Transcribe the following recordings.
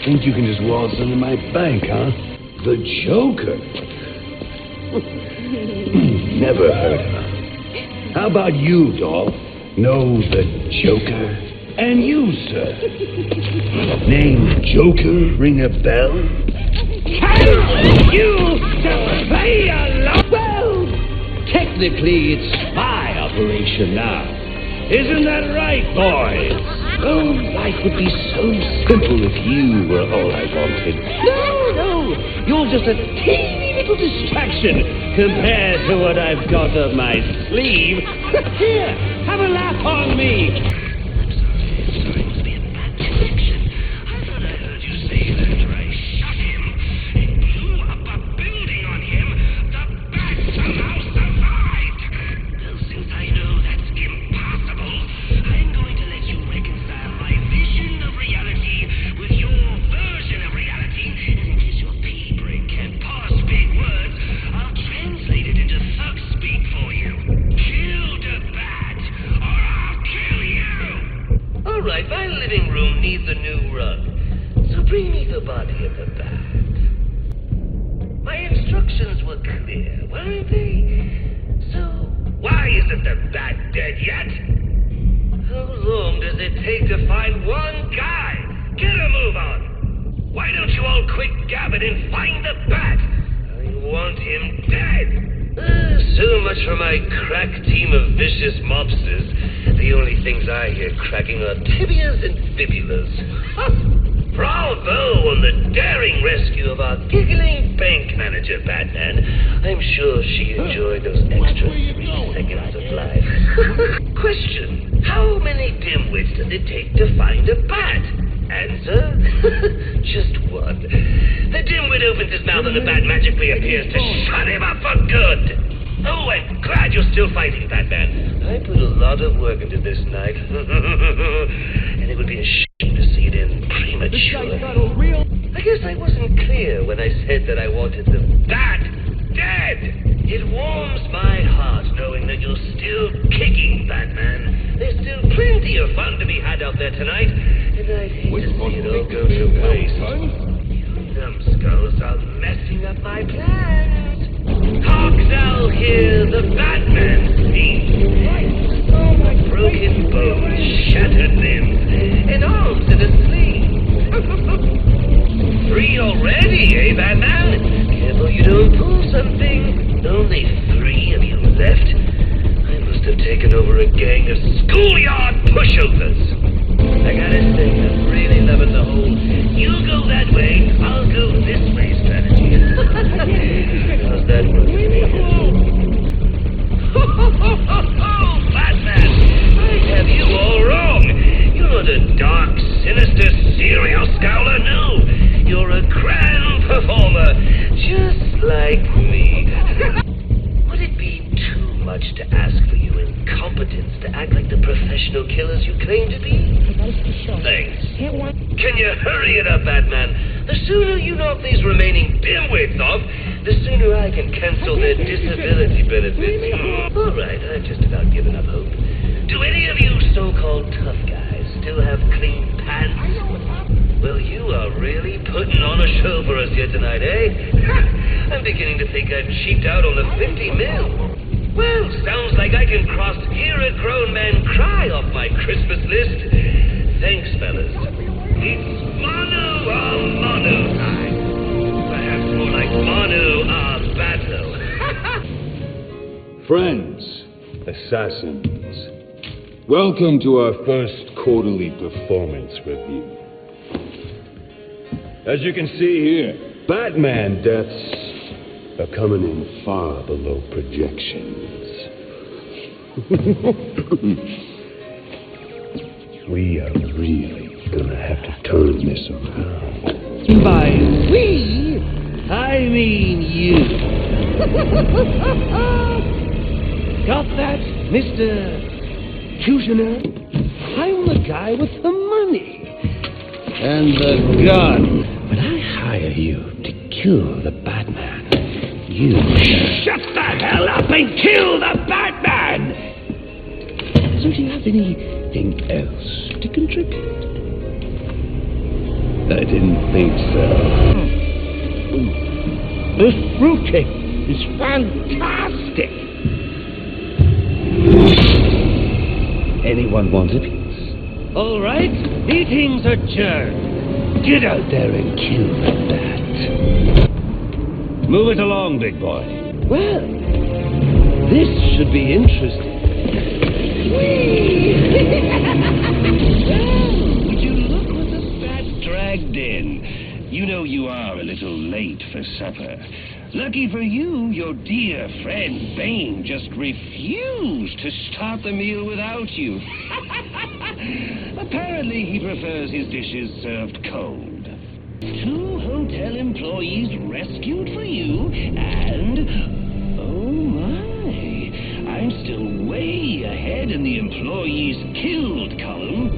Think you can just waltz into my bank, huh? The Joker? Never heard of him. How about you, doll? Know the Joker? And you, sir? Name Joker ring a bell? Can you play along? Well, technically it's spy operation now. Isn't that right, boys? Oh, life would be so simple if you were all I wanted. No, you're just a teeny little distraction compared to what I've got up my sleeve. Here, have a laugh on me. I'm sorry, it must be a bad connection. I thought I heard you say that after I shot him and blew up a building on him, the bat somehow survived. Well, since I know that's impossible, I'm going to let you reconcile my vision of reality with your version of reality. And in case your pea brain can't parse big words, I'll translate it into thug speak for you. Kill the bat, or I'll kill you! All right, my living room needs a new rug. So bring me the body of the bat. My instructions were clear, weren't they? So, why isn't the bat dead yet? How long does it take to find one guy? Get a move on! Why don't you all quit gabbing and find the bat? I want him dead! So much for my crack team of vicious mobsters. The only things I hear cracking are tibias and fibulas. Bravo on the daring rescue of our giggling bank manager, Batman. I'm sure she enjoyed those extra 3 seconds of life. Question: how many dimwits does it take to find a bat? Answer: just one. The dimwit opens his mouth and the bat magically appears to shut him up for good. Oh, I'm glad you're still fighting, Batman. I put a lot of work into this night. And it would be a shame to see it end prematurely. I guess I wasn't clear when I said that I wanted the bat dead. It warms my heart knowing that you're still kicking, Batman. There's still plenty of fun to be had out there tonight, and I'd hate to see it all go to waste. You numbskulls are messing up my plans. Cogs, I'll hear the Batman speak. Broken bones, shattered limbs, and arms in a sling. 3 already, eh, Batman? Careful you don't pull something. Only 3 of you left. I must have taken over a gang of schoolyard pushovers. I gotta say, I'm really loving the whole you go that way, I'll go this way strategy. How's that working? Batman! I have you all wrong. You're not a dark, sinister serial scowler, no. You're a grand performer, just like me. Would it be too much to ask for you incompetence to act like the professional killers you claim to be? Thanks. Can you hurry it up, Batman? The sooner you knock these remaining dimwits off, the sooner I can cancel their disability benefits. All right, I've just about given up hope. Do any of you so-called tough guys still have clean pants? Well, you are really putting on a show for us here tonight, eh? I'm beginning to think I've cheaped out on the 50 mil. Well, sounds like I can cross Hear a Grown Man Cry off my Christmas list. Thanks, fellas. It's mono a mono time. Perhaps more like mono a battle. Friends, assassins, welcome to our first quarterly performance review. As you can see here, Batman deaths are coming in far below projections. We are really gonna have to turn this around. By we, I mean you. Got that, Mr. Cushioner? I'm the guy with the money and the gun. When I hire you to kill the Batman, you shut the hell up and kill the Batman! So do you have anything else to contribute? I didn't think so. This fruitcake is fantastic! Anyone want a piece? All right, meeting's adjourned. Get out there and kill that bat. Move it along, big boy. Well, this should be interesting. Would you look what the bat dragged in? You know you are a little late for supper. Lucky for you, your dear friend Bane just refused to start the meal without you. Apparently he prefers his dishes served cold. 2 hotel employees rescued for you, and... oh my, I'm still way ahead in the employees killed column.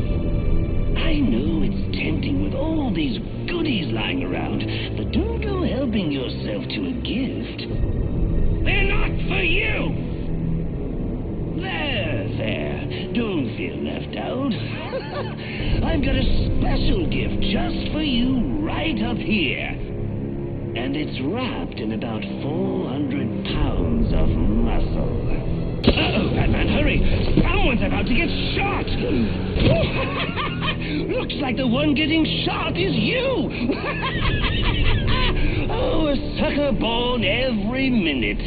I know it's tempting with all these goodies lying around, but don't go helping yourself to a gift. They're not for you! There. Don't feel left out. I've got a special gift just for you right up here. And it's wrapped in about 400 pounds of muscle. Uh-oh, Batman, hurry! Someone's about to get shot! Looks like the one getting shot is you! Oh, a sucker born every minute.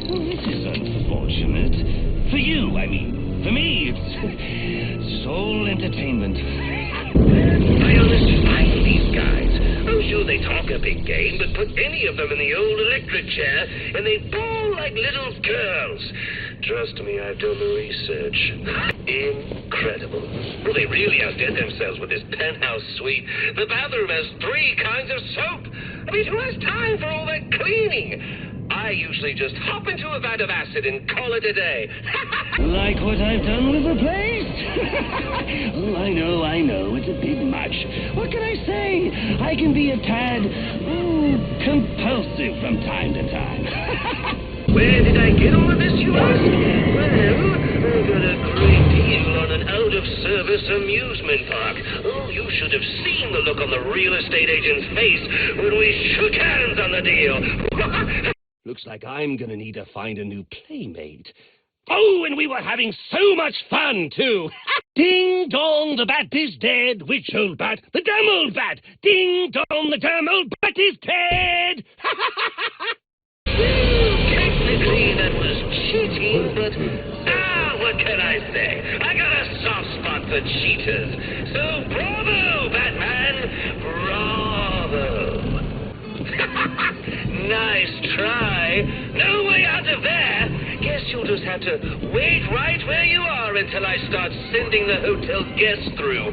Well, this is unfortunate. For you, I mean. For me, it's all entertainment. I honestly find these guys. I'm sure they talk a big game, but put any of them in the old electric chair, and they bawl like little girls. Trust me, I've done the research. Incredible. Well, they really outdid themselves with this penthouse suite. The bathroom has 3 kinds of soap. I mean, who has time for all that cleaning? I usually just hop into a vat of acid and call it a day. Like what I've done with the place? Oh, I know, it's a bit much. What can I say? I can be a tad, compulsive from time to time. Where did I get all of this, you ask? Well, I got a great deal on an out-of-service amusement park. Oh, you should have seen the look on the real estate agent's face when we shook hands on the deal. Looks like I'm gonna need to find a new playmate. Oh, and we were having so much fun, too. Ding dong, the bat is dead. Which old bat? The damn old bat. Ding dong, the damn old bat is dead. Technically, that was cheating, but what can I say? I got a soft spot for cheaters. So bravo, Batman. Bravo. Nice try. No way out of there. Guess you'll just have to wait right where you are until I start sending the hotel guests through.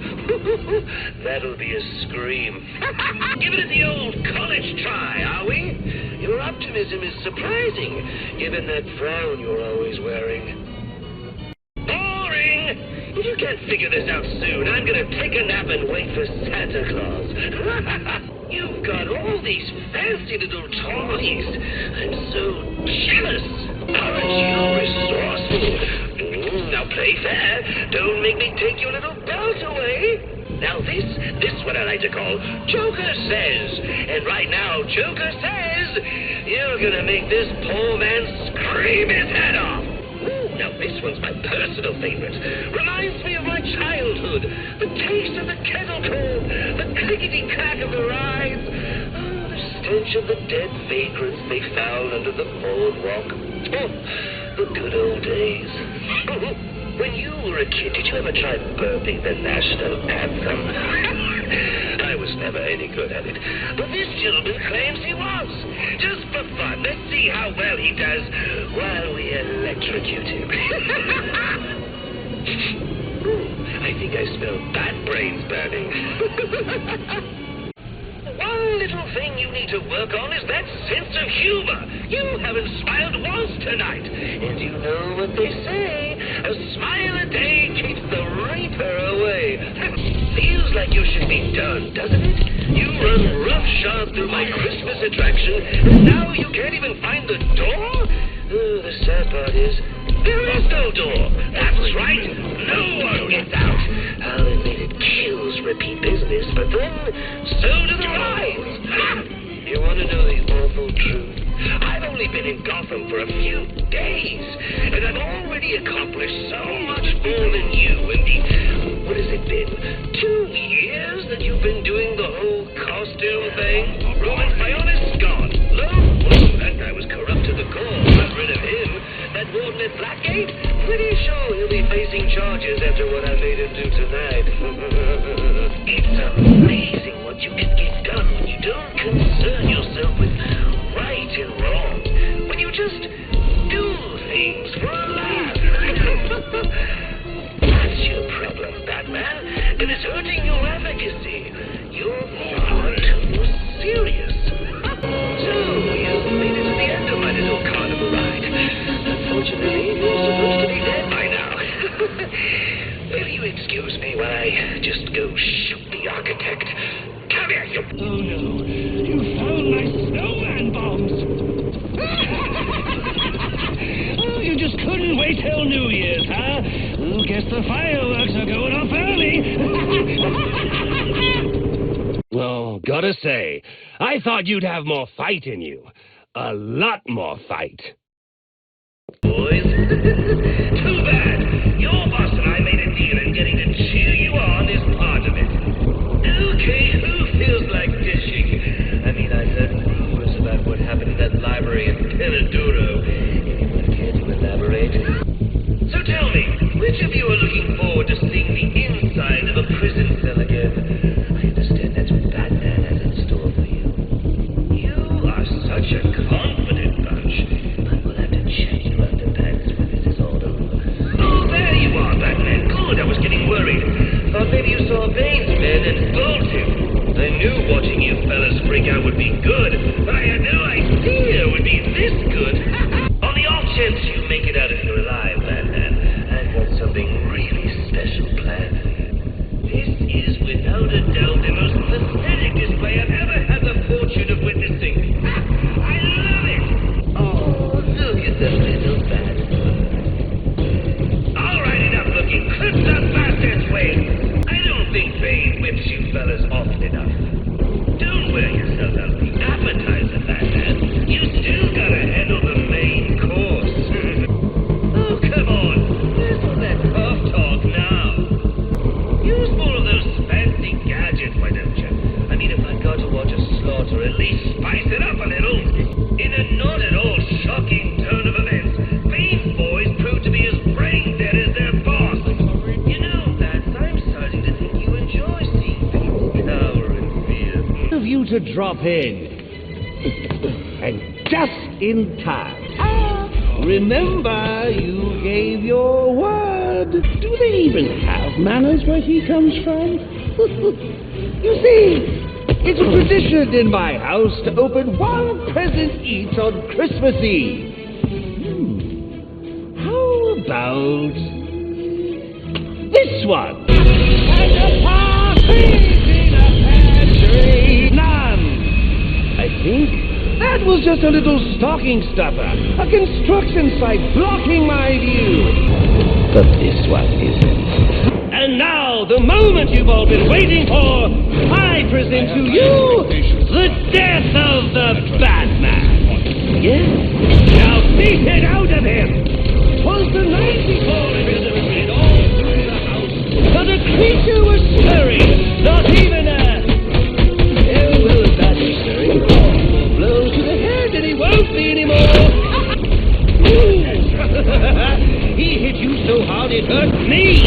That'll be a scream. Give it the old college try, are we? Your optimism is surprising, given that frown you're always wearing. Boring! If you can't figure this out soon, I'm gonna take a nap and wait for Santa Claus. You've got all these fancy little toys. I'm so jealous. Aren't you resourceful? Now play fair. Don't make me take your little belt away. Now this what I like to call Joker Says. And right now, Joker Says, you're gonna make this poor man scream his head off. Now this one's my personal favorite. Reminds me of my childhood. The taste of the kettle corn, the clickety-clack of the rides, the stench of the dead vagrants they found under the boardwalk. Oh, the good old days. When you were a kid, did you ever try burping the national anthem? I was never any good at it. But this gentleman claims he was. Just for fun. Let's see how well he does while we electrocute him. I think I smell bat brains burning. One little thing you need to work on is that sense of humor. You haven't smiled once tonight. And you know what they say, a smile a day keeps the reaper away. Feels like you should be done, doesn't it? You run roughshod through my Christmas attraction, and now you can't even find the door? Oh, the sad part is, There is no door. That's right. No one gets out. I'll admit it kills repeat business, but then so do the rides. You want to know the awful truth? I've only been in Gotham for a few days, and I've already accomplished so much more than you in the, what has it been, 2 years that you've been doing the whole costume thing? Roman's my honest God. That guy was corrupt to the core. Got rid of him. That warden at Blackgate? Pretty sure he'll be facing charges after what I made him do tonight. It's amazing what you can get done when you don't concern yourself with right and wrong. When you just do things for a laugh. That's your problem, Batman. And it's hurting your efficacy. You're far too serious. So, you've made it to the end of my little carnival ride. Unfortunately, you're supposed to be dead by now. Will you excuse me while I just go shoot the architect? Come here, you... Oh no, you found my snowman bombs! Oh, you just couldn't wait till New Year's, huh? Oh, guess the fireworks are going off early. Well, gotta say, I thought you'd have more fight in you. A lot more fight. Boys, too bad. Your boss and I made a deal, and getting to cheer you on is part of it. Okay, who feels like dishing? I mean, I heard rumors about what happened in that library in Penaduro. Anyone care to elaborate? So tell me, which of you are looking forward to seeing the inside of a prison cell again? I understand that's what Batman has in store for you. You are such a confident bunch. But we'll have to check your underpants when this is all over. Oh, there you are, Batman. Good, I was getting worried. Thought maybe you saw Bane's men and bolted. I knew watching you fellas freak out would be good, but I had no idea it would be this good. On the off chance you make it out of here alive, Batman, I've got something really special planned for you. This is without a doubt the most pathetic display I've ever had the fortune of witnessing. I love it! Oh, look at the little bastard. All right, enough looking. Clip the bastard's wings. I don't think Bane whips you fellas often enough. Don't wear yourself out the appetizer, Batman. You still gotta handle the main course. Oh, come on. Where's all that tough talk now? Use more of those fancy gadgets, why don't you? I mean, if I've got to watch a slaughter, at least spice it up a little. In a not at all shocking turn of events, Bane's boys proved to be as brain dead as their boss. You know, Bats, I'm starting to think you enjoy seeing Bane's cower in fear. Of you to drop in. And just in time. Remember, you gave your word. Do they even have manners where he comes from? You see, it's a tradition in my house to open one present each on Christmas Eve. How about this one? And a partridge in a pear tree. None. I think that was just a little stocking stuffer, a construction site blocking my view. But this one isn't. And now, the moment you've all been waiting for, I present to you the death of the Batman. Yes? Now beat it out of him. 'Twas the night before it all through the house, but the creature was stirring, not even a... Oh, well, that is stirring. More blows to the head and he won't be anymore. He hit you so hard it hurt me.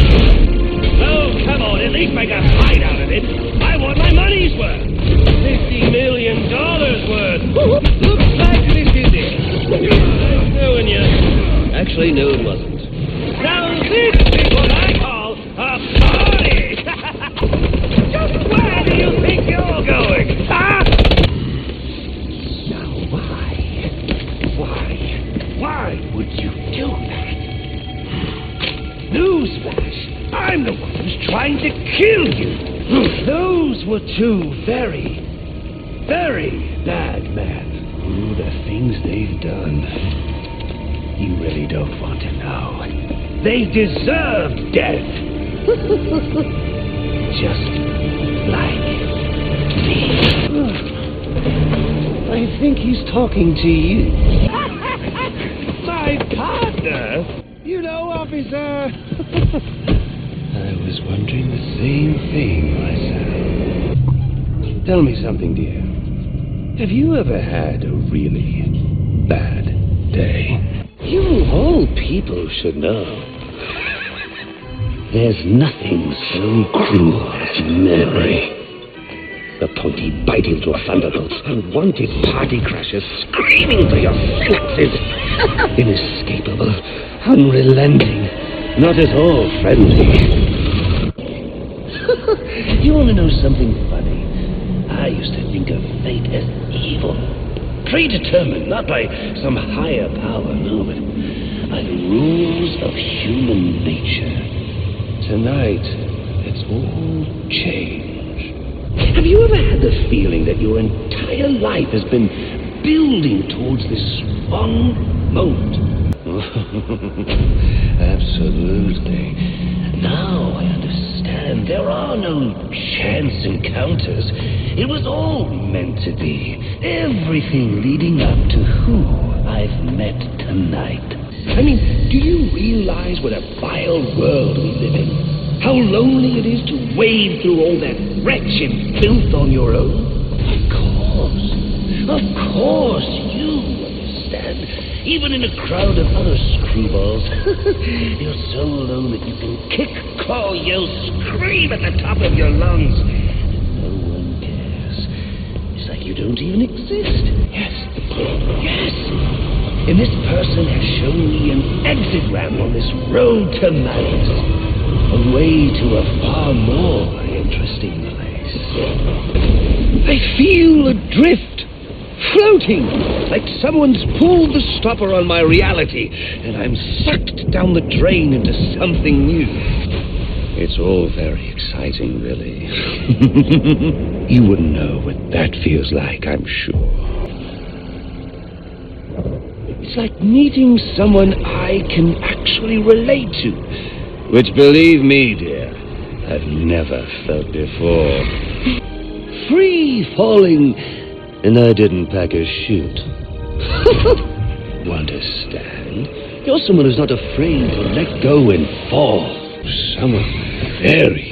Oh, come on, at least make a fight out of it. I want my money's worth. $50 million worth. Looks like this is it. I'm knowing you. Actually, no, it wasn't. Now this is what I call a party. Just where do you think you're going, huh? Now, why would you do that? Newsflash. I'm the one who's trying to kill you. Those were two very, very bad men. Ooh, the things they've done. You really don't want to know. They deserve death. Just like me. I think he's talking to you. My partner? You know, officer. I was wondering the same thing myself. Tell me something, dear. Have you ever had a really bad day? You all people should know. There's nothing so cruel as memory. The pointy, biting little thunderbolts, unwanted party crashers screaming for your synapses. Inescapable, unrelenting, not at all friendly. You want to know something funny? I used to think of fate as evil. Predetermined, not by some higher power, no, but by the rules of human nature. Tonight, it's all changed. Have you ever had the feeling that your entire life has been building towards this one moment? Absolutely. Now I understand. There are no chance encounters. It was all meant to be. Everything leading up to who I've met tonight. I mean, do you realize what a vile world we live in? How lonely it is to wade through all that wretched filth on your own? Of course, you understand. Even in a crowd of other screwballs, you're so alone that you can kick, claw, yell, scream at the top of your lungs. And no one cares. It's like you don't even exist. Yes. And this person has shown me an exit ramp on this road to madness. A way to a far more interesting place. I feel adrift, floating, like someone's pulled the stopper on my reality, and I'm sucked down the drain into something new. It's all very exciting, really. You wouldn't know what that feels like, I'm sure. It's like meeting someone I can actually relate to. Which, believe me, dear, I've never felt before. Free falling, and I didn't pack a chute. You understand? You're someone who's not afraid to let go and fall. Someone very,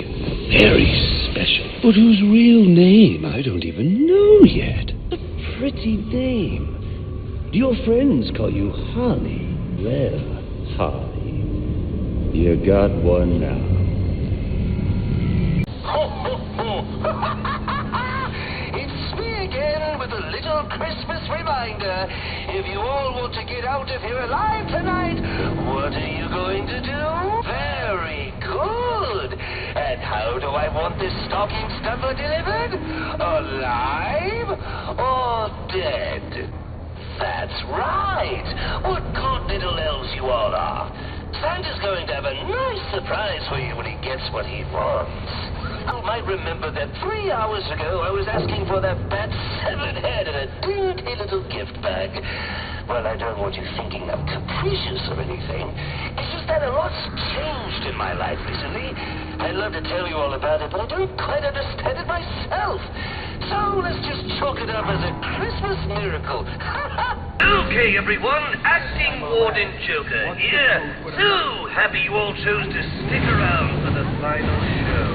very special. But whose real name I don't even know yet. A pretty name. Do your friends call you Holly? Well, Holly. You got one now. It's me again with a little Christmas reminder. If you all want to get out of here alive tonight, what are you going to do? Very good. And how do I want this stocking stuffer delivered? Alive or dead? That's right. What good little elves you all are. Santa's going to have a nice surprise for you when he gets what he wants. You might remember that 3 hours ago I was asking for that bat's severed head in a dainty little gift bag. Well, I don't want you thinking I'm capricious or anything. It's just that a lot's changed in my life recently. I'd love to tell you all about it, but I don't quite understand it myself. So let's just chalk it up as a Christmas miracle. Okay, everyone, Acting Warden Joker here. So happy you all chose to stick around for the final show.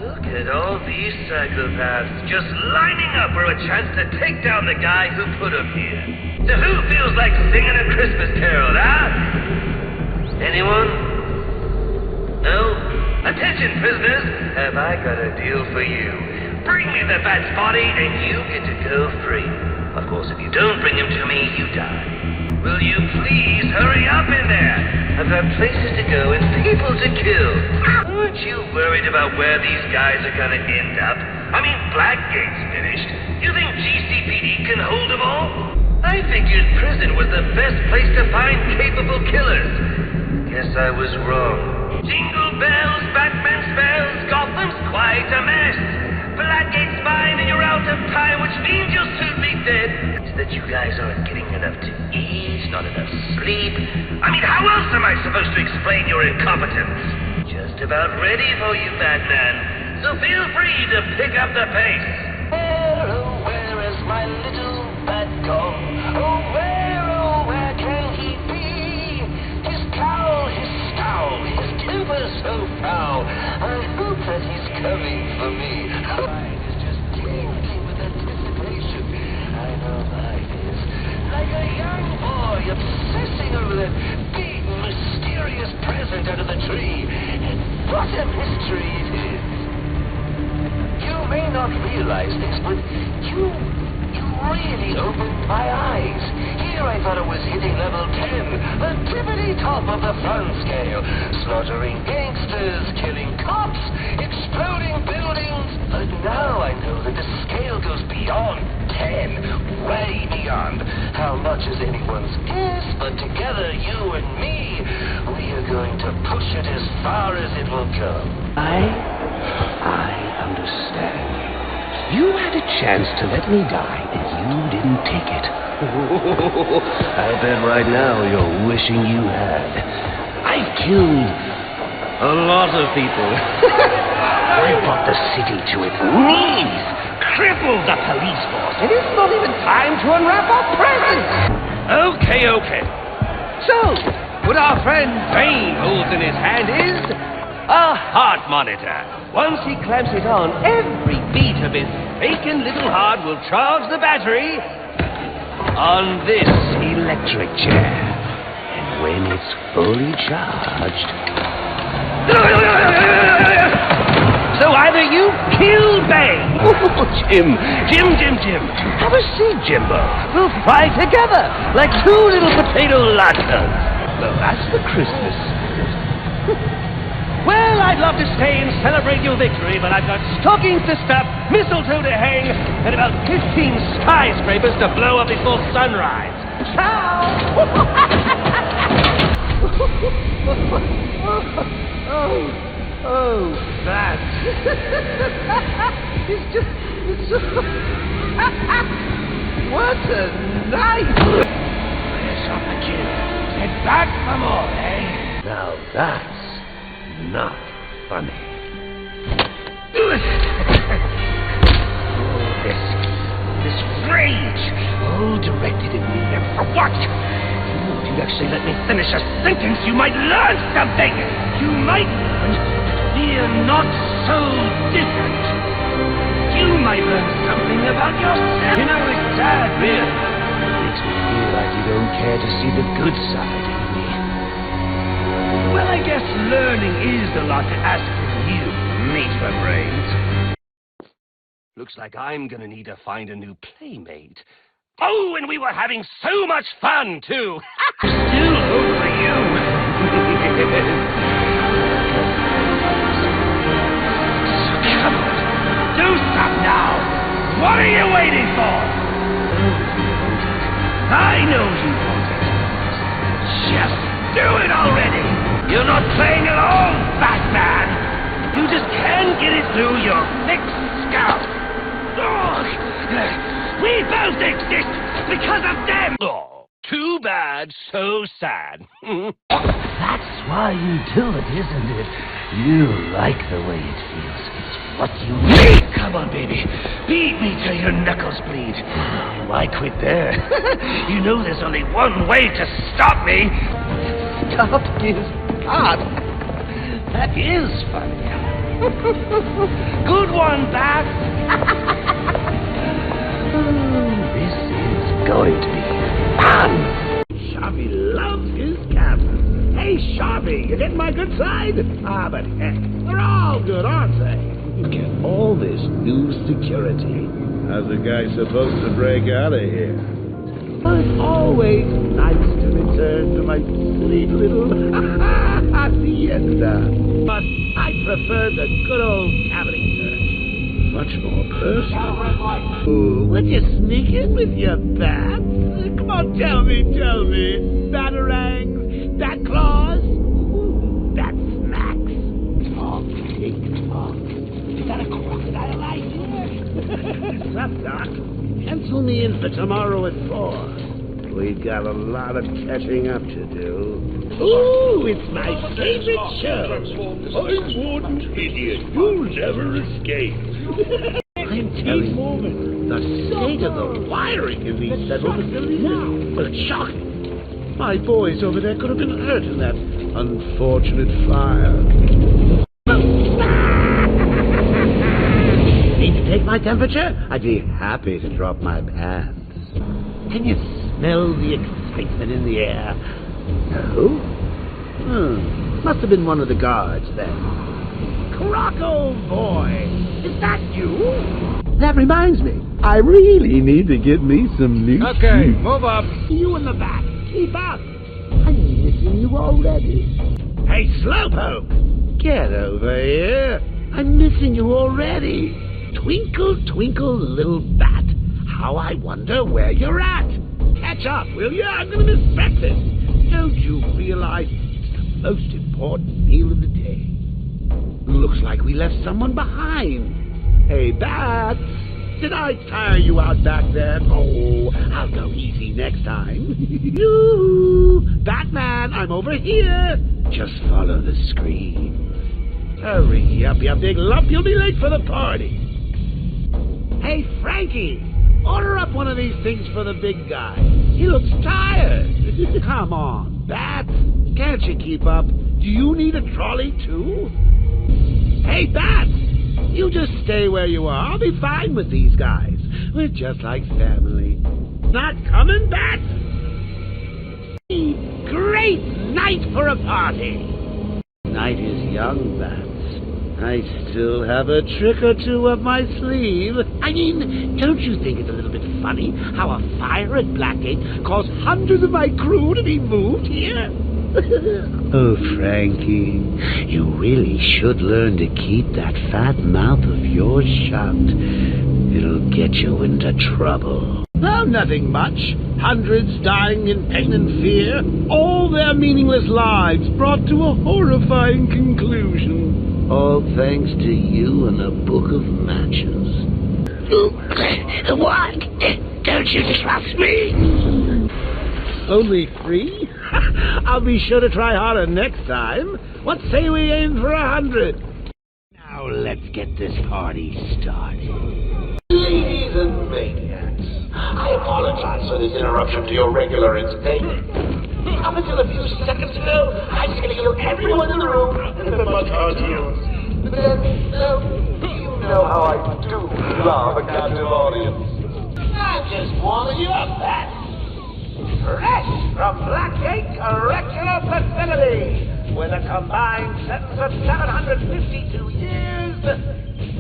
Look at all these psychopaths just lining up for a chance to take down the guy who put them here. So who feels like singing a Christmas carol, huh? Anyone? No? Attention, prisoners. Have I got a deal for you? Bring me the bat's body and you get to go free. Of course, if you don't bring him to me, you die. Will you please hurry up in there? I've got places to go and people to kill. Aren't you worried about where these guys are gonna end up? I mean, Blackgate's finished. You think GCPD can hold them all? I figured prison was the best place to find capable killers. Guess I was wrong. Jingle bells, Batman spells, Gotham's quite a mess. Blackgate's fine and you're out of time, which means you'll soon be dead. It's that you guys aren't getting enough to eat, not enough sleep. I mean, how else am I supposed to explain your incompetence? Just about ready for you, Batman. So feel free to pick up the pace. Where is my little bat gone? Oh, where can he be? His cowl, his scowl, his temper so foul. I hope that he's coming for me. Mine is just tingling with anticipation. I know mine is. Like a young boy obsessing over that big, mysterious present under the tree. And what a mystery it is. You may not realize this, but you really opened my eyes. Here I thought I was hitting level 10, the tippity top of the fun scale. Slaughtering gangsters, killing cops, exploding buildings. But now I know that the scale goes beyond 10, way beyond. How much is anyone's guess, but together, you and me, we are going to push it as far as it will go. I understand. You had a chance to let me die, and you didn't take it. I bet right now you're wishing you had. I've killed a lot of people. I brought the city to its knees, crippled the police force, and it's not even time to unwrap our presents. Okay. So, what our friend Bane holds in his hand is a heart monitor. Once he clamps it on, every beat of his vacant little heart will charge the battery on this electric chair. And when it's fully charged... So either you kill Bane. Jim. Have a seat, Jimbo. We'll fry together like two little potato latkes. Well, that's the Christmas spirit. Well, I'd love to stay and celebrate your victory, but I've got stockings to stuff, mistletoe to hang, and about 15 skyscrapers to blow up before sunrise. Ciao! Oh, that. It's what a night! Let's shop the kids. Head back for more, eh? Now that's not funny. This rage, all directed at me, and for what? If you'd actually let me finish a sentence, you might learn something. You might learn that we are not so different. You might learn something about yourself. You know, it's sad, really. It makes me feel like you don't care to see the good side of me. Well, I guess learning is a lot to ask from you, meat for brains. Looks like I'm gonna need to find a new playmate. Oh, and we were having so much fun, too! Still over you! Come on, do something now! What are you waiting for? I know you want it. Just do it already! You're not playing at all, Batman! You just can't get it through your thick skull! We both exist because of them! Oh, too bad, so sad. That's why you do it, isn't it? You like the way it feels. It's what you need! Come on, baby. Beat me till your knuckles bleed. Why quit there? You know there's only one way to stop me. Stop his God. That is funny. Good one, Bat. This is going to be fun. Sharpie loves his cabin. Hey, Sharpie, you getting my good side? Ah, but heck, they're all good, aren't they? Look at all this new security. How's the guy supposed to break out of here? Well, it's always nice to return to my sweet little hacienda. But I prefer the good old cavity search. Much more personal. Ooh, would you sneak in with your bats? Come on, tell me. Batarangs, bat claws, bat smacks. Talk, big talk. You got a crocodile eye here? What's up, Doc? Pencil me in for tomorrow at 4. We've got a lot of catching up to do. Ooh, it's my favorite show. I'm Warden Idiot. You'll never escape. I'm telling you, the state of the wiring in these federal facilities is shocking. My boys over there could have been hurt in that unfortunate fire. Need to take my temperature? I'd be happy to drop my pants. Can you smell the excitement in the air? No? Must have been one of the guards then. Crocco boy, is that you? That reminds me, I really need to get me some new Okay, shoes. move up. You in the back, keep up. I'm missing you already. Hey, Slowpoke, get over here. I'm missing you already. Twinkle, twinkle, little bat. How I wonder where you're at. Catch up, will you? I'm gonna miss breakfast. Don't you realize it's the most important meal of the day? Looks like we left someone behind. Hey, Bats, did I tire you out back there? Oh, I'll go easy next time. Yoo-hoo! Batman, I'm over here. Just follow the screen. Hurry up, you big lump. You'll be late for the party. Hey, Frankie, order up one of these things for the big guy. He looks tired. Come on, Bats. Can't you keep up? Do you need a trolley, too? Hey, Bats, you just stay where you are. I'll be fine with these guys. We're just like family. Not coming, Bats? Great night for a party. Night is young, Bats. I still have a trick or two up my sleeve. I mean, don't you think it's a little bit funny how a fire at Blackgate caused hundreds of my crew to be moved here? Oh, Frankie, you really should learn to keep that fat mouth of yours shut. It'll get you into trouble. Oh, nothing much. Hundreds dying in pain and fear. All their meaningless lives brought to a horrifying conclusion. All thanks to you and a book of matches. What? Don't you trust me? Only 3? I'll be sure to try harder next time. What say we aim for 100? Now let's get this party started. Ladies and maniacs, I apologize for this interruption to your regular entertainment. Up until a few seconds ago, I was going to kill everyone in the room but cartoons. But then, you know how I do love a captive audience. I'm just warming you up, Pat. Fresh from Blackgate Correctional Facility, with a combined sentence of 752 years.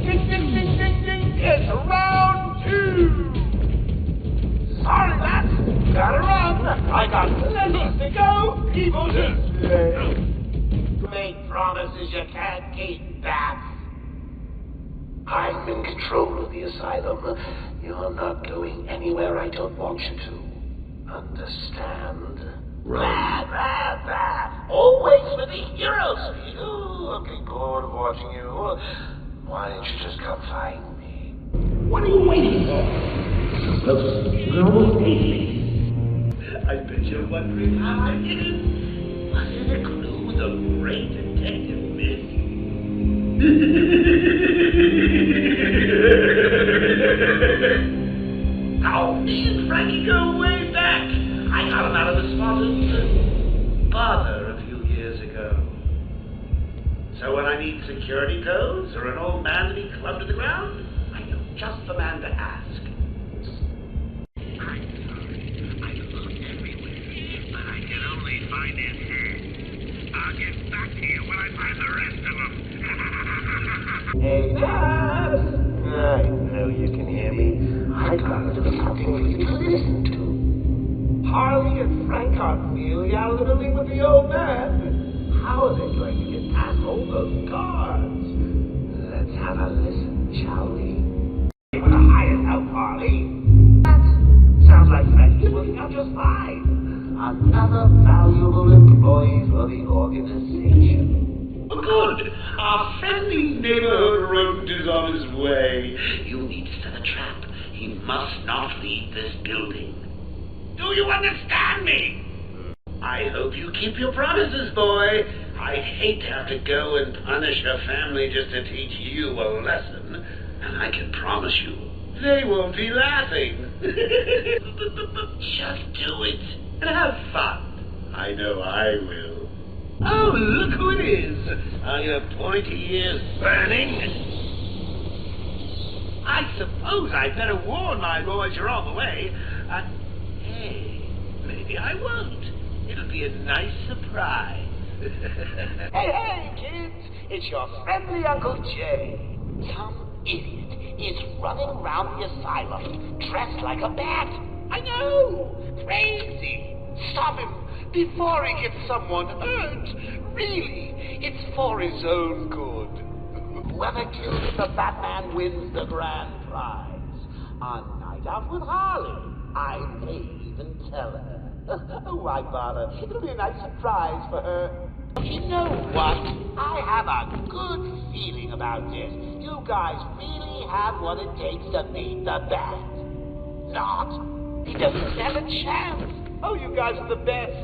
Ding, ding, ding, ding, ding. It's round 2. Sorry, Matt. Gotta run. I got plenty to go. People just make promises you can't keep, Bats. I'm in control of the asylum. You're not going anywhere I don't want you to. Understand? Right. Always with the heroes. Looking bored of watching you. Why don't you just come find me? What are you waiting for? Close. You can almost taste me. I bet you're wondering how I did it. Was it a clue the great detective missed? Oh, me and Frankie go way back. I got him out of the spotted bother a few years ago. So when I need security codes or an old man to be clubbed to the ground, I know just the man to ask. I'm sorry. I looked everywhere, but I can only find his head. I'll get back to you when I find the rest of them. Hey, Dad! I know you can hear me. I got a little something for you to listen to. Harley and Frank aren't really out living with the old man. How are they going to get past all those guards? Let's have a listen, shall we? With the highest help, Harley. That sounds like Frankie's working out just fine. Another valuable employee for the organization. Good. Our friendly neighborhood rodent is on his way. You need to set a trap. He must not leave this building. Do you understand me? I hope you keep your promises, boy. I'd hate to have to go and punish your family just to teach you a lesson. And I can promise you, they won't be laughing. Just do it and have fun. I know I will. Oh, look who it is. Are your pointy ears burning? I suppose I'd better warn my boys you're on the way. Hey, maybe I won't. It'll be a nice surprise. Hey, kids! It's your friendly Uncle Jay. Some idiot is running around the asylum dressed like a bat. I know! Crazy! Stop him before he gets someone hurt. Really, it's for his own good. Whoever kills the Batman wins the grand prize. A night out with Harley. I may even tell her. Why bother? It'll be a nice surprise for her. You know what? I have a good feeling about this. You guys really have what it takes to beat the Bat. Not. He doesn't stand a chance. Oh, you guys are the best.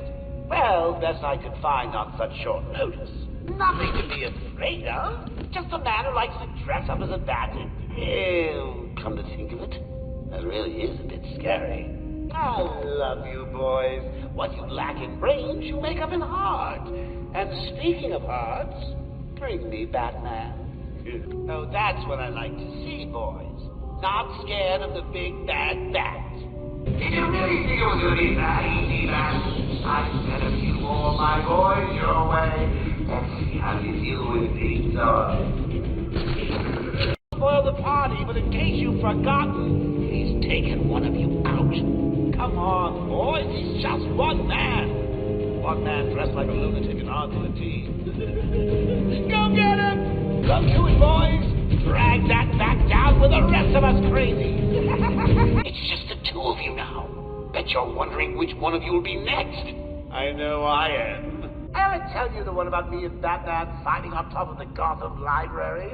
Well, best I could find on such short notice. Nothing to be afraid of. Just a man who likes to dress up as a bat. Ew, come to think of it, that really is a bit scary. I love you, boys. What you lack in brains, you make up in heart. And speaking of hearts, bring me Batman. Oh, that's what I like to see, boys. Not scared of the big bad bat. Did you really think it was going to be that easy, Bat? I sent a few more of my boys your way. Let's see how you feel with these Spoil the party, but in case you've forgotten, he's taken one of you out. Come on, boys, he's just one man. One man dressed like a lunatic and on to the team. Go get him! Go to it, boys! Drag that back down with the rest of us crazy. It's just the two of you now. Bet you're wondering which one of you will be next. I know I am. I'll tell you the one about me and Batman fighting on top of the Gotham Library.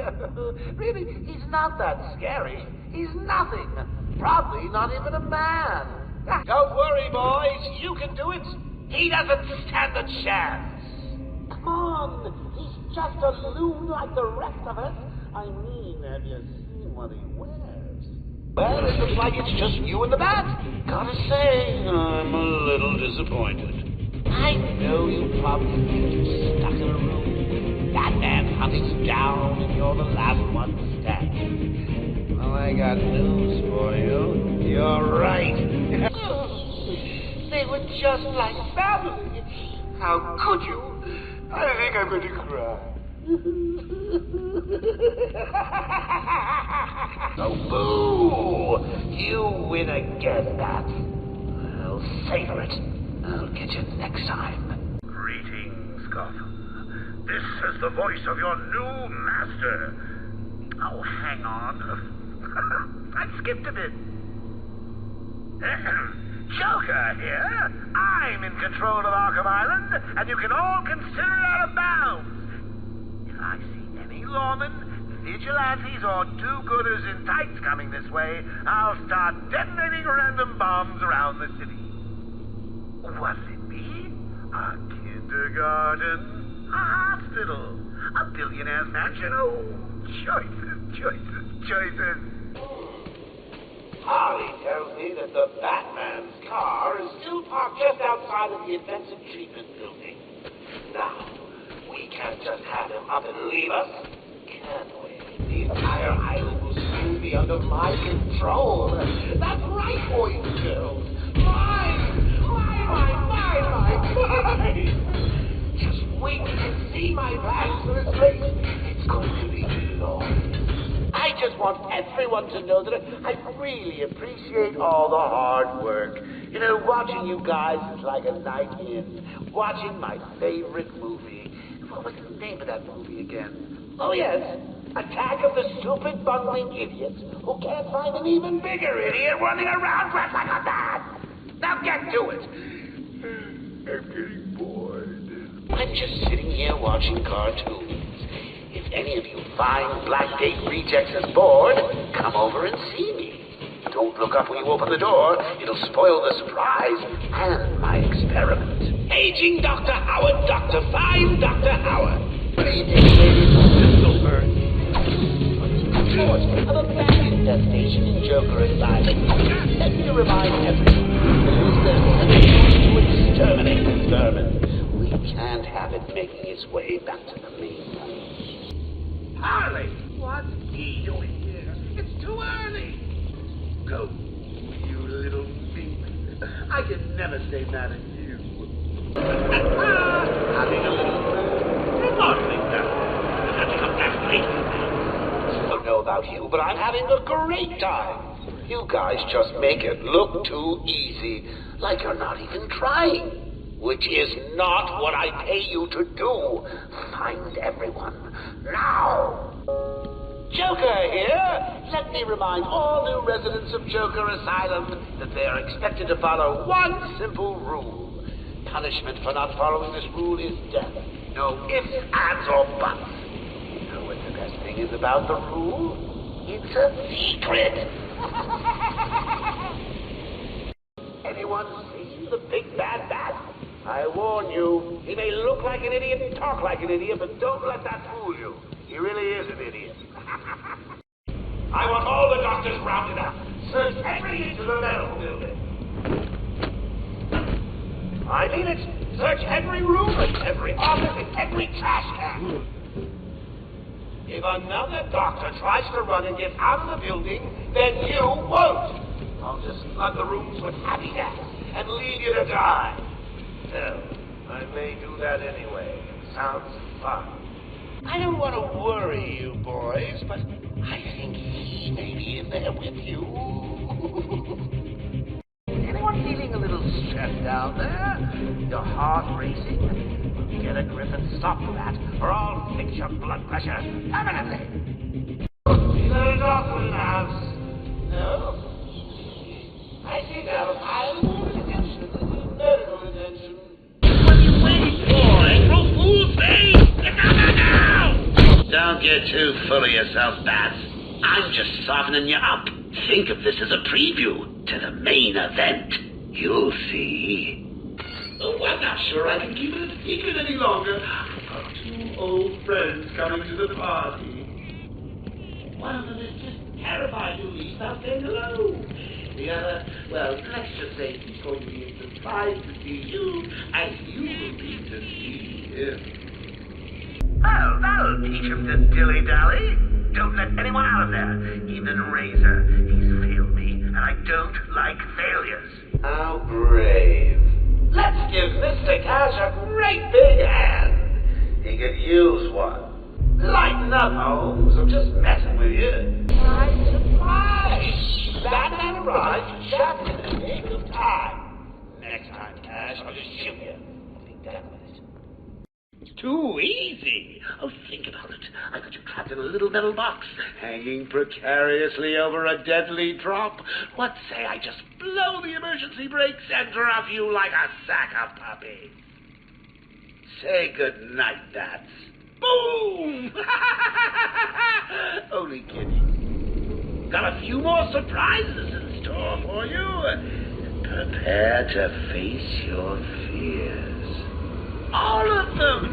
Really, he's not that scary. He's nothing. Probably not even a man. Don't worry, boys. You can do it. He doesn't stand a chance. Come on. He's just a loon like the rest of us. I mean, have you seen what he wears? Well, it looks like it's just you and the Bat. Gotta say, I'm a little disappointed. I know you probably think you're stuck in a room with Batman hunting down and you're the last one standing. Well, I got news for you. You're right. They were just like family. How could you? I think I'm going to cry. Oh, boo! You win again, Bat. I'll savor it. I'll get you next time. Greetings, Gotham. This is the voice of your new master. Oh, hang on. I skipped a bit. Joker here. I'm in control of Arkham Island, and you can all consider it out of bounds. If I see any lawmen, vigilantes, or do-gooders in tights coming this way, I'll start detonating random bombs around the city. Was it me? A kindergarten? A hospital? A billionaire's mansion? Oh, choices. Harley tells me that the Batman's car is still parked just outside of the Intensive Treatment Building. Now, we can't just have him up and leave us, can we? The entire island will soon be under my control. That's right, boys and girls. Mine! Just wait and see my plans for this place. It's going to be long. I just want everyone to know that I really appreciate all the hard work. You know, watching you guys is like a night in. Watching my favorite movie. What was the name of that movie again? Oh, yes. Attack of the Stupid Bungling Idiots who can't find an even bigger idiot running around dressed like a bat. Now get to it. I'm getting bored. I'm just sitting here watching cartoons. If any of you fine Blackgate rejects is bored, come over and see me. Don't look up when you open the door. It'll spoil the surprise and my experiment. Paging Dr. Howard, Dr. Fine Dr. Howard. Good evening, ladies and gentlemen. Report of a bat infestation in Joker Asylum. Let me remind everyone, use their senses to exterminate this vermin. We can't have it making its way back to the mainland. Harley, what's he doing here? It's too early. Go, you little mink. I can never stay mad at you. Having a little remodeling done. Having a back later. I don't know about you, but I'm having a great time. You guys just make it look too easy, like you're not even trying. Which is not what I pay you to do. Find everyone. Now! Joker here! Let me remind all new residents of Joker Asylum that they are expected to follow one simple rule. Punishment for not following this rule is death. No ifs, ands, or buts. You know what the best thing is about the rule? It's a secret. Anyone seen the big bad bat? I warn you, he may look like an idiot and talk like an idiot, but don't let that fool you. He really is an idiot. I want all the doctors rounded up. Search every inch of the medical building. I mean it. Search every room, every office, and every trash can. If another doctor tries to run and get out of the building, then you won't. I'll just flood the rooms with happy gas and leave you to die. Hell, I may do that anyway. Sounds fun. I don't want to worry you boys, but I think he may be in there with you. Anyone feeling a little stressed down there? Your heart racing? Get a grip and stop that, or I'll fix your blood pressure permanently. Is there a doctor in the house? No? I see now. I want attention. Medical attention. What are you waiting for? April Fool's Day! Now! Don't get too full of yourself, Bats. I'm just softening you up. Think of this as a preview to the main event. You'll see. Oh, I'm not sure I can keep it a secret any longer. I've got two old friends coming to the party. One of them is just terrified to leave without saying hello. The other, well, let's just say he's going to be surprised to see you, as you will be to see him. Oh, that'll teach him to dilly-dally. Don't let anyone out of there, even Razor. He's failed me, and I don't like failures. How brave. Let's give Mr. Cash a great big hand. He could use one. Lighten up, Holmes. I'm just messing with you. Surprise! Batman arrived just in the nick of time. Next time, Cash, I'll just shoot you. I'll be done with it. Too easy. Oh, think about it. I got you trapped in a little metal box, hanging precariously over a deadly drop. What say I just blow the emergency brakes and drop you like a sack of puppies? Say good night, Bats. Boom! Only kidding. Got a few more surprises in store for you. Prepare to face your fears. All of them!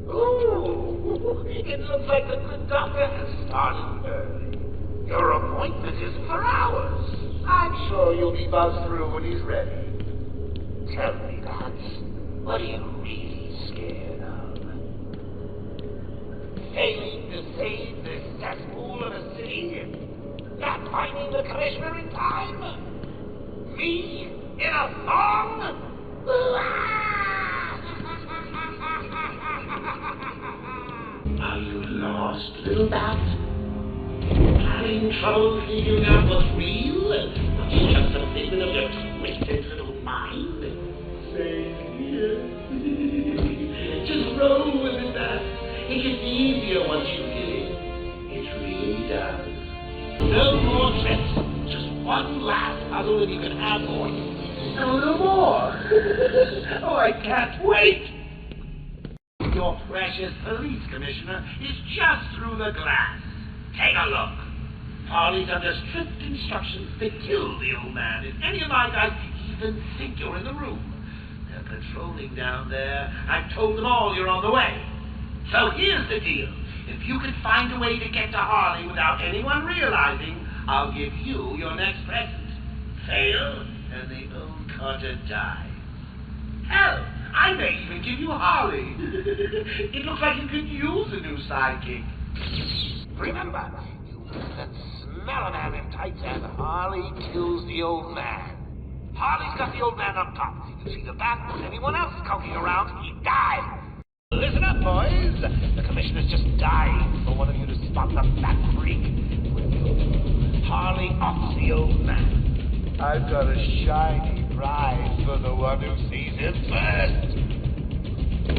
Ooh, it looks like the good doctor has started early. Your appointment is for hours. I'm sure you'll be buzzed through when he's ready. Tell me, Bats, what are you really scared of? Failing to save this cesspool of a city? Not finding the commissioner in time? Me? In a thong? Are you lost, little bat? Having trouble figuring out what's real? Or just a figment of your twisted little mind? Same here. Just roll with it, bat. It gets easier once you get it. It really does. No more tricks. Just one last puzzle and you can have more. And a little more. Oh, I can't wait. Your precious police commissioner is just through the glass. Take a look. Harley's under strict instructions to kill the old man if any of my guys even think you're in the room. They're patrolling down there. I've told them all you're on the way. So here's the deal. If you can find a way to get to Harley without anyone realizing, I'll give you your next present. Fail, and the old Carter dies. Hell, I may even give you Harley. It looks like you could use a new sidekick. Remember, you can smell a man in tights, and Harley kills the old man. Harley's got the old man up top. You see the bat, anyone else skulking around, he dies. Listen up, boys. The commissioner's just dying for one of you to spot the fat freak. Harley offs the old man. I've got a shiny prize for the one who sees him first.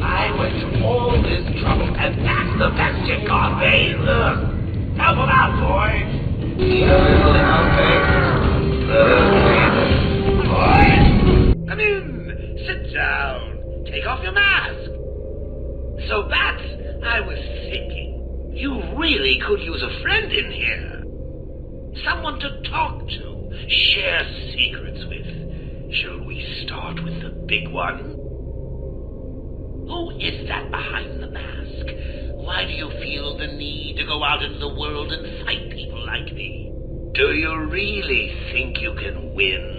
I went to all this trouble, and that's the best you got, eh? Help him out, boys. Need a little help, eh? Boys, come in. Sit down. Take off your mask. So Bats, I was thinking, you really could use a friend in here. Someone to talk to, share secrets with. Shall we start with the big one? Who is that behind the mask? Why do you feel the need to go out into the world and fight people like me? Do you really think you can win?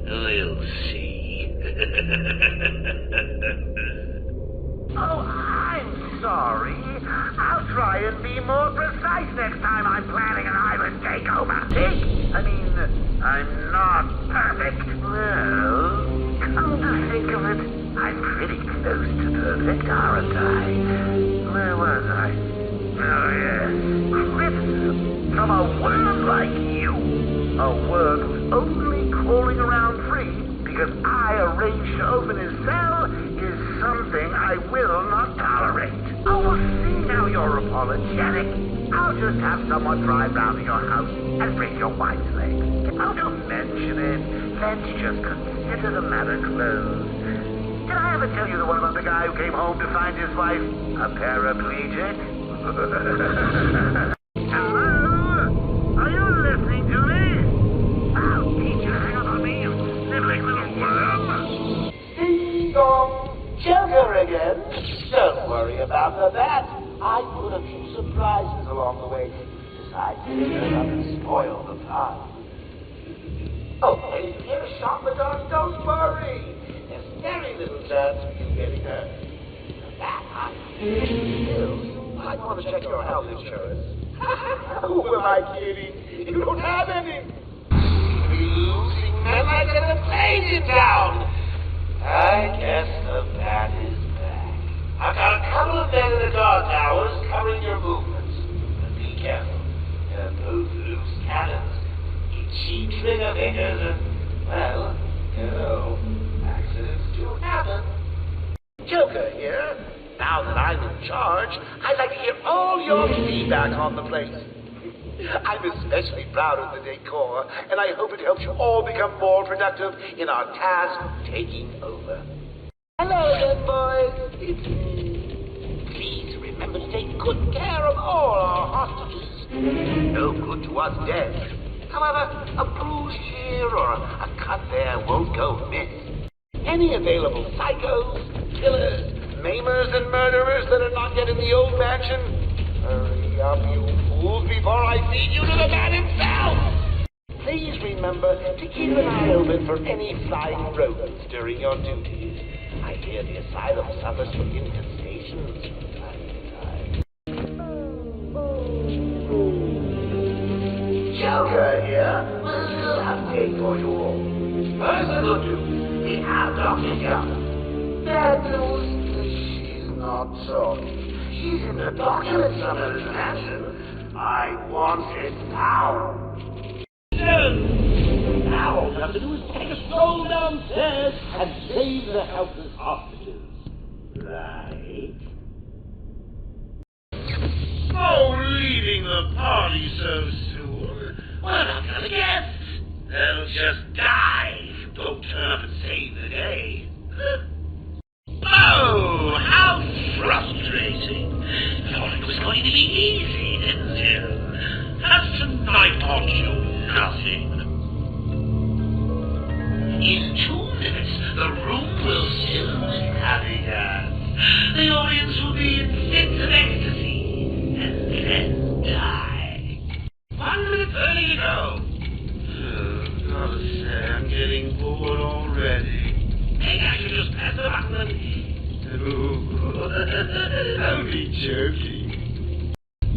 We'll see. Oh, I'm sorry. I'll try and be more precise next time I'm planning an island takeover. See? I mean, I'm not perfect. Well, come to think of it, I'm pretty close to perfect, aren't I? Where was I? Oh, yes. Criticism from a worm like you. A worm who's only crawling around free because I arranged to open his cell is something I will not tolerate. Oh, well, see, now you're apologetic. I'll just have someone drive round to your house and bring your wife's legs. Oh, don't mention it. Let's just consider the matter closed. Did I ever tell you the one about the guy who came home to find his wife a paraplegic? Hello? Are you listening to me? I'll teach you to hang up on me, you sniveling little worm. Ding dong, Joker again. Don't worry about the bat. I put a few surprises along the way. Besides, they turn up and spoil the fun. Oh, and if you hear a shot in the dark, don't worry. There's very little chance of you getting hurt. That still, I want to check your health insurance. Who am I kidding? You don't have any. Losing men like the plane in town. I guess the bat is back. I've got a couple of men in the guard towers covering your movements. But be careful. They're both loose cannons. Itchy trigger fingers and, well, you know, accidents do happen. Joker here. Now that I'm in charge, I'd like to hear all your feedback on the place. I'm especially proud of the decor, and I hope it helps you all become more productive in our task of taking over. Hello again, boys. It's me. Please remember to take good care of all our hostages. No good to us dead. However, a bruise here or a cut there won't go amiss. Any available psychos, killers, maimers, and murderers that are not yet in the old mansion? Hurry up, you fools, before I feed you to the man himself! Please remember to keep an eye open for any flying rodents during your duties. I hear the asylum suffers from infestations from time to time. Joker here. We'll update for you all. First, the good news. We have Dr. Young. Bad news. She's not talking. She's in the documents of her mansion. I want it now. Now all we have to do is take a stroll downstairs and save the helpless hostages. Right? Oh, leaving the party so soon? We're not gonna guess. They'll just die if you don't turn up and save the day. Oh, how frustrating. Thought it was going to be easy, didn't you? I taught you nothing. In 2 minutes, the room will fill with happy gas. The audience will be in fits of ecstasy, and then die. 1 minute early to go. Oh, gotta say, I'm getting bored already. Maybe I should just press the button and... Oh, only joking.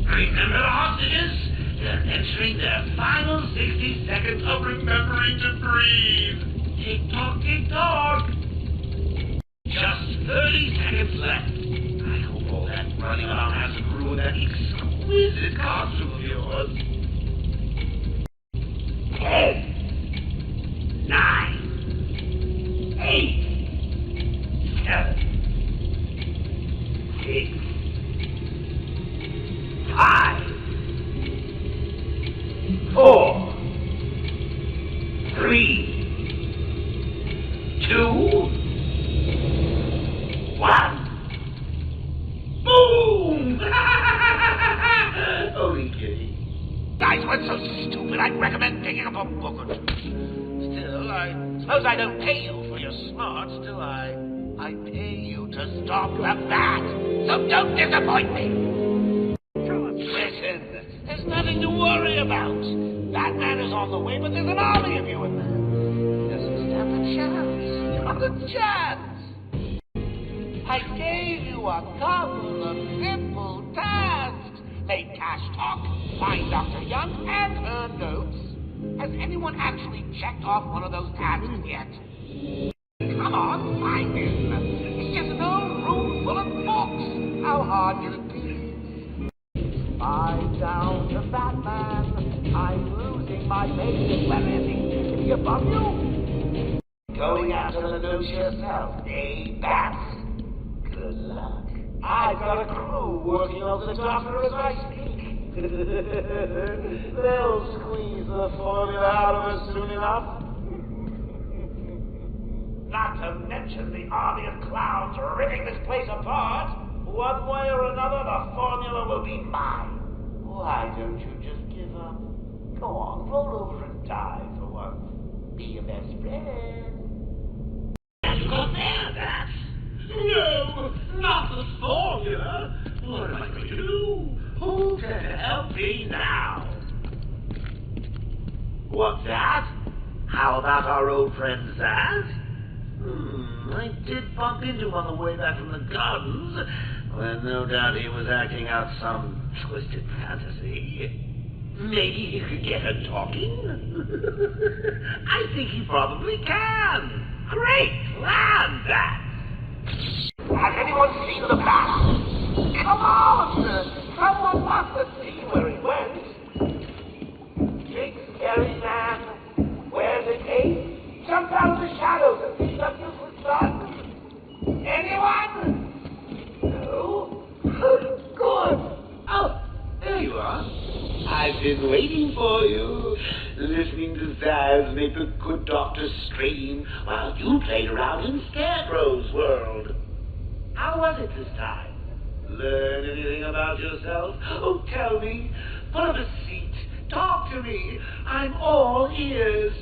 Remember the hostages? They're entering their final 60 seconds of remembering to breathe. Tick-tock, tick-tock. Just 30 seconds left. I hope all that running around hasn't ruined that exquisite costume of yours. 10, 9, 8, 7, 6, 5, 4, 3, 2, 1. Boom! Only kidding. Guys weren't so stupid, I'd recommend picking up a book or two. Still, I suppose I don't pay you for your smarts, do I? I pay you to stop the bat. So don't disappoint me. Listen, there's nothing to worry about. Batman is on the way, but there's an army of you in there. He doesn't stand a chance. Not a chance. I gave you a couple of simple tasks. Make Cash talk, find Dr. Young, and her notes. Has anyone actually checked off one of those tasks yet? Come on, find him. It's just an old room full of books. How hard can it be? Find down to Batman. I'm losing my patience. Where is he? Is he above you? Going after the notes yourself, eh, Bats? Good luck. I've got a crew working on the doctor as I speak. They'll squeeze the formula out of us soon enough. Not to mention the army of clowns ripping this place apart. One way or another, the formula will be mine. Why don't you just give up? Go on, roll over and die for once. Be your best friend. That's good there, Bats. No, not the formula. What am I going to do? Who can help me now? What's that? How about our old friend Zaz? I did bump into him on the way back from the gardens, when no doubt he was acting out some twisted fantasy. Maybe he could get her talking? I think he probably can. Great plan, Bat. Has anyone seen the bat? Come on! Someone must have seen where he went. Big scary man. Wears a cape. Jumps out of the shadows and picks up useless sun. Anyone? No? Good. Oh, there you are. I've been waiting for you, listening to Zaz make the good doctor scream while you played around in Scarecrow's world. How was it this time? Learn anything about yourself? Oh, tell me. Put up a seat. Talk to me. I'm all ears.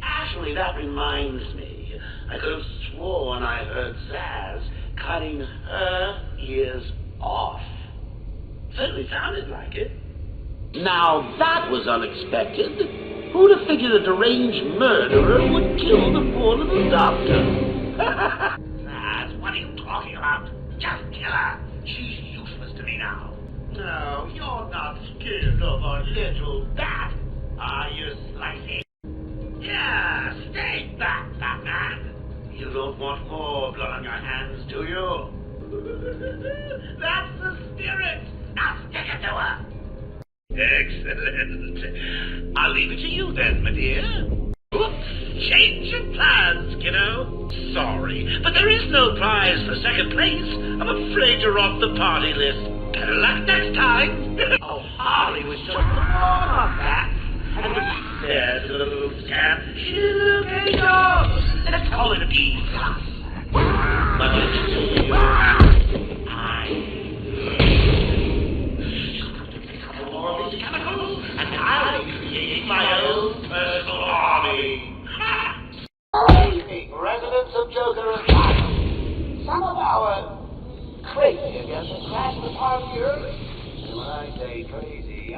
Actually, that reminds me. I could have sworn I heard Zaz cutting her ears off. Certainly sounded like it. Now that was unexpected. Who'd have figured a deranged murderer would kill the poor little doctor? Zaz, what are you talking about? Just kill her. She's useless to me now. No, you're not scared of a little bat, are you, Slicey? Yeah, stay back, Batman. You don't want more blood on your hands, do you? That's the spirit. Now stick it to her. Excellent. I'll leave it to you then, my dear. Oops, change of plans, kiddo. Sorry, but there is no prize for second place. I'm afraid you're off the party list. Better luck next time. Oh, Harley was just born on that. And when she said to the little scamp, she's okay, dog. Let's call it a B+. Much to all these chemicals.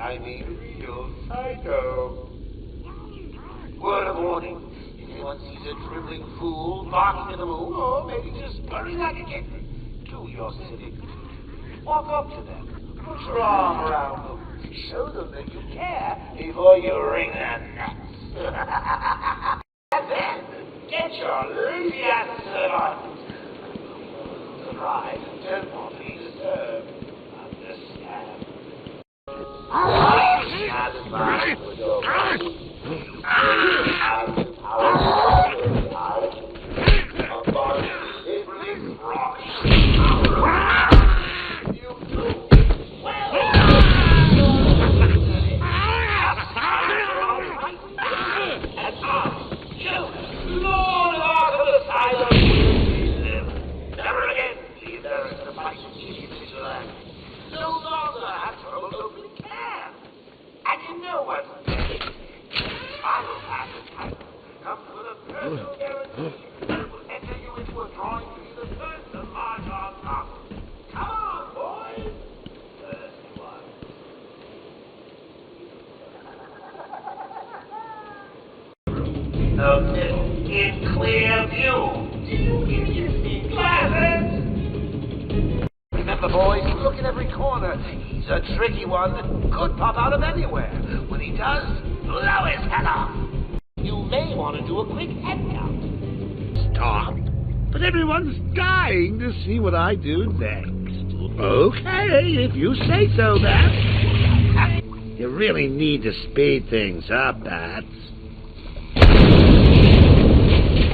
I mean real psycho. Word of warning. If anyone sees a dribbling fool barking at the moon, or maybe just purring like a kitten, do your civic duty. Walk up to them. Put your arm around them. Show them that you care before you wring their necks. And then, get your lazy ass on. Surprise and don't be disturbed. Understand? Are you satisfied with your body? Have the power of your life. A body simply rock. You do well. And I, Joker, Lord of Arkham Asylum, never again leave there in the fight with idiots land. No longer have trouble opening can. And you know what's next? Final advertisement comes with a personal guarantee that will enter you into a drawing to be the first to march on top. Come on, boys! First one. Okay, in clear view. Do you idiots need glasses? Remember, boys, look in every corner. He's a tricky one that could pop out of anywhere. When he does, blow his head off. You may want to do a quick head count. Stop. But everyone's dying to see what I do next. Okay, if you say so, Bats. You really need to speed things up, Bats.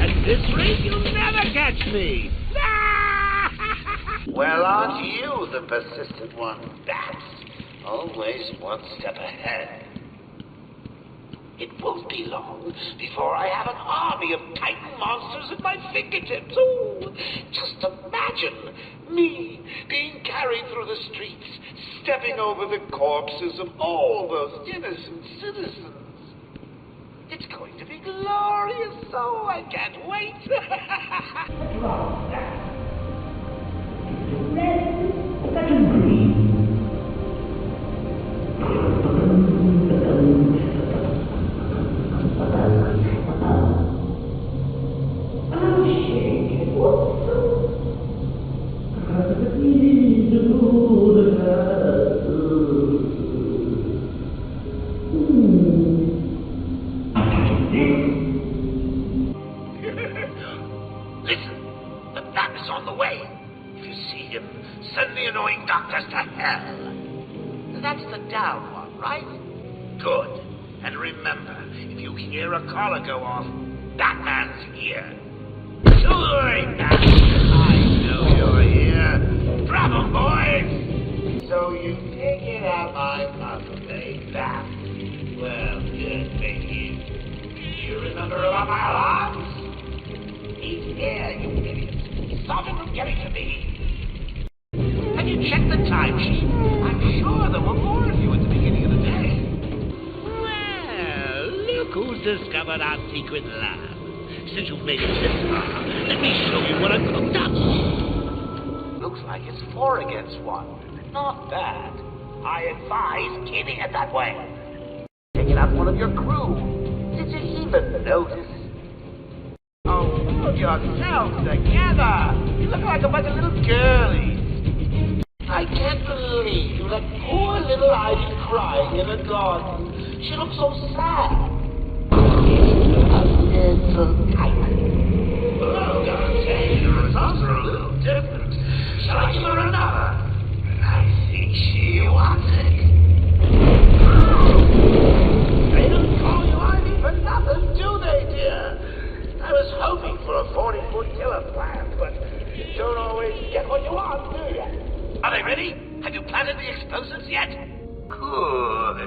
At this rate, you'll never catch me. Well, aren't you the persistent one, Bats? Always one step ahead. It won't be long before I have an army of Titan monsters at my fingertips. Oh, just imagine me being carried through the streets, stepping over the corpses of all those innocent citizens. It's going to be glorious, so I can't wait. Listen, the map is on the way. If you see him, send the annoying doctors to hell. That's the down one, right? Good. And remember, if you hear a collar go off, Batman's here. Sorry, Batman. I know you're here. Grab 'em, boys! So you figured out my puzzle, eh, Bat? Well, good thinking. Do you remember about my alarms? He's here, you idiots. Stop him from getting to me. Have you checked the timesheet? I'm sure there were more of you at the beginning of the day. Well, look who's discovered our secret lab. Since you've made it this far, let me show you what I've cooked up. Looks like it's 4 against 1. Not bad. I advise keeping it that way. Taking out one of your crew. Did you even notice? Oh, hold yourselves together. You look like a bunch of little girlies. I can't believe you let poor little Ivy crying in a garden. She looks so sad. A little tight. Oh, Dante, the results are a little different. Shall I give her another? I think she wants it. They don't call you Ivy for nothing, do they, dear? I was hoping for a 40-foot killer plant, but you don't always get what you want, do you? Are they ready? Have you planted the explosives yet? Good.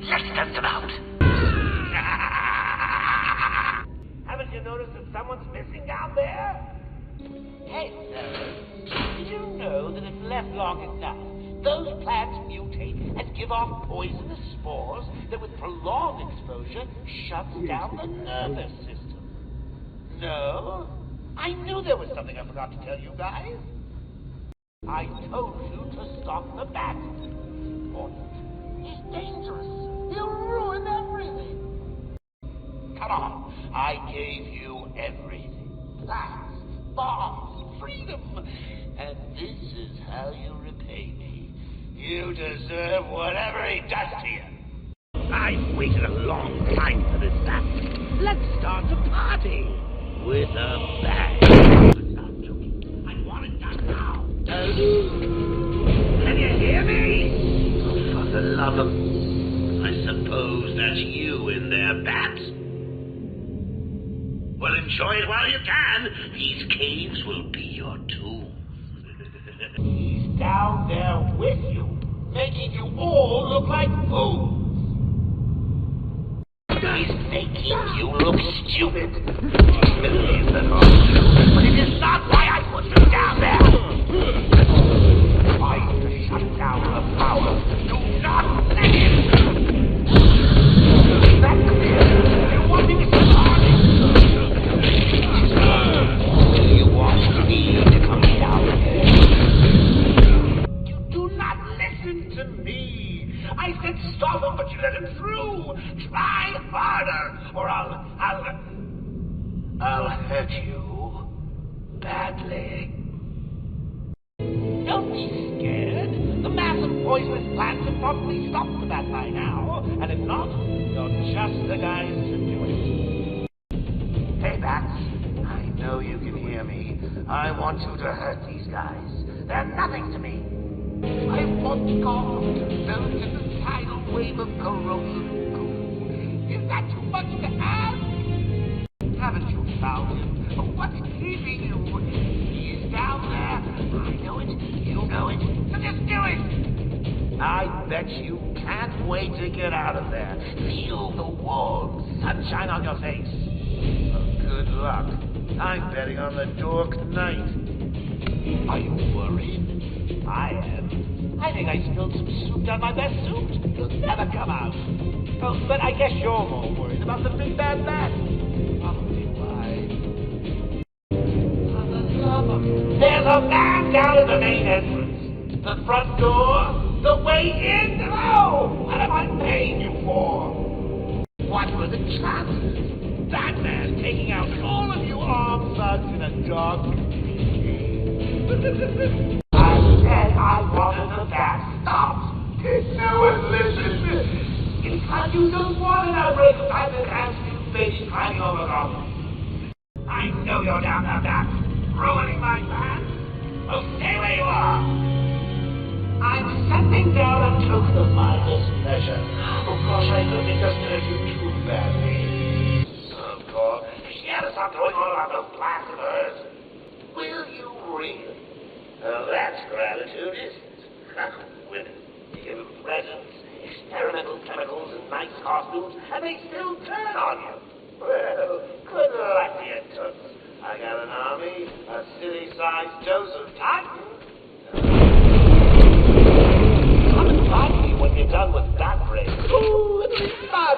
Let's test them out. Haven't you noticed that someone's missing down there? Hey, did you know that if left long enough, those plants mutate and give off poisonous spores that with prolonged exposure shuts down the nervous system? No? I knew there was something I forgot to tell you guys. I told you to stop the bats. Important. He's dangerous. He'll ruin everything. Come on. I gave you everything. Plans, bombs, freedom. And this is how you repay me. You deserve whatever he does to you. I've waited a long time for this, Bat. Let's start the party with a bang. I'm not joking. I want it done now. Can you hear me? Oh, for the love of... I suppose that's you in there, Bat. Well, enjoy it while you can. These caves will be your tomb. He's down there with you, making you all look like fools. He's making you look stupid. Humiliates the thought of you, but it is not why I put you down there. Try to shut down the power. Do not let him. Is that clear? You want me to start it? You want me to come down here? You do not listen to me. I said stop him, but you let him through. Try harder, or I'll hurt you badly. Don't be scared. The massive poisonous plants have probably stopped the bat by now, and if not, you're just the guys to do it. Hey, Bats, I know you can hear me. I want you to hurt these guys. They're nothing to me. I want Gotham to melt in the tidal wave of corrosive goo. Is that too much to ask? Haven't you found him? What's keeping you? He's down there. I know it. You know it. So just do it. I bet you can't wait to get out of there. Feel the warm sunshine on your face. Well, good luck. I'm betting on the Dork Knight. Are you worried? I am. I think I spilled some soup down my best suit. It'll never come out. Oh, but I guess you're more worried about the big bad bat. Probably why. For the love of... There's a man down at the main entrance. The front door. The way in. Oh, what am I paying you for? What were the chances? Batman taking out all of you armed thugs in a dog game. I said I wanted the bat stopped. No one listened. In fact, you don't want an outbreak of Batman and stupid babies climbing over Gotham. I know you're down there, Bat. Ruining my plans. Well, stay where you are. I'm sending down a token of my displeasure. Oh gosh, I hope it doesn't hurt you too badly. Oh God, she had to stop going on about those plans of hers. Will you really? Oh, that's gratitude, isn't it? Women give them presents, experimental chemicals, and nice costumes, and they still turn on you. Well, good luck to you, Toots. I got an army, a city-sized dose of Titan. Come and find me when you're done with that break. Ooh, it'll be fun.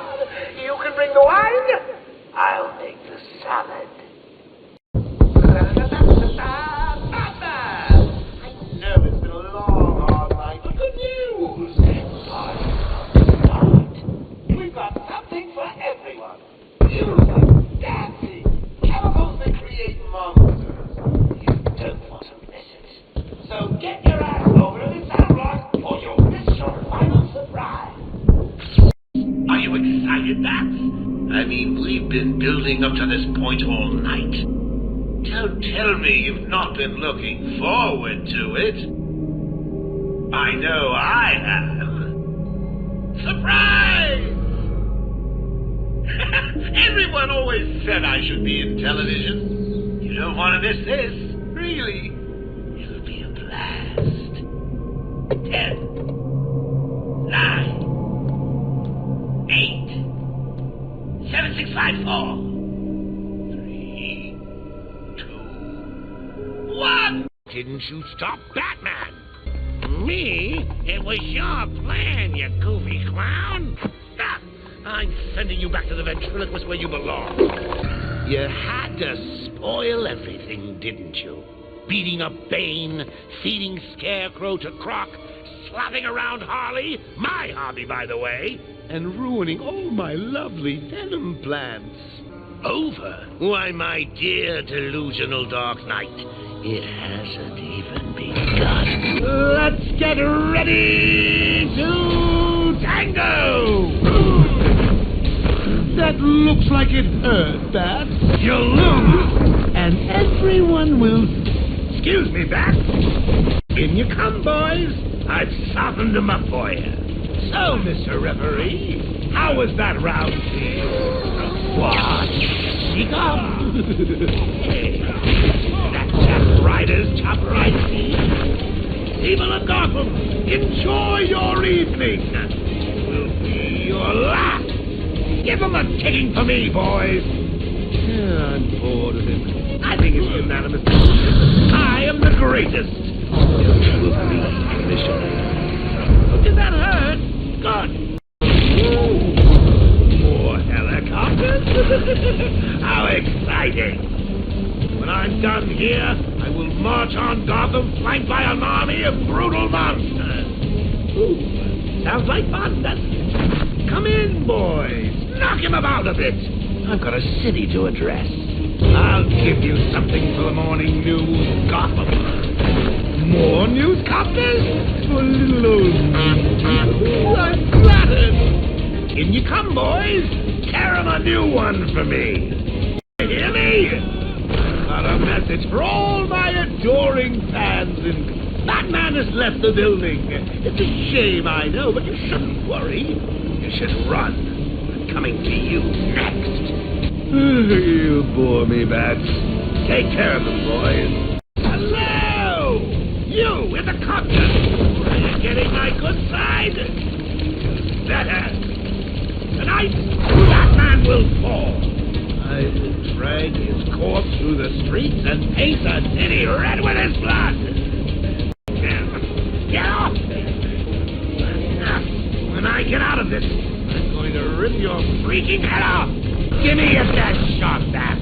You can bring the wine. I'll make the salad. We've got something for everyone. Music, dancing, chemicals that create monsters. You don't want to miss it. So get your ass over to the sandblock or you'll miss your final surprise. Are you excited, Bats? I mean, we've been building up to this point all night. Don't tell me you've not been looking forward to it. I know I have. Surprise! Everyone always said I should be in television. You don't want to miss this, really. It'll be a blast. 10, 9, 8, 7, 6, 5, 4, 3, 2, 1. Didn't you stop Batman? Me? It was your plan, you goofy clown. Stop! I'm sending you back to the ventriloquist where you belong. You had to spoil everything, didn't you? beating up Bane, feeding Scarecrow to Croc, slapping around Harley, my hobby, by the way, and ruining all my lovely denim plants. Over? Why, my dear delusional Dark Knight, it hasn't even begun. Let's get ready to tango! That looks like it hurt, Bat. You'll lose, and everyone will... Excuse me, Bat. In you come, boys. I've softened them up for you. So, Mr. Referee, how was that round, please? What? She come. Hey, that Jack Ryder's top right, see? People of Gotham, enjoy your evening. It will be your last. Give him a kicking for me, boys. I'm bored of him. I think it's unanimous. I am the greatest. You will be commissioner. Did that hurt? Good. More helicopters? How exciting. When I'm done here, I will march on Gotham flanked by an army of brutal monsters. Ooh, sounds like fun, doesn't it? Come in, boys. Knock him about a bit. I've got a city to address. I'll give you something for the morning news, Gotham. More newscasters? For little old me. I'm flattered. In you come, boys. Tear 'em a new one for me. You hear me? I've got a message for all my adoring fans in... Batman has left the building. It's a shame, I know, but you shouldn't worry. You should run. I'm coming to you next. You bore me, Bats. Take care of them, boys. Hello! You with the copter! Are you getting my good side? Better. Tonight, Batman will fall. I will drag his corpse through the streets and paint the city red with his blood. Get off me! When I get out of this, I'm going to rip your freaking head off! Give me a dead shot, Bat!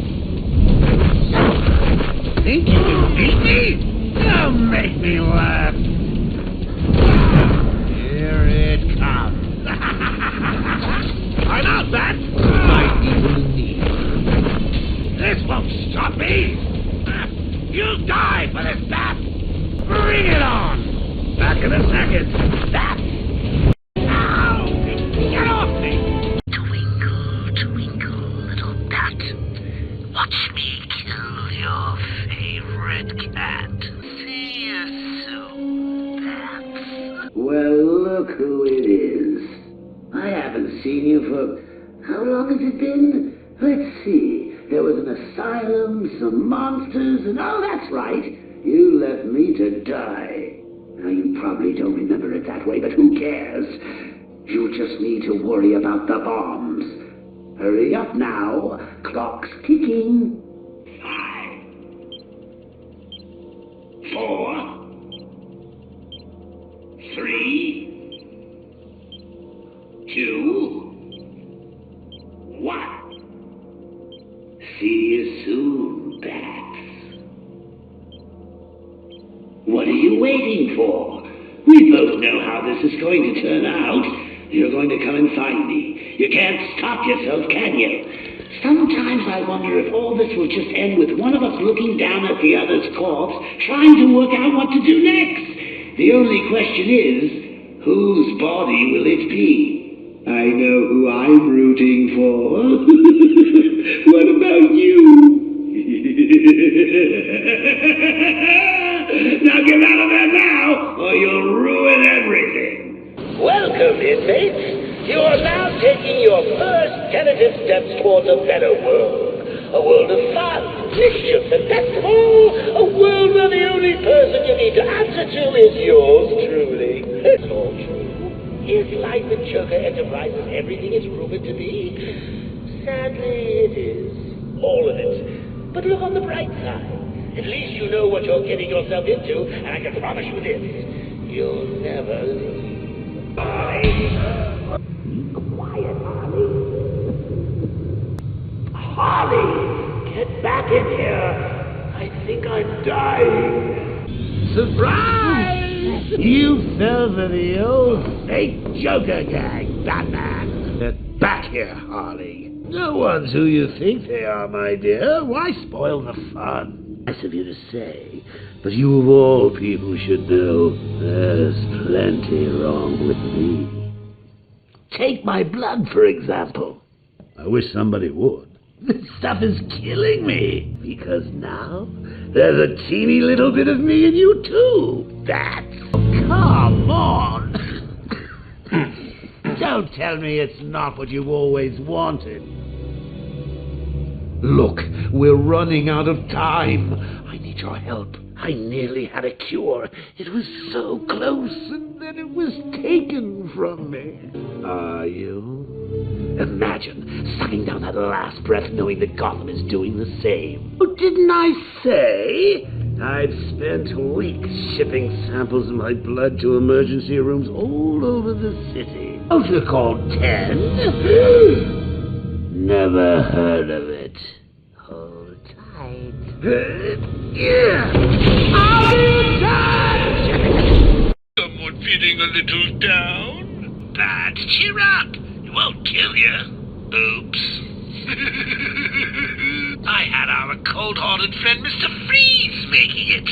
Think you can beat me? Don't make me laugh! Here it comes! I'm out, Bat! My evil knee. This won't stop me! You'll die for this, Bat! Bring it on! Back in a second! Bat! Ow! Get off me! Twinkle, twinkle, little bat. Watch me kill your favorite cat. See you soon, Bats. Well, look who it is. I haven't seen you for... How long has it been? Let's see. There was an asylum, some monsters, and... Oh, that's right. You left me to die. Now, you probably don't remember it that way, but who cares? You just need to worry about the bombs. Hurry up now. Clock's ticking. 5, 4, 3, 2, 1. See you soon, Bats. What are you waiting for? We both know how this is going to turn out. You're going to come and find me. You can't stop yourself, can you? Sometimes I wonder if all this will just end with one of us looking down at the other's corpse, trying to work out what to do next. The only question is, whose body will it be? I know who I'm rooting for. What about you? Now get out of there now, or you'll ruin everything. Welcome, inmates. You are now taking your first tentative steps towards a better world. A world of fun, mischief, and best of all, a world where the only person you need to answer to is yours truly. It's all true. Is life in Joker Enterprises everything it's rumored to be? Sadly, it is. All of it. But look on the bright side. At least you know what you're getting yourself into, and I can promise you this. You'll never leave. Bye. Quiet, Harley. Harley, get back in here. I I think I'm dying. Surprise! You fell for the old fake Joker gang, Batman. Get back here, Harley. No one's who you think they are, my dear. Why spoil the fun? Nice of you to say, but you of all people should know there's plenty wrong with me. Take my blood, for example. I wish somebody would. This stuff is killing me, because now there's a teeny little bit of me in you, too. Come on! Don't tell me it's not what you've always wanted. Look, we're running out of time. I need your help. I nearly had a cure. It was so close, and then it was taken from me. Are you? Imagine sucking down that last breath knowing that Gotham is doing the same. Oh, didn't I say? I've spent weeks shipping samples of my blood to emergency rooms all over the city. Protocol 10? Never heard of it. Hold tight. I'll be done! Someone feeling a little down? Bad, cheer up. It won't kill you. Oops. I had our cold-hearted friend Mr. Freeze making it,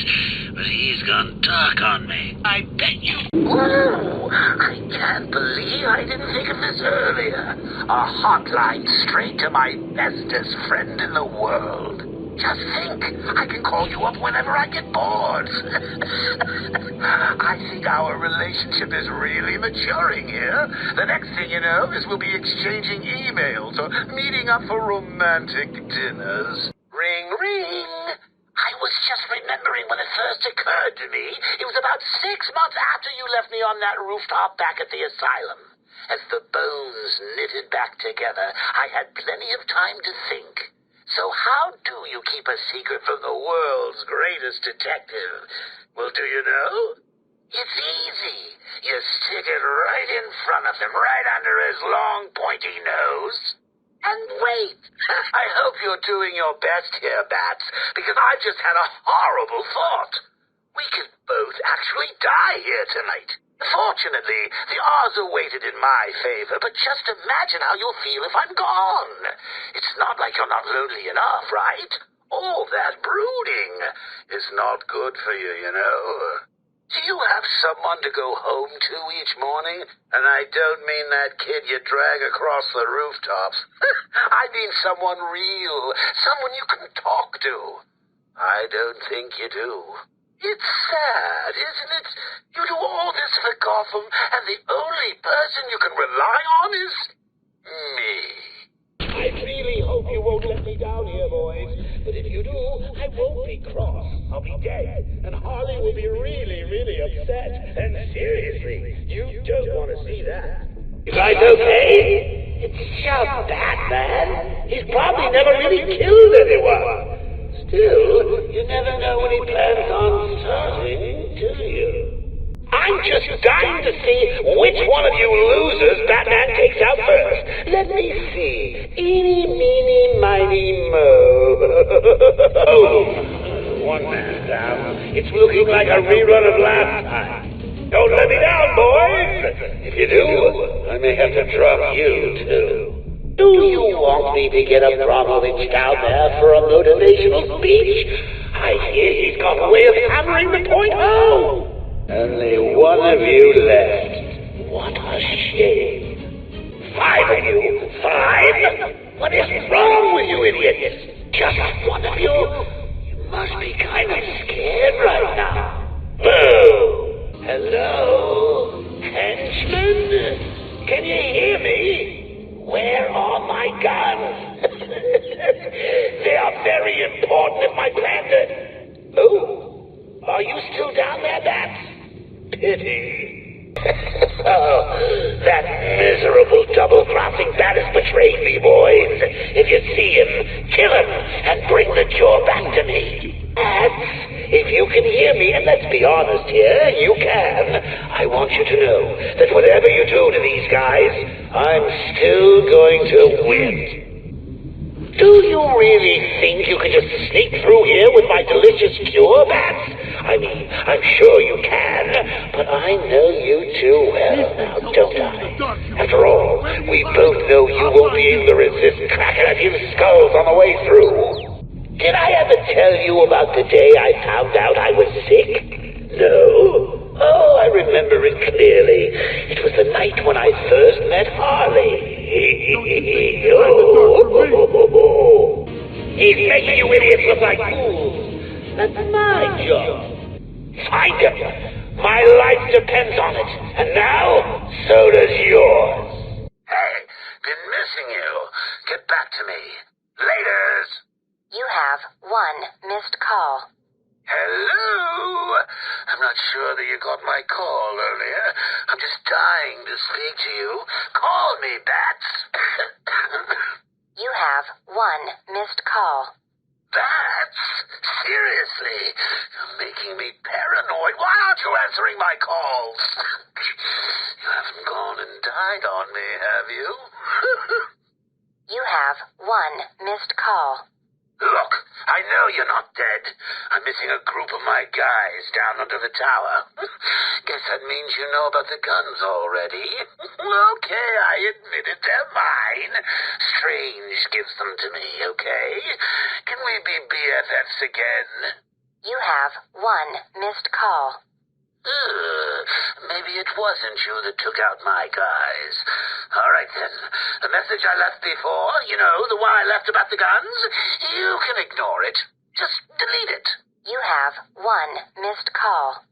but he's gone dark on me. I bet you... Whoa! I can't believe I didn't think of this earlier. A hotline straight to my bestest friend in the world. Just think, I can call you up whenever I get bored. I think our relationship is really maturing here. The next thing you know is we'll be exchanging emails or meeting up for romantic dinners. Ring, ring. I was just remembering when it first occurred to me. It was about 6 months after you left me on that rooftop back at the asylum. As the bones knitted back together, I had plenty of time to think. So how do you keep a secret from the world's greatest detective? Well, do you know? It's easy. You stick it right in front of him, right under his long, pointy nose. And wait. I hope you're doing your best here, Bats, because I've just had a horrible thought. We could both actually die here tonight. Fortunately, the odds are weighted in my favor, but just imagine how you'll feel if I'm gone. It's not like you're not lonely enough, right? All that brooding is not good for you, you know. Do you have someone to go home to each morning? And I don't mean that kid you drag across the rooftops. I mean someone real, someone you can talk to. I don't think you do. It's sad, isn't it? You do all this for Gotham, and the only person you can rely on is... me. I really hope you won't let me down here, boys. But if you do, I won't be cross. I'll be dead, and Harley will be really, really upset. And seriously, you don't want to see that. You guys okay? It's just Batman. He's probably never really killed anyone. Still, you never know when he plans on starting, do you? I'm just dying to see which one of you losers Batman takes out first. Let me see. Eeny, meeny, miny, mo. Oh, one man down. It's looking like a rerun of last time. Don't let me down, boys. If you do, I may have to drop you, too. Do you want me to get Abramovich down there for a motivational speech? I hear he's got a way of hammering the point home. Only one of you left. What a shame. 5 of you. 5? What is wrong with you idiots? Just one of you? You must be kind of scared right now. Boo! Hello? Henchman? Can you hear me? Where are my guns? They are very important if my plan to... Oh, are you still down there, Bats? Pity. Oh, that miserable double-crossing bat has betrayed me, boys. If you see him, kill him and bring the cure back to me. Bats, if you can hear me, and let's be honest here, you can, I want you to know that whatever you do to these guys, I'm still going to win. Do you really think you can just sneak through here with my delicious cure, Bats? I mean, I'm sure you can, but I know you too well now, don't I? After all, we both know you won't be able to resist cracking a few skulls on the way through. Did I ever tell you about the day I found out I was sick? No? Oh, I remember it clearly. It was the night when I first met Harley. Oh. He's making you idiots look like fools. That's my job. Find him. My life depends on it. And now, so does yours. Hey, been missing you. Get back to me. Laters. You have one missed call. Hello? I'm not sure that you got my call earlier. I'm just dying to speak to you. Call me, Bats. You have one missed call. Bats? Seriously? You're making me paranoid. Why aren't you answering my calls? You haven't gone and died on me, have you? You have one missed call. Look, I know you're not dead. I'm missing a group of my guys down under the tower. Guess that means you know about the guns already. Okay, I admit it, they're mine. Strange gives them to me, okay? Can we be BFFs again? You have one missed call. Maybe it wasn't you that took out my guys. All right, then. The message I left before, you know, the one I left about the guns, you can ignore it. Just delete it. You have one missed call.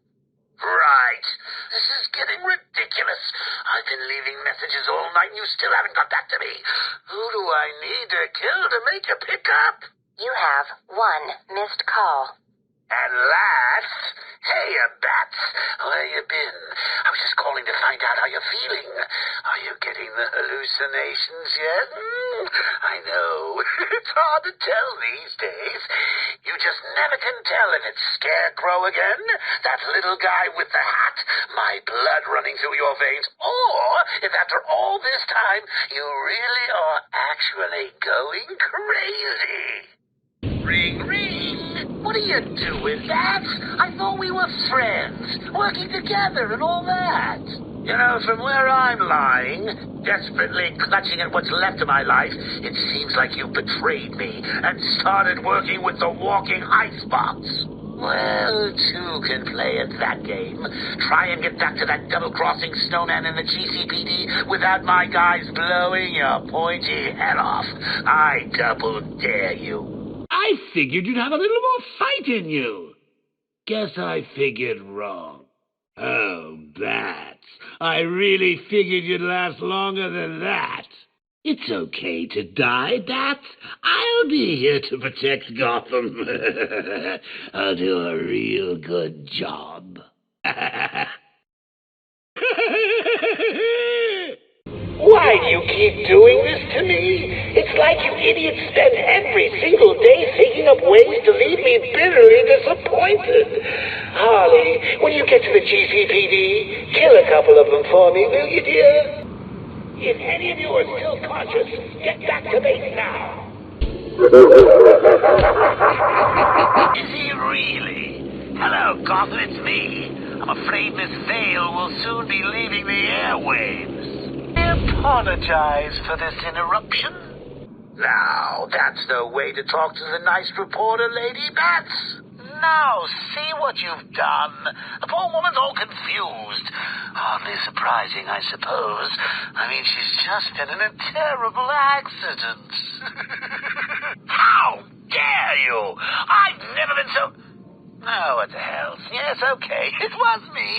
Right. This is getting ridiculous. I've been leaving messages all night and you still haven't got back to me. Who do I need to kill to make you pick up? You have one missed call. At last? Hey, Bats, where you been? I was just calling to find out how you're feeling. Are you getting the hallucinations yet? I know. It's hard to tell these days. You just never can tell if it's Scarecrow again, that little guy with the hat, my blood running through your veins, or if after all this time you really are actually going crazy. Ring, ring. What are you doing, Bats? I thought we were friends, working together and all that. You know, from where I'm lying, desperately clutching at what's left of my life, it seems like you betrayed me and started working with the walking icebox. Well, two can play at that game. Try and get back to that double-crossing snowman in the GCPD without my guys blowing your pointy head off. I double dare you. I figured you'd have a little more fight in you. Guess I figured wrong. Oh, Bats. I really figured you'd last longer than that. It's okay to die, Bats. I'll be here to protect Gotham. I'll do a real good job. Why do you keep doing this to me? It's like you idiots spend every single day thinking up ways to leave me bitterly disappointed. Harley, when you get to the GCPD, kill a couple of them for me, will you, dear? If any of you are still conscious, get back to base now. Is he really? Hello, Gotham, it's me. I'm afraid Miss Vale will soon be leaving the airwaves. I apologize for this interruption. Now, that's no way to talk to the nice reporter, Lady Bats. Now, see what you've done. The poor woman's all confused. Hardly surprising, I suppose. I mean, she's just been in a terrible accident. How dare you? I've never been so... Oh, what the hell? Yes, okay. It was me.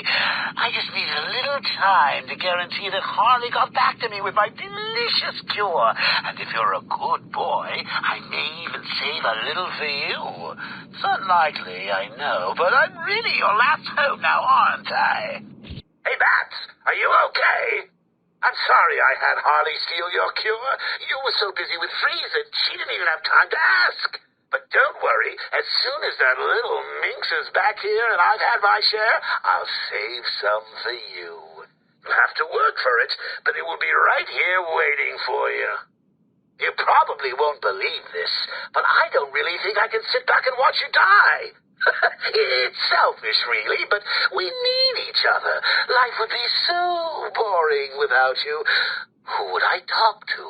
I just need a little time to guarantee that Harley got back to me with my delicious cure. And if you're a good boy, I may even save a little for you. It's unlikely, I know, but I'm really your last hope now, aren't I? Hey, Bats, are you okay? I'm sorry I had Harley steal your cure. You were so busy with Freeze that she didn't even have time to ask. But don't worry, as soon as that little minx is back here and I've had my share, I'll save some for you. You'll have to work for it, but it will be right here waiting for you. You probably won't believe this, but I don't really think I can sit back and watch you die. It's selfish, really, but we need each other. Life would be so boring without you. Who would I talk to?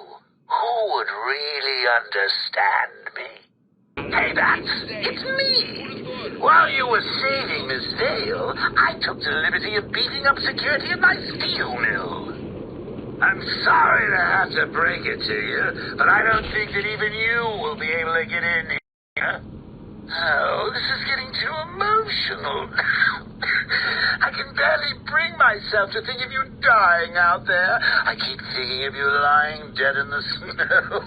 Who would really understand me? Hey, Bats, it's me. While you were saving Miss Vale, I took the liberty of beating up security at my steel mill. I'm sorry to have to break it to you, but I don't think that even you will be able to get in here. Oh, this is getting too emotional. I can barely bring myself to think of you dying out there. I keep thinking of you lying dead in the snow.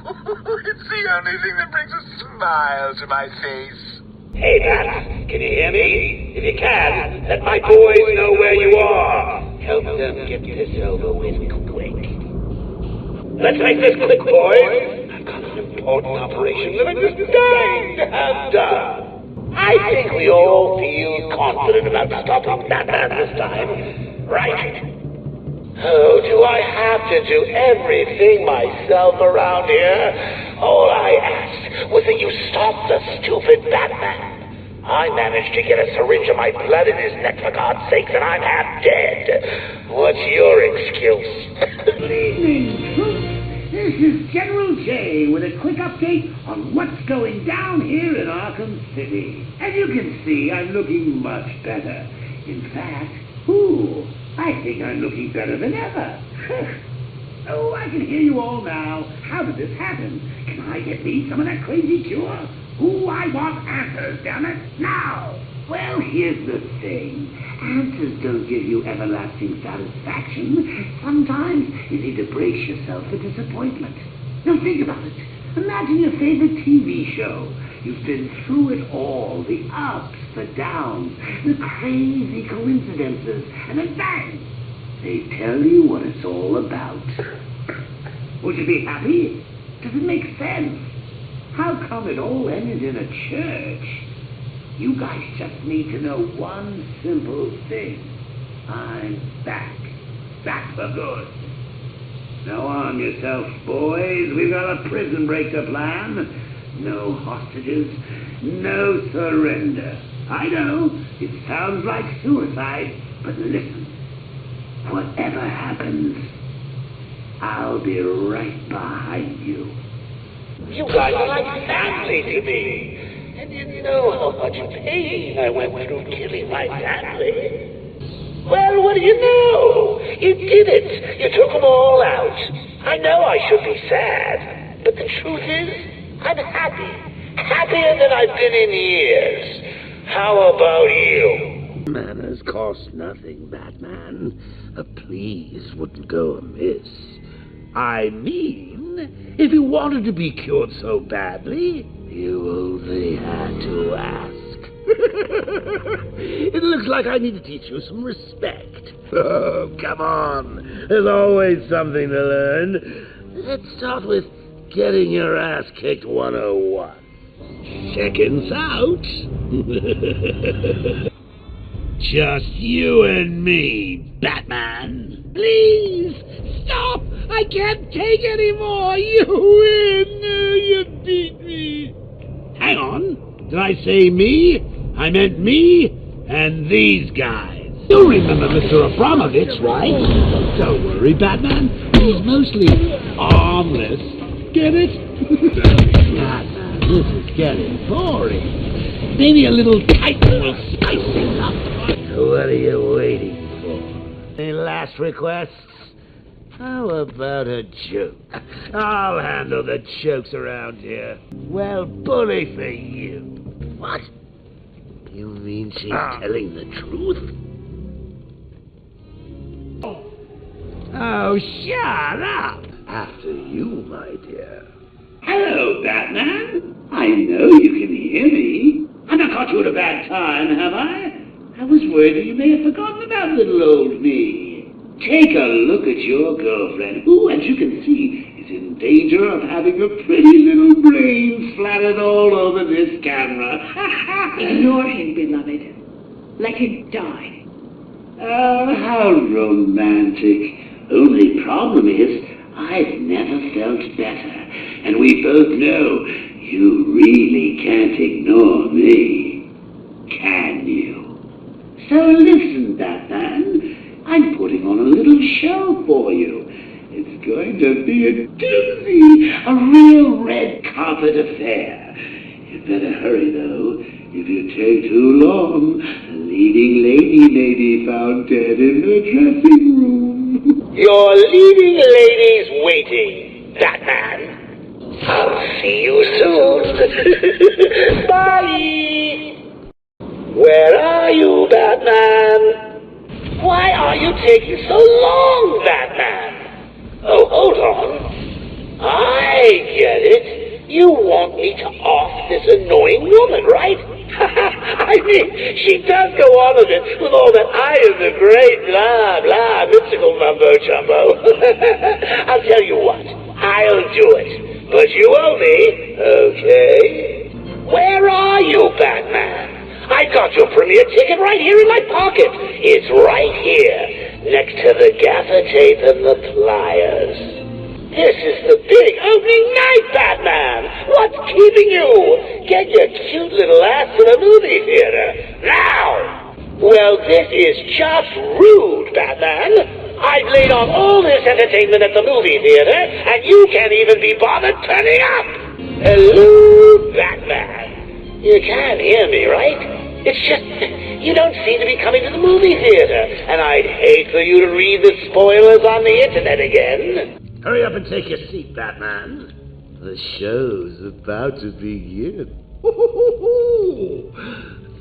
It's the only thing that brings a smile to my face. Hey, Bat, can you hear me? If you can, let my boys know where you are. Help them get this over with quick. Let's make this quick, boys. I've got an important operation that I'm just dying to have done. I think we all feel confident about stopping Batman this time, right? Oh, do I have to do everything myself around here? All I asked was that you stop the stupid Batman. I managed to get a syringe of my blood in his neck, for God's sakes, and I'm half dead. What's your excuse? Good evening, troops. This is General J with a quick update on what's going down here in Arkham City. As you can see, I'm looking much better. In fact, I think I'm looking better than ever. Oh, I can hear you all now. How did this happen? Can I get me some of that crazy cure? I want answers, damn it, now! Well, here's the thing. Answers don't give you everlasting satisfaction. Sometimes you need to brace yourself for disappointment. Now think about it. Imagine your favorite TV show. You've been through it all, the ups, the downs, the crazy coincidences, and then bang! They tell you what it's all about. Would you be happy? Does it make sense? How come it all ended in a church? You guys just need to know one simple thing. I'm back. Back for good. Now arm yourself, boys. We've got a prison break to plan. No hostages, no surrender. I know, it sounds like suicide, but listen. Whatever happens, I'll be right behind you. You guys are like family to me. And you know how much pain I went through killing my family. Well, what do you know? You did it. You took them all out. I know I should be sad, but the truth is, I'm happy. Happier than I've been in years. How about you? Manners cost nothing, Batman. A please wouldn't go amiss. I mean, if you wanted to be cured so badly, you only had to ask. It looks like I need to teach you some respect. Oh, come on. There's always something to learn. Let's start with getting your ass kicked 101. Seconds out. Just you and me, Batman. Please, stop! I can't take any more! You win! You beat me! Hang on. Did I say me? I meant me and these guys. You remember Mr. Abramovich, right? Don't worry, Batman. He's mostly armless. Get it? Batman, this is getting boring. Maybe a little Titan will spice things up. What are you waiting for? Any last requests? How about a joke? I'll handle the jokes around here. Well, bully for you. What? You mean she's telling the truth? Oh, shut up! After you, my dear. Hello, Batman. I know you can hear me. I've not caught you at a bad time, have I? I was worried that you may have forgotten about little old me. Take a look at your girlfriend, who, as you can see, is in danger of having a pretty little brain splattered all over this camera. Ignore him, beloved. Let him die. Oh, how romantic. Only problem is, I've never felt better. and we both know you really can't ignore me, can you? So listen, Batman, I'm putting on a little show for you. It's going to be a doozy, a real red carpet affair. You better hurry, though. If you take too long, the leading lady may be found dead in her dressing room. Your leading lady's waiting, Batman. I'll see you soon. Bye! Where are you, Batman? Why are you taking so long, Batman? Oh, hold on. I get it. You want me to off this annoying woman, right? I mean, she does go on a bit with all that I am the great blah, blah, mystical mumbo-jumbo. I'll tell you what, I'll do it. But you owe me, okay? Where are you, Batman? I got your premiere ticket right here in my pocket. It's right here, next to the gaffer tape and the pliers. This is the big opening night, Batman! What's keeping you? Get your cute little ass to the movie theater, now! Well, this is just rude, Batman. I've laid off all this entertainment at the movie theater, and you can't even be bothered turning up! Hello, Batman. You can't hear me, right? It's just, you don't seem to be coming to the movie theater, and I'd hate for you to read the spoilers on the internet again. Hurry up and take your seat, Batman. The show's about to begin.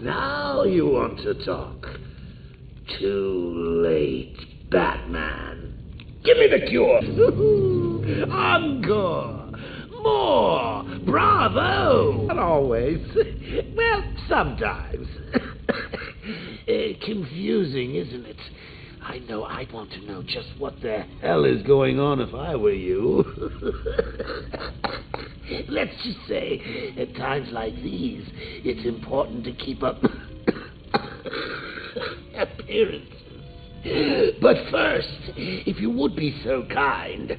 Now you want to talk. Too late, Batman. Give me the cure. Encore. More. Bravo. Not always. Well, sometimes. Confusing, isn't it? I know I'd want to know just what the hell is going on if I were you. Let's just say, at times like these, it's important to keep up appearances. But first, if you would be so kind,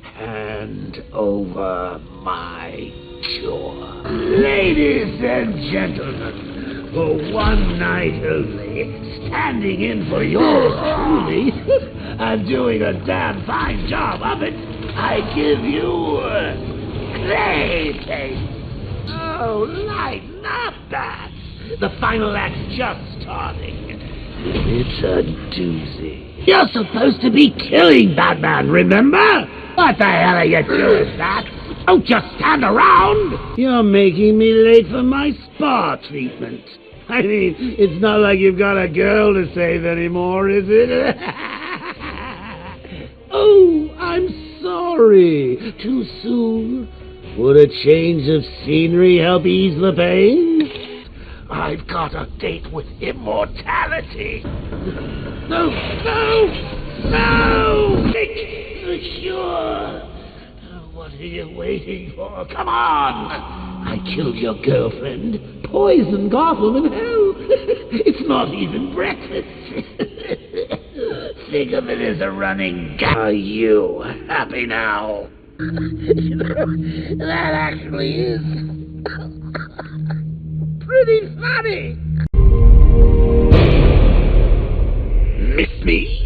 hand over my chore. Ladies and gentlemen, for one night only, standing in for yours truly, and doing a damn fine job of it, I give you Clayface. Oh, lighten up, Bats. The final act's just starting. It's a doozy. You're supposed to be killing Batman, remember? What the hell are you doing, Bats? Don't just stand around! You're making me late for my spa treatment. I mean, it's not like you've got a girl to save anymore, is it? Oh, I'm sorry. Too soon? Would a change of scenery help ease the pain? I've got a date with immortality. No, no, no! Take the cure. What are you waiting for? Come on! I killed your girlfriend, poisoned Gotham and hell. It's not even breakfast. Think of it as a running gag. Are you happy now? You know, that actually is pretty funny. Miss me?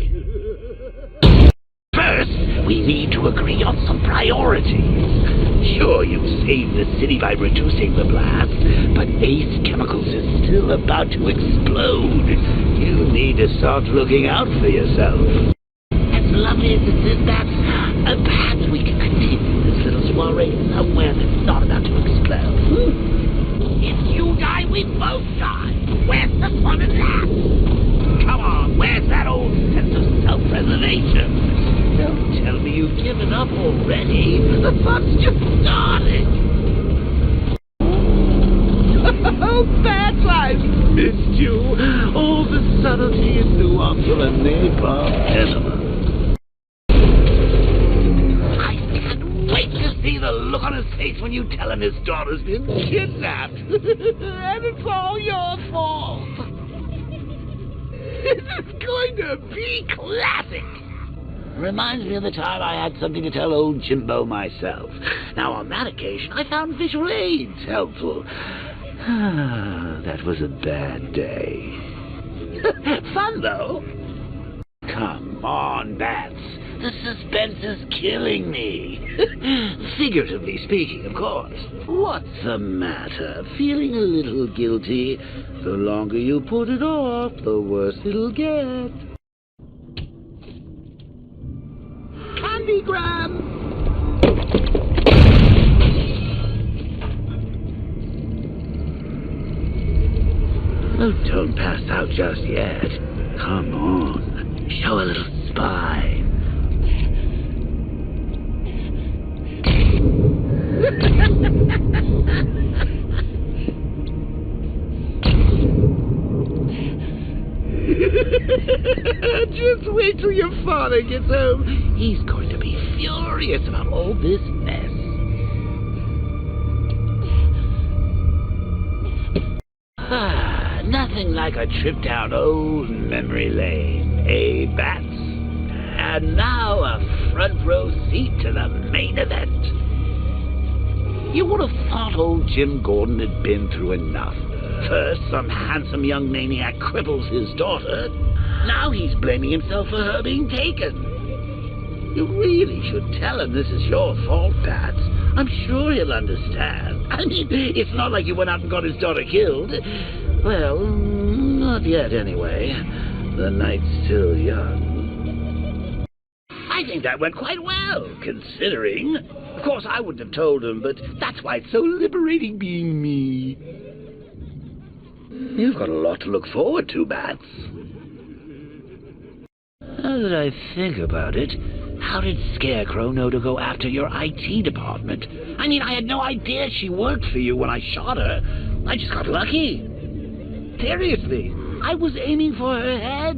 First, we need to agree on some priorities. Sure, you've saved the city by reducing the blast, but Ace Chemicals is still about to explode. You need to start looking out for yourself. As lovely as this is, perhaps we can continue this little soiree somewhere that's not about to explode. If you die, we both die. Where's the fun in that? Come on, where's that old sense of self-preservation? Don't tell me you've given up already. The fun's just started. Oh, Bats, I've missed you. All the subtlety and nuance of a napalm enema. I can't wait to see the look on his face when you tell him his daughter's been kidnapped. And it's all your fault. This is going to be classic. Reminds me of the time I had something to tell old Jimbo myself. Now, on that occasion, I found visual aids helpful. That was a bad day. Fun, though. Come on, Bats. The suspense is killing me. Figuratively speaking, of course. What's the matter? Feeling a little guilty? The longer you put it off, the worse it'll get. Candy grab! Oh, don't pass out just yet. Come on. Show a little spine. Just wait till your father gets home. He's going to be furious about all this mess. Nothing like a trip down old memory lane, eh, Bats? And now a front row seat to the main event. You would have thought old Jim Gordon had been through enough. First, some handsome young maniac cripples his daughter. Now he's blaming himself for her being taken. You really should tell him this is your fault, Bats. I'm sure he'll understand. I mean, it's not like you went out and got his daughter killed. Well, not yet anyway. The night's still young. I think that went quite well, considering. Of course, I wouldn't have told him, but that's why it's so liberating being me. You've got a lot to look forward to, Bats. Now that I think about it, how did Scarecrow know to go after your IT department? I mean, I had no idea she worked for you when I shot her. I just got lucky. Seriously, I was aiming for her head.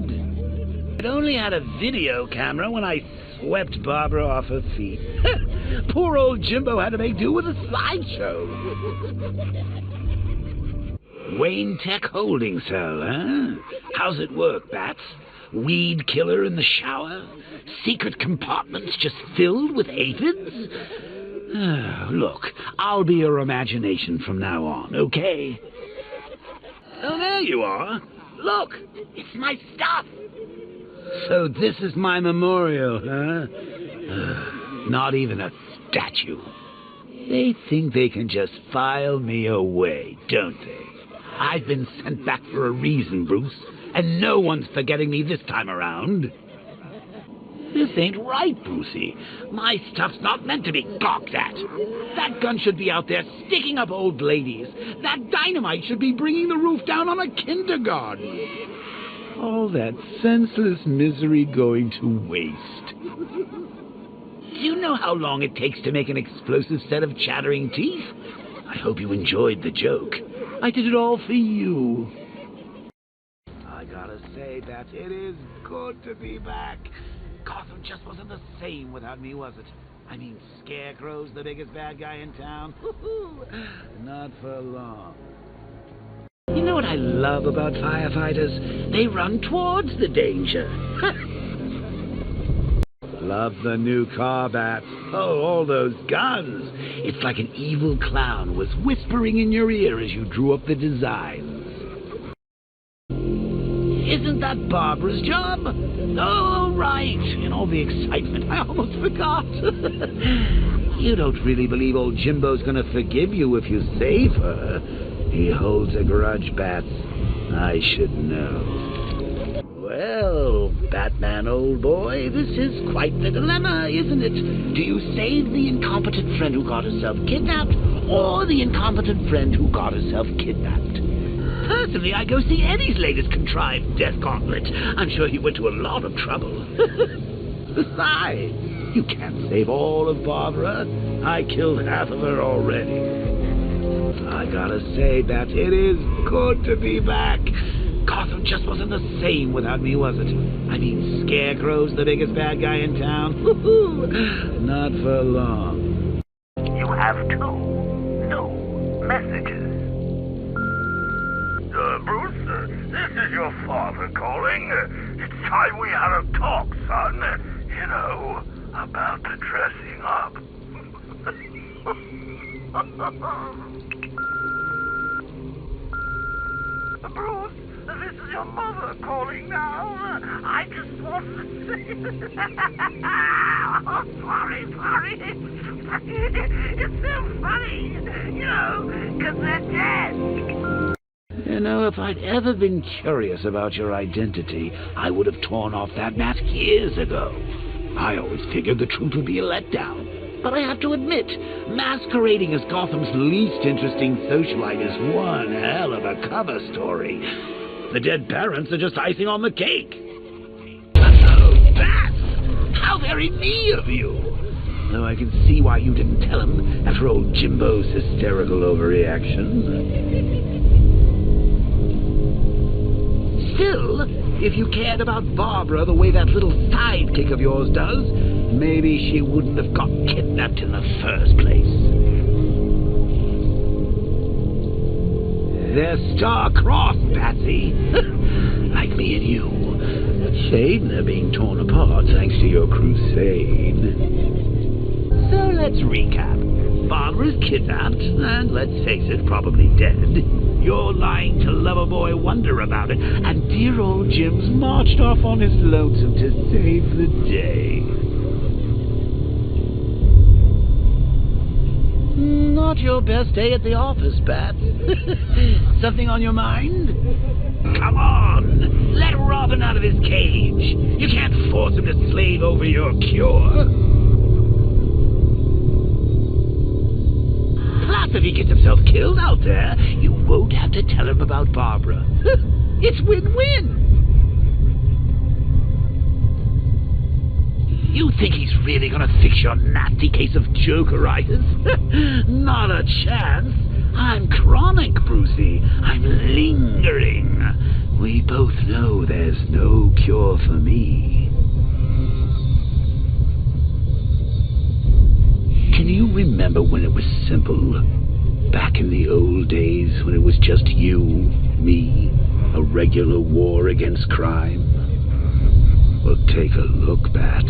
I'd only had a video camera when I swept Barbara off her feet. Poor old Jimbo had to make do with a slideshow. Wayne Tech holding cell, huh? How's it work, Bats? Weed killer in the shower? Secret compartments just filled with aphids? Look, I'll be your imagination from now on, okay? Oh, there you are. Look, it's my stuff. So this is my memorial, huh? Not even a statue. They think they can just file me away, don't they? I've been sent back for a reason, Bruce, and no one's forgetting me this time around. This ain't right, Brucey. My stuff's not meant to be gawked at. That gun should be out there sticking up old ladies. That dynamite should be bringing the roof down on a kindergarten. All that senseless misery going to waste. Do you know how long it takes to make an explosive set of chattering teeth? I hope you enjoyed the joke. I did it all for you. I gotta say that it is good to be back. Gotham just wasn't the same without me, was it? I mean, Scarecrow's the biggest bad guy in town. Not for long. You know what I love about firefighters? They run towards the danger. Love the new car, Bats. Oh, all those guns. It's like an evil clown was whispering in your ear as you drew up the designs. Isn't that Barbara's job? Oh, right. In all the excitement, I almost forgot. You don't really believe old Jimbo's gonna forgive you if you save her. He holds a grudge, Bats. I should know. Well, Batman, old boy, this is quite the dilemma, isn't it? Do you save the incompetent friend who got herself kidnapped, or the incompetent friend who got herself kidnapped? Personally, I go see Eddie's latest contrived death gauntlet. I'm sure he went to a lot of trouble. Besides, you can't save all of Barbara. I killed half of her already. I gotta say that it is good to be back. Gotham just wasn't the same without me, was it? I mean, Scarecrow's the biggest bad guy in town. Not for long. You have 2 new messages. Bruce, this is your father calling. It's time we had a talk, son. You know, about the dressing up. Bruce, this is your mother calling now. I just wanted to say... Oh, sorry. It's so funny, you know, because they're dead. You know, if I'd ever been curious about your identity, I would have torn off that mask years ago. I always figured the truth would be a letdown. But I have to admit, masquerading as Gotham's least interesting socialite is one hell of a cover story. The dead parents are just icing on the cake. Oh, Bats! How very me of you! Though I can see why you didn't tell him after old Jimbo's hysterical overreaction. Still, if you cared about Barbara the way that little sidekick of yours does, maybe she wouldn't have got kidnapped in the first place. They're star-crossed, Patsy. Like me and you. Shame they're being torn apart thanks to your crusade. So let's recap. Barbara's kidnapped, and let's face it, probably dead. You're lying to Loverboy Wonder about it, and dear old Jim's marched off on his lonesome to save the day. Not your best day at the office, Bat. Something on your mind? Come on! Let Robin out of his cage! You can't force him to slave over your cure! Plus, if he gets himself killed out there, you won't have to tell him about Barbara. It's win-win! You think he's really gonna fix your nasty case of Jokeritis? Not a chance. I'm chronic, Brucey. I'm lingering. We both know there's no cure for me. Can you remember when it was simple? Back in the old days when it was just you, me, a regular war against crime? Well, take a look, Bat.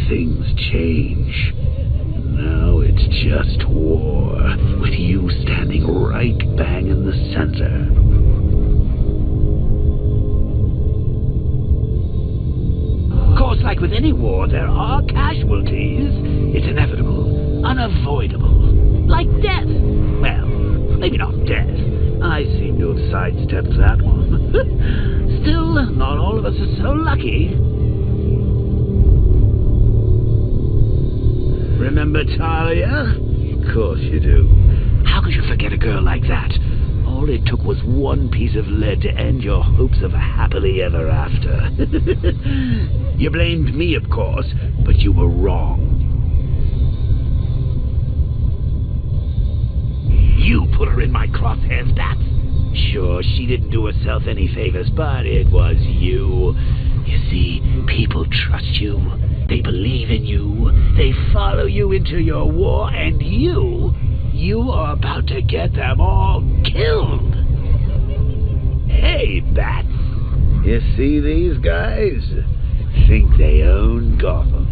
Things change. Now it's just war, with you standing right bang in the center. Of course, like with any war, there are casualties. It's inevitable, unavoidable. Like death. Well, maybe not death. I seem to have sidestepped that one. Still, not all of us are so lucky. Remember Talia? Of course you do. How could you forget a girl like that? All it took was one piece of lead to end your hopes of a happily ever after. You blamed me, of course, but you were wrong. You put her in my crosshairs, Bats. Sure, she didn't do herself any favors, but it was you. You see, people trust you. They believe in you. They follow you into your war, and you are about to get them all killed. Hey, Bats. You see these guys? Think they own Gotham.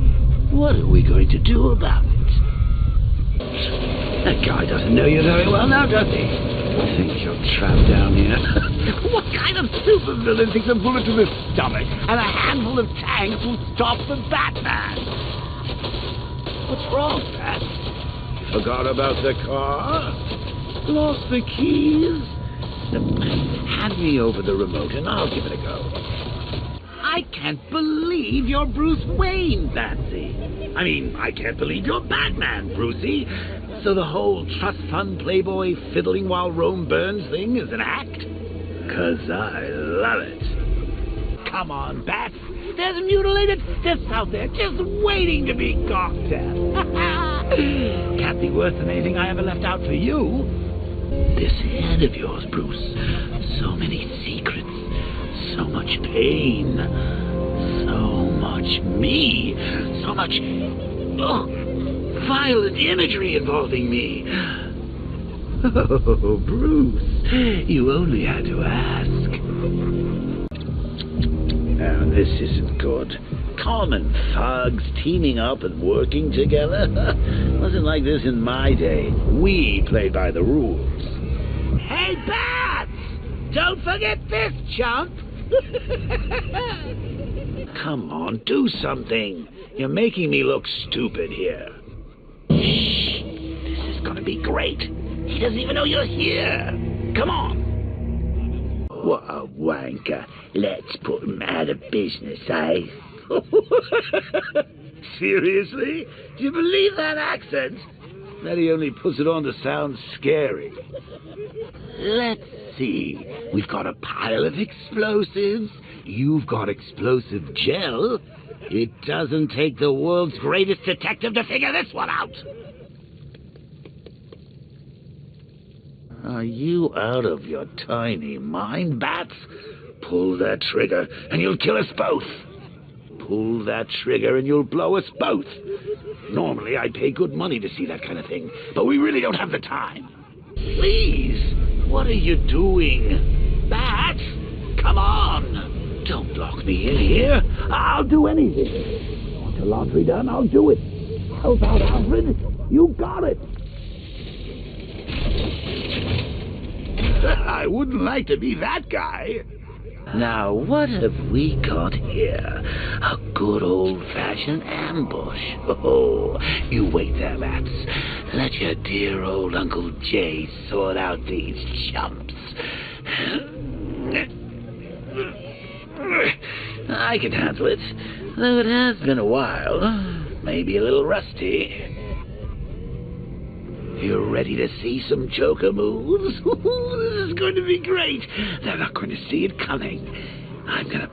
What are we going to do about it? That guy doesn't know you very well now, does he? Think you're trapped down here? What kind of supervillain thinks a bullet to the stomach and a handful of tanks will stop the Batman? What's wrong, Bat? Forgot about the car? Lost the keys? Hand me over the remote and I'll give it a go. I can't believe you're Bruce Wayne, Batsy. I mean, I can't believe you're Batman, Brucey. So the whole trust fund playboy fiddling while Rome burns thing is an act? 'Cause I love it. Come on, Bats. There's mutilated stiffs out there just waiting to be gawked at. Can't be worse than anything I ever left out for you. This head of yours, Bruce. So many secrets. So much pain. So much me. So much... violent imagery involving me. Oh, Bruce, you only had to ask. Now, this isn't good. Common thugs teaming up and working together? Wasn't like this in my day. We played by the rules. Hey, Bats! Don't forget this, chump! Come on, do something. You're making me look stupid here. Shh! This is gonna be great. He doesn't even know you're here. Come on. What a wanker. Let's put him out of business, eh? Seriously? Do you believe that accent? That he only puts it on to sound scary. Let's see. We've got a pile of explosives. You've got explosive gel. It doesn't take the world's greatest detective to figure this one out. Are you out of your tiny mind, Bats? Pull that trigger and you'll kill us both. Pull that trigger and you'll blow us both. Normally I'd pay good money to see that kind of thing, but we really don't have the time. Please, what are you doing? Bats, come on. Don't lock me in here. I'll do anything. Want your laundry done? I'll do it. Help out, Alfred. You got it. I wouldn't like to be that guy. Now, what have we got here? A good old-fashioned ambush. Oh, you wait there, Bats. Let your dear old Uncle Jay sort out these chumps. I can handle it, though it has been a while. Maybe a little rusty. You ready to see some Joker moves? This is going to be great. They're not going to see it coming. I'm gonna...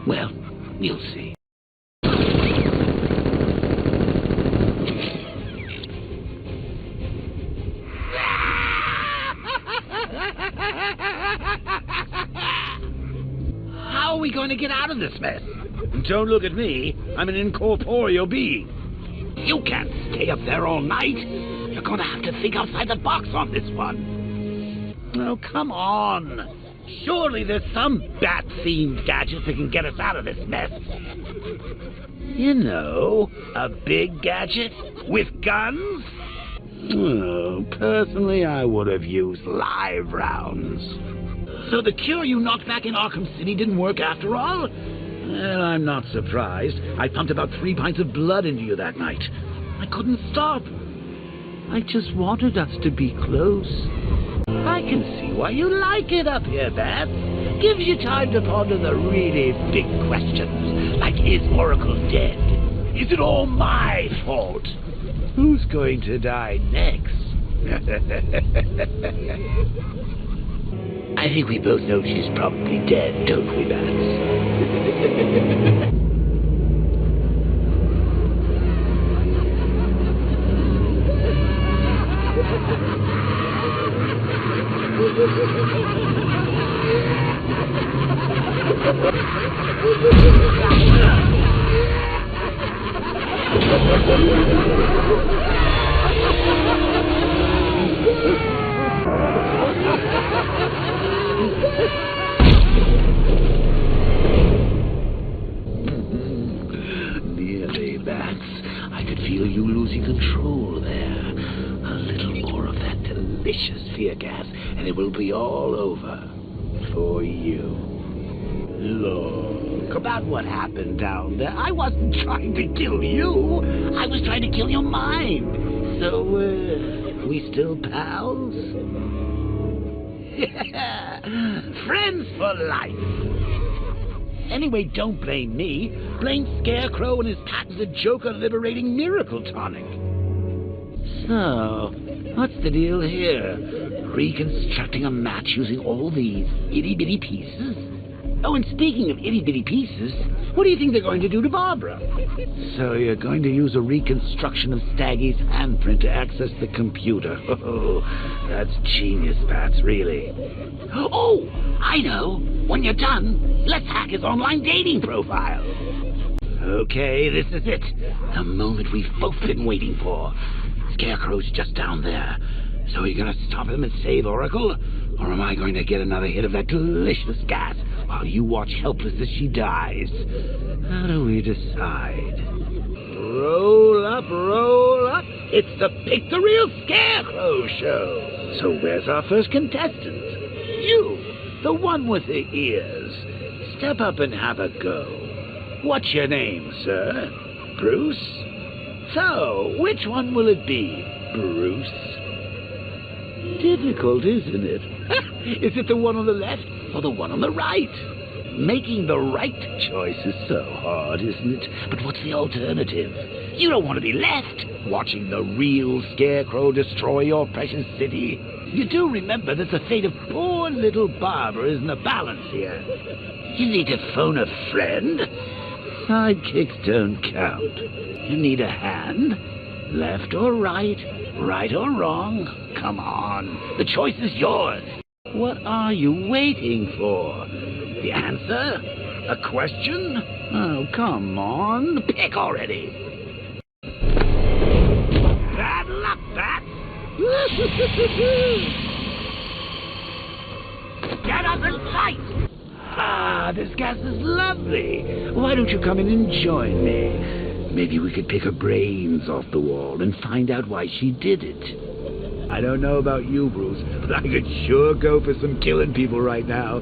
Well, you'll see. How are we going to get out of this mess? Don't look at me. I'm an incorporeal being. You can't stay up there all night. You're going to have to think outside the box on this one. Oh, come on. Surely there's some bat-themed gadget that can get us out of this mess. You know, a big gadget with guns? Oh, personally, I would have used live rounds. So the cure you knocked back in Arkham City didn't work after all? Well, I'm not surprised. I pumped about 3 pints of blood into you that night. I couldn't stop. I just wanted us to be close. I can see why you like it up here, Bats. Gives you time to ponder the really big questions, like is Oracle dead? Is it all my fault? Who's going to die next? I think we both know she's probably dead, don't we, Bats? Nearly, Bats. I could feel you losing control there. A little more of that delicious fear gas, and it will be all over for you. Look, about what happened down there. I wasn't trying to kill you. I was trying to kill your mind. So, we still pals? Friends for life. Anyway, don't blame me. Blame Scarecrow and his patented Joker liberating miracle tonic. So, what's the deal here? Reconstructing a match using all these itty-bitty pieces? Oh, and speaking of itty-bitty pieces, what do you think they're going to do to Barbara? So you're going to use a reconstruction of Staggy's handprint to access the computer. Oh, that's genius, Bats, really. Oh, I know. When you're done, let's hack his online dating profile. Okay, this is it. The moment we've both been waiting for. Scarecrow's just down there. So are you going to stop him and save Oracle? Or am I going to get another hit of that delicious gas while you watch helpless as she dies. How do we decide? Roll up, roll up. It's the Pick the Real Scarecrow show. So where's our first contestant? You, the one with the ears. Step up and have a go. What's your name, sir? Bruce? So, which one will it be, Bruce? Difficult, isn't it? Is it the one on the left or the one on the right? Making the right choice is so hard, isn't it? But what's the alternative? You don't want to be left watching the real Scarecrow destroy your precious city. You do remember that the fate of poor little Barbara is in the balance here. You need to phone a friend. Sidekicks don't count. You need a hand. Left or right? Right or wrong? Come on. The choice is yours. What are you waiting for? The answer? A question? Oh, come on. Pick already. Bad luck, Bat. Get up and fight! Ah, this gas is lovely. Why don't you come in and join me? Maybe we could pick her brains off the wall and find out why she did it. I don't know about you, Bruce, but I could sure go for some killing people right now.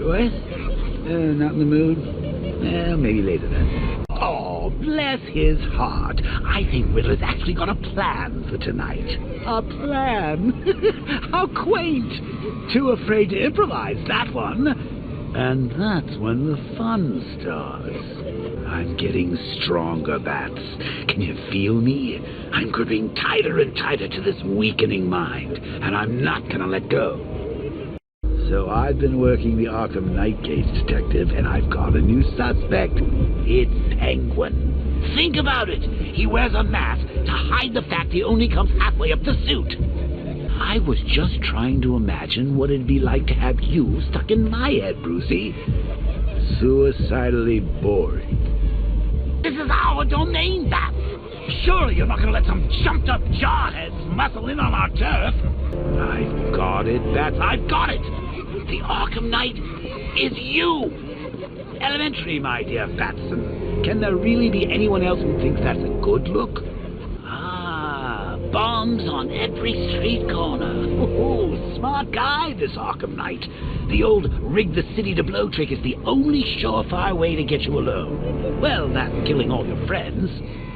What? Not in the mood? Well, maybe later then. Oh, bless his heart. I think Riddler's actually got a plan for tonight. A plan? How quaint. Too afraid to improvise, that one. And that's when the fun starts. I'm getting stronger, Bats. Can you feel me? I'm gripping tighter and tighter to this weakening mind, and I'm not gonna let go. So I've been working the Arkham Night case, Detective, and I've got a new suspect. It's Penguin. Think about it. He wears a mask to hide the fact he only comes halfway up the suit. I was just trying to imagine what it'd be like to have you stuck in my head, Brucey. Suicidally boring. This is our domain, Bats. Surely you're not going to let some jumped-up jarheads muscle in on our turf. I've got it, Bats. I've got it. The Arkham Knight is you. Elementary, my dear Batson. Can there really be anyone else who thinks that's a good look? Ah, bombs on every street corner. Oh, smart guy, this Arkham Knight. The old rig the city to blow trick is the only surefire way to get you alone. Well, that's killing all your friends.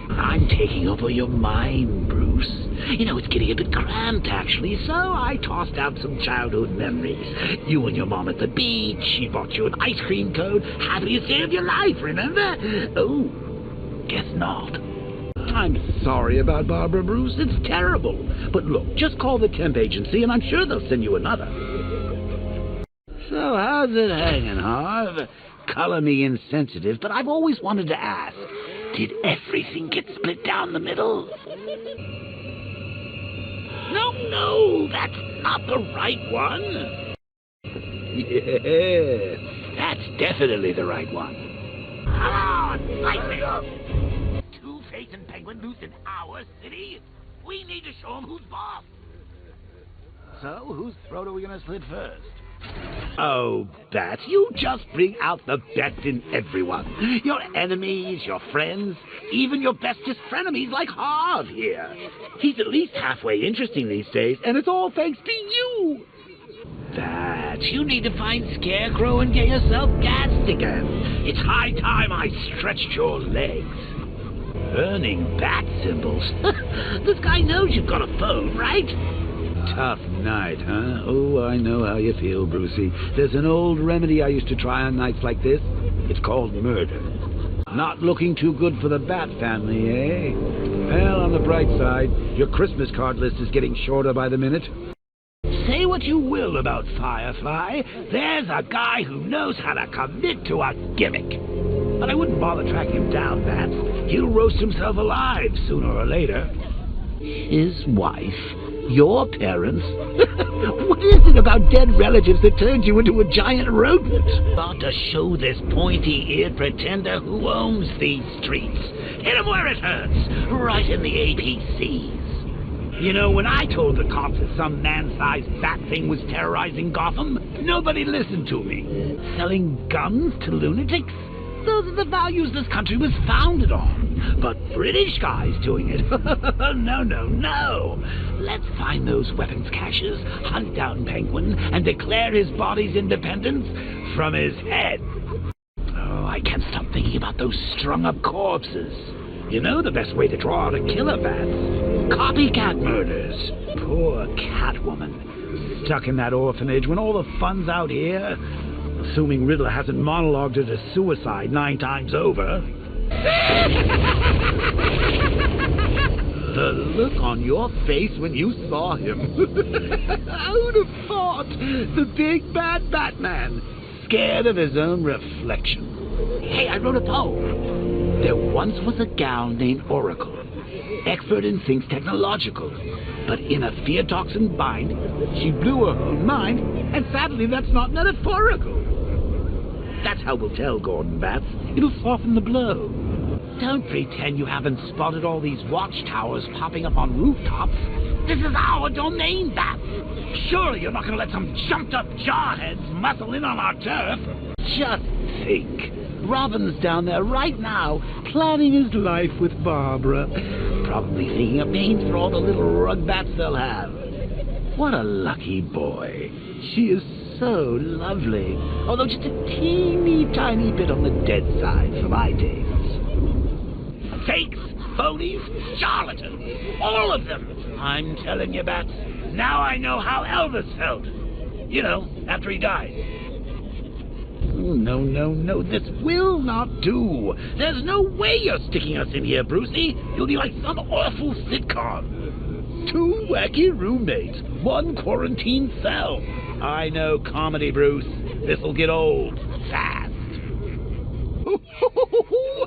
I'm taking over your mind, Bruce. You know, it's getting a bit cramped, actually, so I tossed out some childhood memories. You and your mom at the beach, she bought you an ice cream cone, happiest day of your life, remember? Oh, guess not. I'm sorry about Barbara, Bruce. It's terrible. But look, just call the temp agency, and I'm sure they'll send you another. So how's it hanging, Harv? Color me insensitive, but I've always wanted to ask. Did everything get split down the middle? No, that's not the right one. Yeah, that's definitely the right one. Come on, fight me. Two-Face and Penguin loose in our city? We need to show them who's boss. So, whose throat are we going to slit first? Oh, Bat, you just bring out the best in everyone. Your enemies, your friends, even your bestest frenemies like Harv here. He's at least halfway interesting these days, and it's all thanks to you. Bat, you need to find Scarecrow and get yourself gassed again. It's high time I stretched your legs. Burning bat symbols. This guy knows you've got a phone, right? Tough night, huh? Oh, I know how you feel, Brucey. There's an old remedy I used to try on nights like this. It's called murder. Not looking too good for the Bat family, eh? Well, on the bright side, your Christmas card list is getting shorter by the minute. Say what you will about Firefly, there's a guy who knows how to commit to a gimmick. But I wouldn't bother tracking him down, Bat. He'll roast himself alive sooner or later. His wife? Your parents? What is it about dead relatives that turns you into a giant rodent? About to show this pointy-eared pretender who owns these streets. Hit him where it hurts, right in the APCs. You know, when I told the cops that some man-sized bat thing was terrorizing Gotham, nobody listened to me. Selling guns to lunatics? Those are the values this country was founded on. But British guys doing it? No, no, no. Let's find those weapons caches, hunt down Penguin, and declare his body's independence from his head. Oh, I can't stop thinking about those strung-up corpses. You know the best way to draw out a killer bat? Copycat murders. Poor Catwoman. Stuck in that orphanage when all the fun's out here. Assuming Riddler hasn't monologued her to suicide 9 times over. The look on your face when you saw him. Who'd have thought? The big bad Batman. Scared of his own reflection. Hey, I wrote a poem. There once was a gal named Oracle, expert in things technological, but in a fear toxin bind, she blew her own mind, and sadly that's not metaphorical. That's how we'll tell, Gordon Bats. It'll soften the blow. Don't pretend you haven't spotted all these watchtowers popping up on rooftops. This is our domain, Bats. Surely you're not going to let some jumped-up jarheads muscle in on our turf. Just think. Robin's down there right now, planning his life with Barbara. Probably thinking of names for all the little rug bats they'll have. What a lucky boy. She is so lovely. Although just a teeny tiny bit on the dead side for my tastes. Fakes, phonies, charlatans. All of them. I'm telling you, Bats. Now I know how Elvis felt. You know, after he died. Oh, no, no, no, this will not do. There's no way you're sticking us in here, Brucey. You'll be like some awful sitcom. 2 wacky roommates, 1 quarantine cell. I know comedy, Bruce. This'll get old fast.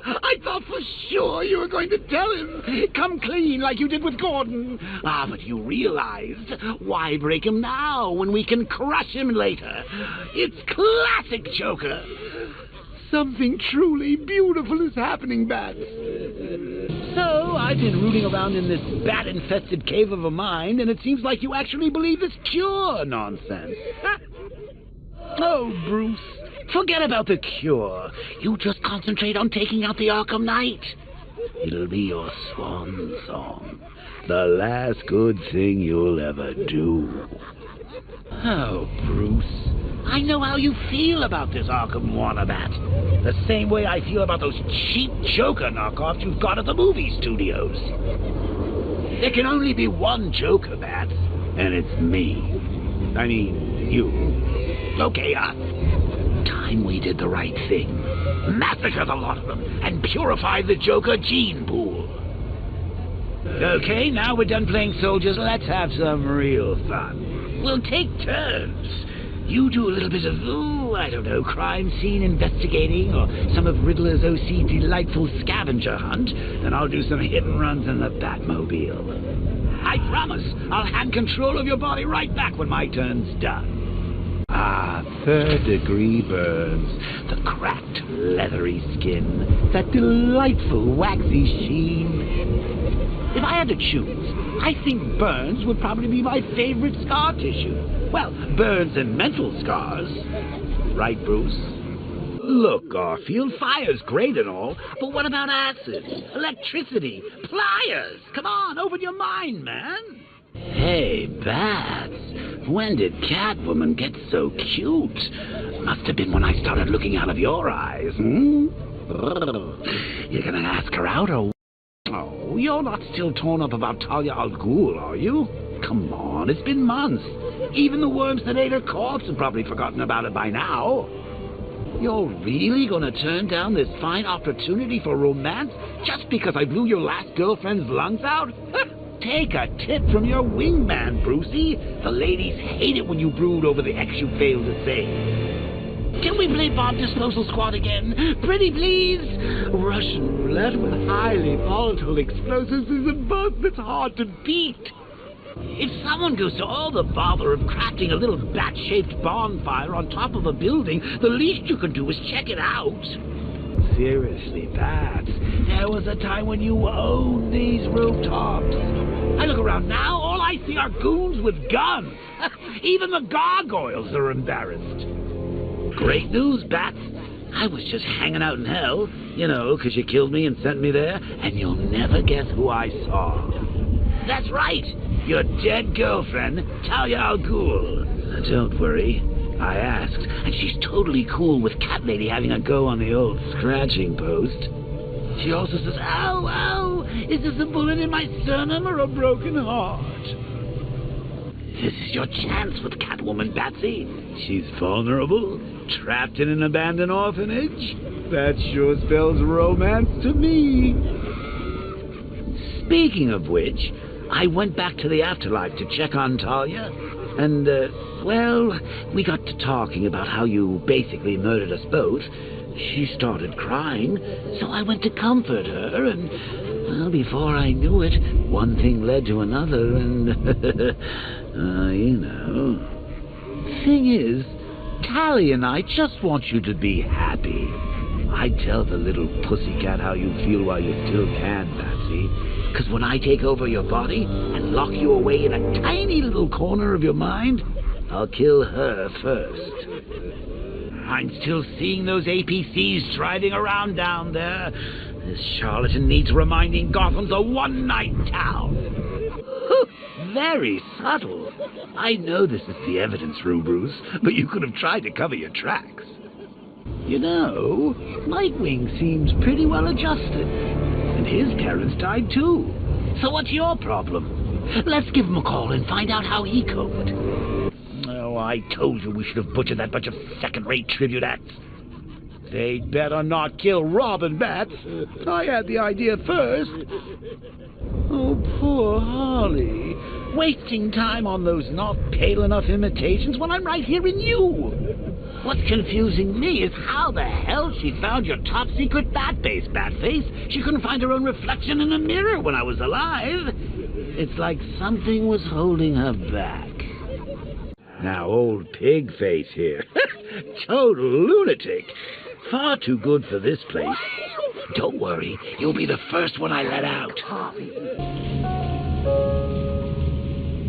I thought for sure you were going to tell him. Come clean like you did with Gordon. Ah, but you realized. Why break him now when we can crush him later? It's classic Joker. Something truly beautiful is happening, Bats. So, I've been rooting around in this bat-infested cave of a mind, and it seems like you actually believe this cure nonsense. Oh, Bruce. Forget about the cure. You just concentrate on taking out the Arkham Knight. It'll be your swan song. The last good thing you'll ever do. Oh, Bruce. I know how you feel about this Arkham Wannabat. The same way I feel about those cheap Joker knockoffs you've got at the movie studios. There can only be one Joker, Bats, and it's me. I mean, you. Okay, time we did the right thing. Massacre the lot of them and purify the Joker gene pool. Okay, now we're done playing soldiers. Let's have some real fun. We'll take turns. You do a little bit of, I don't know, crime scene investigating or some of Riddler's OC delightful scavenger hunt, and I'll do some hit and runs in the Batmobile. I promise I'll hand control of your body right back when my turn's done. Ah, 3rd-degree burns, the cracked, leathery skin, that delightful, waxy sheen. If I had to choose, I think burns would probably be my favorite scar tissue. Well, burns and mental scars. Right, Bruce? Look, Garfield, fire's great and all, but what about acid, electricity, pliers? Come on, open your mind, man. Hey, Bats, when did Catwoman get so cute? Must have been when I started looking out of your eyes, hmm? You're gonna ask her out, or... Oh, you're not still torn up about Talia al Ghul, are you? Come on, it's been months. Even the worms that ate her corpse have probably forgotten about it by now. You're really gonna turn down this fine opportunity for romance just because I blew your last girlfriend's lungs out? Take a tip from your wingman, Brucey. The ladies hate it when you brood over the ex you failed to save. Can we play Bomb Disposal Squad again? Pretty please? Russian roulette with highly volatile explosives is a buzz that's hard to beat. If someone goes to all the bother of crafting a little bat-shaped bonfire on top of a building, the least you can do is check it out. Seriously, Bats, there was a time when you owned these rooftops. I look around now, see our goons with guns. Even the gargoyles are embarrassed. Great news, Bats. I was just hanging out in hell, you know, 'cause you killed me and sent me there, and you'll never guess who I saw. That's right, your dead girlfriend, Talia al Ghul. Don't worry, I asked, and she's totally cool with Cat Lady having a go on the old scratching post. She also says, ow, ow, is this a bullet in my sternum or a broken heart? This is your chance with Catwoman, Batsy. She's vulnerable, trapped in an abandoned orphanage. That sure spells romance to me. Speaking of which, I went back to the afterlife to check on Talia, and, well, we got to talking about how you basically murdered us both. She started crying, so I went to comfort her, and, well, before I knew it, one thing led to another, and, you know. Thing is, Tally and I just want you to be happy. I tell the little pussycat how you feel while you still can, Patsy. 'Cause when I take over your body and lock you away in a tiny little corner of your mind, I'll kill her first. I'm still seeing those APCs driving around down there. This charlatan needs reminding Gotham's a one-night town. Very subtle. I know this is the evidence room, Bruce, but you could have tried to cover your tracks. You know, Nightwing seems pretty well adjusted. And his parents died too. So what's your problem? Let's give him a call and find out how he coped. Oh, I told you we should have butchered that bunch of second-rate tribute acts. They'd better not kill Robin, Bats. I had the idea first. Oh, poor Harley. Wasting time on those not pale enough imitations when I'm right here in you. What's confusing me is how the hell she found your top-secret bat-base, Batface. She couldn't find her own reflection in a mirror when I was alive. It's like something was holding her back. Now, old Pigface here. Total lunatic. Far too good for this place. Don't worry, you'll be the first one I let out.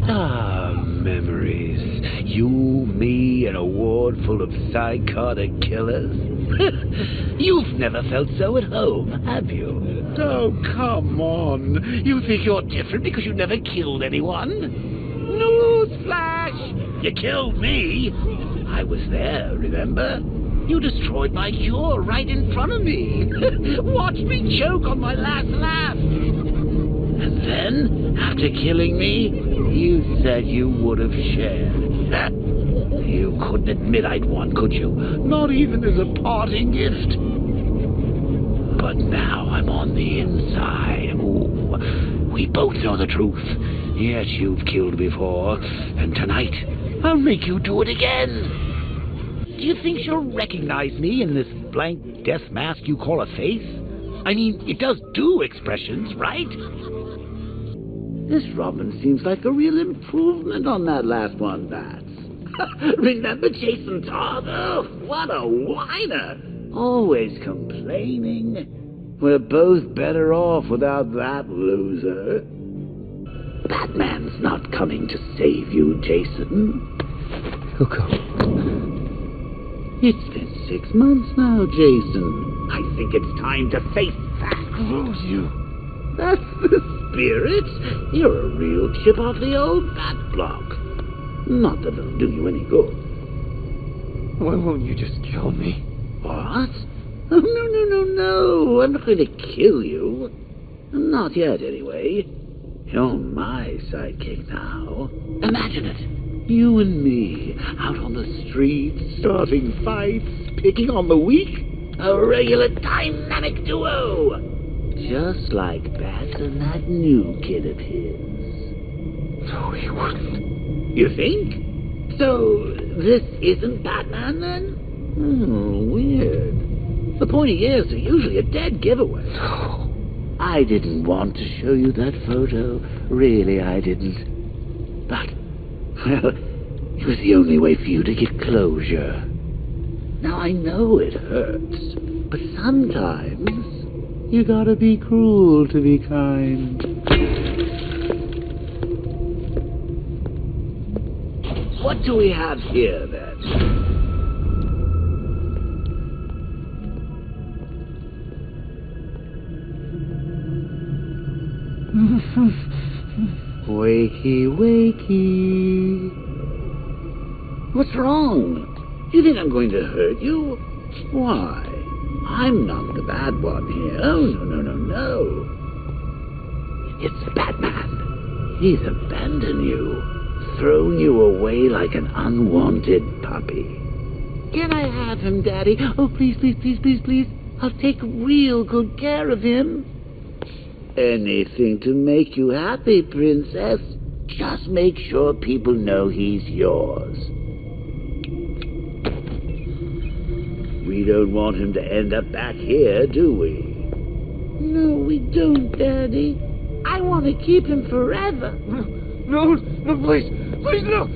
Ah, memories. You, me, and a ward full of psychotic killers. You've never felt so at home, have you? Oh, come on. You think you're different because you never killed anyone? Newsflash! You killed me. I was there, remember? You destroyed my cure right in front of me. Watch me choke on my last laugh. And then, after killing me, you said you would have shared. You couldn't admit I'd won, could you? Not even as a parting gift. But now I'm on the inside. Ooh, we both know the truth. Yes, you've killed before. And tonight, I'll make you do it again. Do you think she'll recognize me in this blank death mask you call a face? I mean, it does do expressions, right? This Robin seems like a real improvement on that last one, Bats. Remember Jason Todd? Oh, what a whiner. Always complaining. We're both better off without that loser. Batman's not coming to save you, Jason. He'll go. It's been 6 months now, Jason. I think it's time to face facts. Lose you. That's the spirit. You're a real chip off the old bat block. Not that it'll do you any good. Why won't you just kill me? What? Oh, no. I'm not going to kill you. Not yet, anyway. You're my sidekick now. Imagine it. You and me, out on the streets, starting fights, picking on the weak. A regular dynamic duo. Just like Bats and that new kid of his. No, he wouldn't. You think? So, this isn't Batman, then? Weird. The pointy ears are usually a dead giveaway. No. I didn't want to show you that photo. Really, I didn't. But, well, it was the only way for you to get closure. Now, I know it hurts, but sometimes you gotta be cruel to be kind. What do we have here, then? Wakey, wakey. What's wrong? You think I'm going to hurt you? Why? I'm not the bad one here. Oh, no. It's Batman. He's abandoned you, thrown you away like an unwanted puppy. Can I have him, Daddy? Oh, please. I'll take real good care of him. Anything to make you happy, Princess. Just make sure people know he's yours. We don't want him to end up back here, do we? No, we don't, Daddy. I want to keep him forever. No, please, no.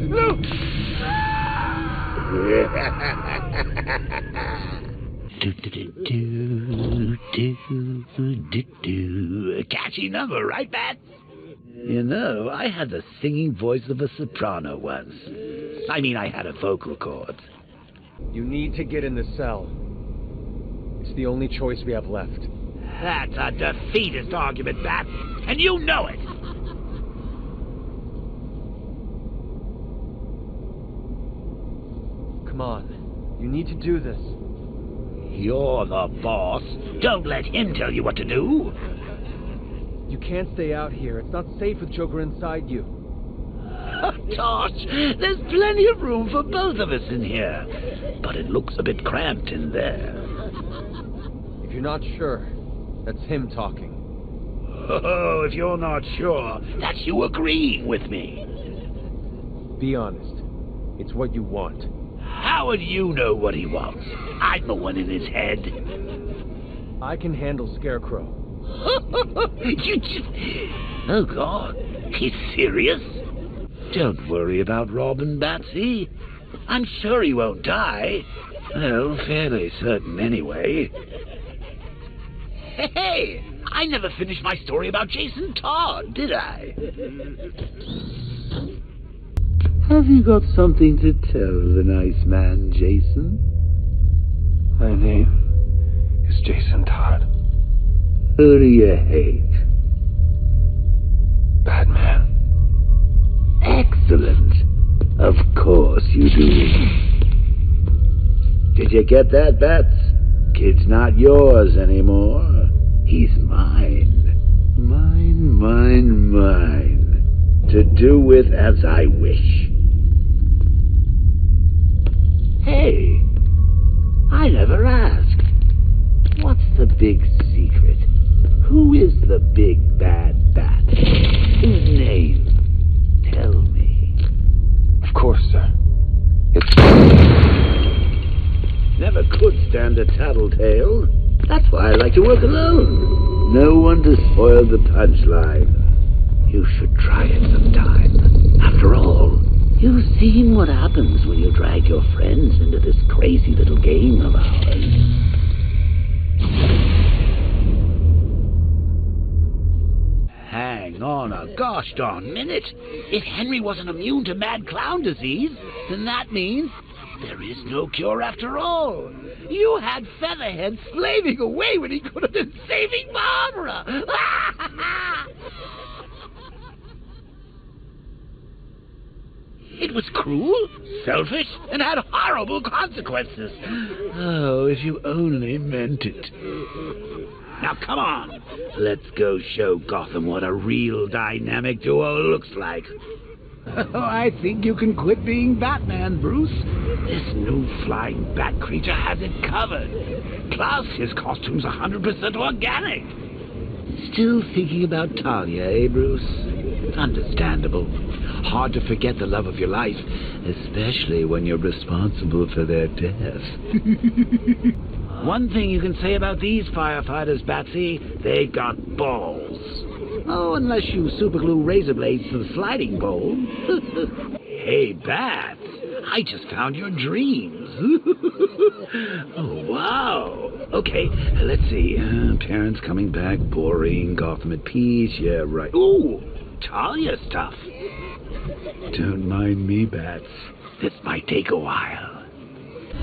Catchy number, right, Bat? You know, I had the singing voice of a soprano once. I mean, I had a vocal cord. You need to get in the cell. It's the only choice we have left. That's a defeatist argument, Bat, and you know it. Come on. You need to do this. You're the boss. Don't let him tell you what to do. You can't stay out here. It's not safe with Joker inside you. Tosh, there's plenty of room for both of us in here. But it looks a bit cramped in there. If you're not sure, that's him talking. Oh, if you're not sure, that's you agreeing with me. Be honest. It's what you want. How would you know what he wants? I'm the one in his head. I can handle Scarecrow. You just... Oh, God. He's serious? Don't worry about Robin, Batsy. I'm sure he won't die. Well, fairly certain anyway. Hey! I never finished my story about Jason Todd, did I? Have you got something to tell the nice man, Jason? My name is Jason Todd. Who do you hate? Batman. Excellent. Of course you do. Did you get that, Bats? Kid's not yours anymore. He's mine. Mine. To do with as I wish. Hey, I never asked. What's the big secret? Who is the big bad bat? His name? Tell me. Of course, sir. It's... Never could stand a tattletale. That's why I like to work alone. No one to spoil the punchline. You should try it sometime. After all, you've seen what happens when you drag your friends into this crazy little game of ours. Hang on a gosh darn minute. If Henry wasn't immune to mad clown disease, then that means there is no cure after all. You had Featherhead slaving away when he could have been saving Barbara. It was cruel, selfish, and had horrible consequences. Oh, if you only meant it. Now, come on. Let's go show Gotham what a real dynamic duo looks like. Oh, I think you can quit being Batman, Bruce. This new flying bat creature has it covered. Plus, his costume's 100% organic. Still thinking about Talia, eh, Bruce? Understandable. Hard to forget the love of your life, especially when you're responsible for their death. One thing you can say about these firefighters, Batsy, they got balls. Oh, unless you superglue razor blades to the sliding pole. Hey, Bats, I just found your dreams. Oh, wow. Okay, let's see. Parents coming back, boring, Gotham at peace, yeah, right. Ooh, Talia stuff. Don't mind me, Bats. This might take a while.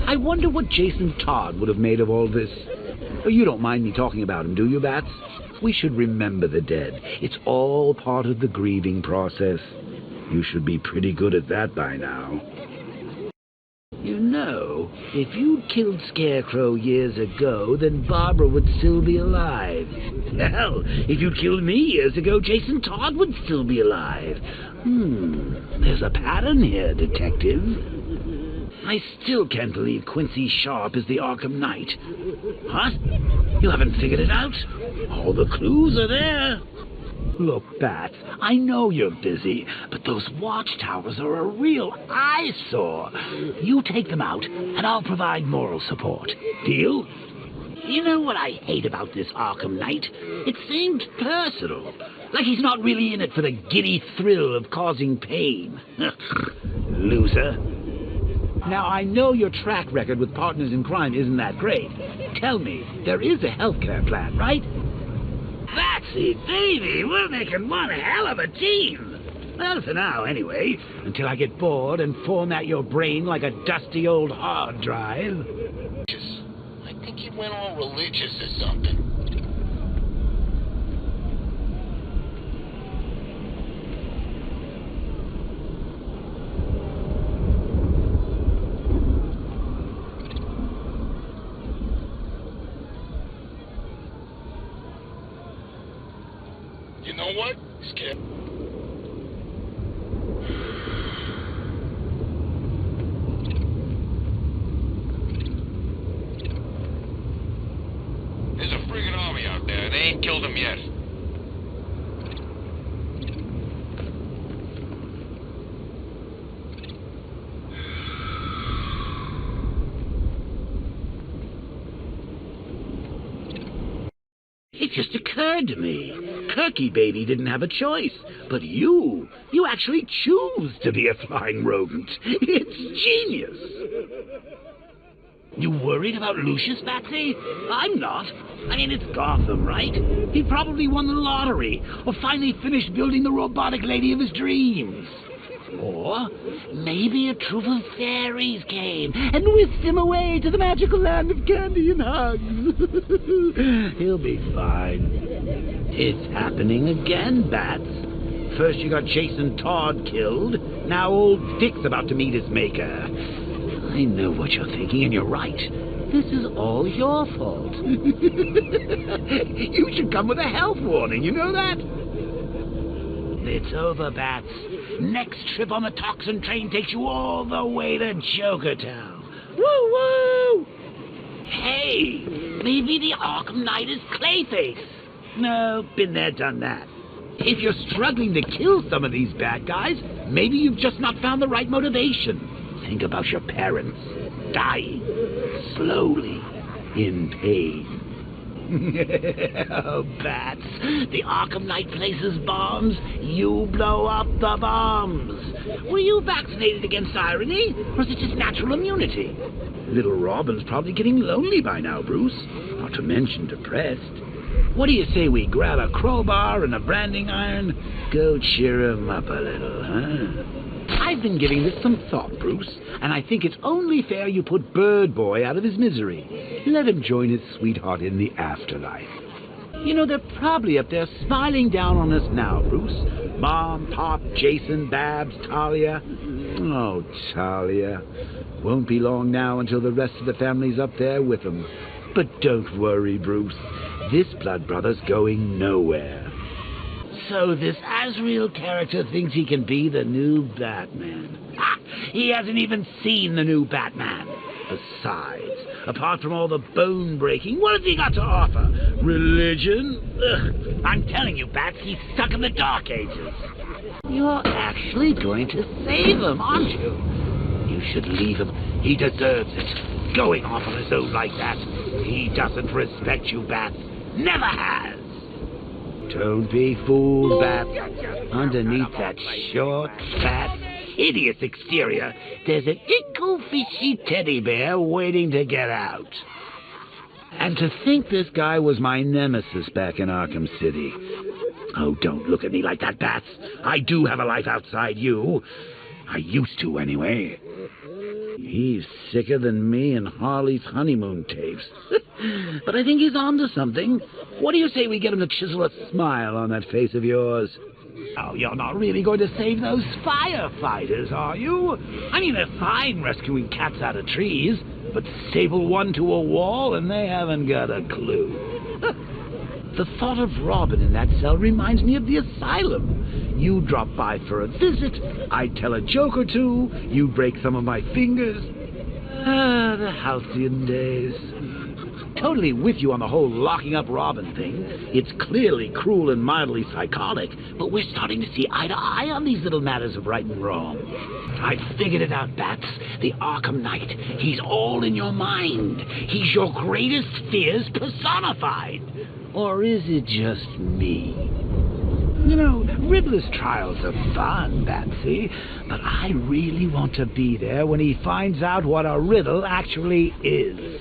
I wonder what Jason Todd would have made of all this. Oh, you don't mind me talking about him, do you, Bats? We should remember the dead. It's all part of the grieving process. You should be pretty good at that by now. You know, if you'd killed Scarecrow years ago, then Barbara would still be alive. Hell, if you'd killed me years ago, Jason Todd would still be alive. There's a pattern here, Detective. I still can't believe Quincy Sharp is the Arkham Knight. Huh? You haven't figured it out? All the clues are there. Look, Bats, I know you're busy, but those watchtowers are a real eyesore. You take them out, and I'll provide moral support. Deal? You know what I hate about this Arkham Knight? It seemed personal. Like he's not really in it for the giddy thrill of causing pain. Loser. Now, I know your track record with partners in crime isn't that great. Tell me, there is a healthcare plan, right? Batsy, baby, we're making one hell of a team. Well, for now, anyway, until I get bored and format your brain like a dusty old hard drive. I think he went all religious or something. You know what? Skip. There's a friggin' army out there. They ain't killed him yet. It just occurred to me. Kirky Baby didn't have a choice. But you actually choose to be a flying rodent. It's genius. You worried about Lucius, Batsy? I'm not. I mean, it's Gotham, right? He probably won the lottery, or finally finished building the robotic lady of his dreams. Or maybe a troop of fairies came and whisked him away to the magical land of candy and hugs. He'll be fine. It's happening again, Bats. First you got Jason Todd killed, now old Dick's about to meet his maker. I know what you're thinking, and you're right. This is all your fault. You should come with a health warning, you know that? It's over, Bats. Next trip on the toxin train takes you all the way to Jokertown. Woo-woo! Hey, maybe the Arkham Knight is Clayface. No, been there, done that. If you're struggling to kill some of these bad guys, maybe you've just not found the right motivation. Think about your parents dying slowly in pain. Oh, Bats, the Arkham Knight places bombs, you blow up the bombs. Were you vaccinated against irony, or is it just natural immunity? Little Robin's probably getting lonely by now, Bruce, not to mention depressed. What do you say we grab a crowbar and a branding iron? Go cheer him up a little, huh? I've been giving this some thought, Bruce, and I think it's only fair you put Bird Boy out of his misery. Let him join his sweetheart in the afterlife. You know, they're probably up there smiling down on us now, Bruce. Mom, Pop, Jason, Babs, Talia. Oh, Talia. Won't be long now until the rest of the family's up there with them. But don't worry, Bruce. This blood brother's going nowhere. So this Azrael character thinks he can be the new Batman. Ha! He hasn't even seen the new Batman. Besides, apart from all the bone-breaking, what has he got to offer? Religion? Ugh. I'm telling you, Bats, he's stuck in the Dark Ages. You're actually going to save him, aren't you? You should leave him. He deserves it. Going off on his own like that. He doesn't respect you, Bats. Never has. Don't be fooled, Bats. Underneath that short, fat, hideous exterior, there's an ickle fishy teddy bear waiting to get out. And to think this guy was my nemesis back in Arkham City. Oh, don't look at me like that, Bats. I do have a life outside you. I used to, anyway. He's sicker than me and Harley's honeymoon tapes. But I think he's onto something. What do you say we get him to chisel a smile on that face of yours? Oh, you're not really going to save those firefighters, are you? I mean, they're fine rescuing cats out of trees, but staple one to a wall and they haven't got a clue. The thought of Robin in that cell reminds me of the Asylum. You drop by for a visit, I tell a joke or two, you break some of my fingers. Ah, the halcyon days. Totally with you on the whole locking up Robin thing. It's clearly cruel and mildly psychotic, but we're starting to see eye to eye on these little matters of right and wrong. I figured it out, Bats. The Arkham Knight. He's all in your mind. He's your greatest fears personified. Or is it just me? You know, Riddler's trials are fun, Batsy, but I really want to be there when he finds out what a riddle actually is.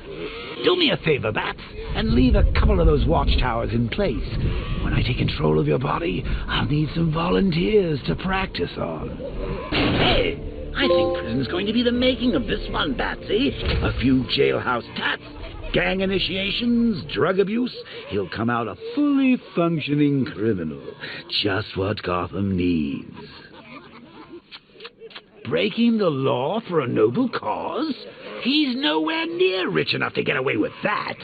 Do me a favor, Bats, and leave a couple of those watchtowers in place. When I take control of your body, I'll need some volunteers to practice on. Hey, I think prison's going to be the making of this one, Batsy. A few jailhouse tats, gang initiations, drug abuse. He'll come out a fully functioning criminal. Just what Gotham needs. Breaking the law for a noble cause? He's nowhere near rich enough to get away with that.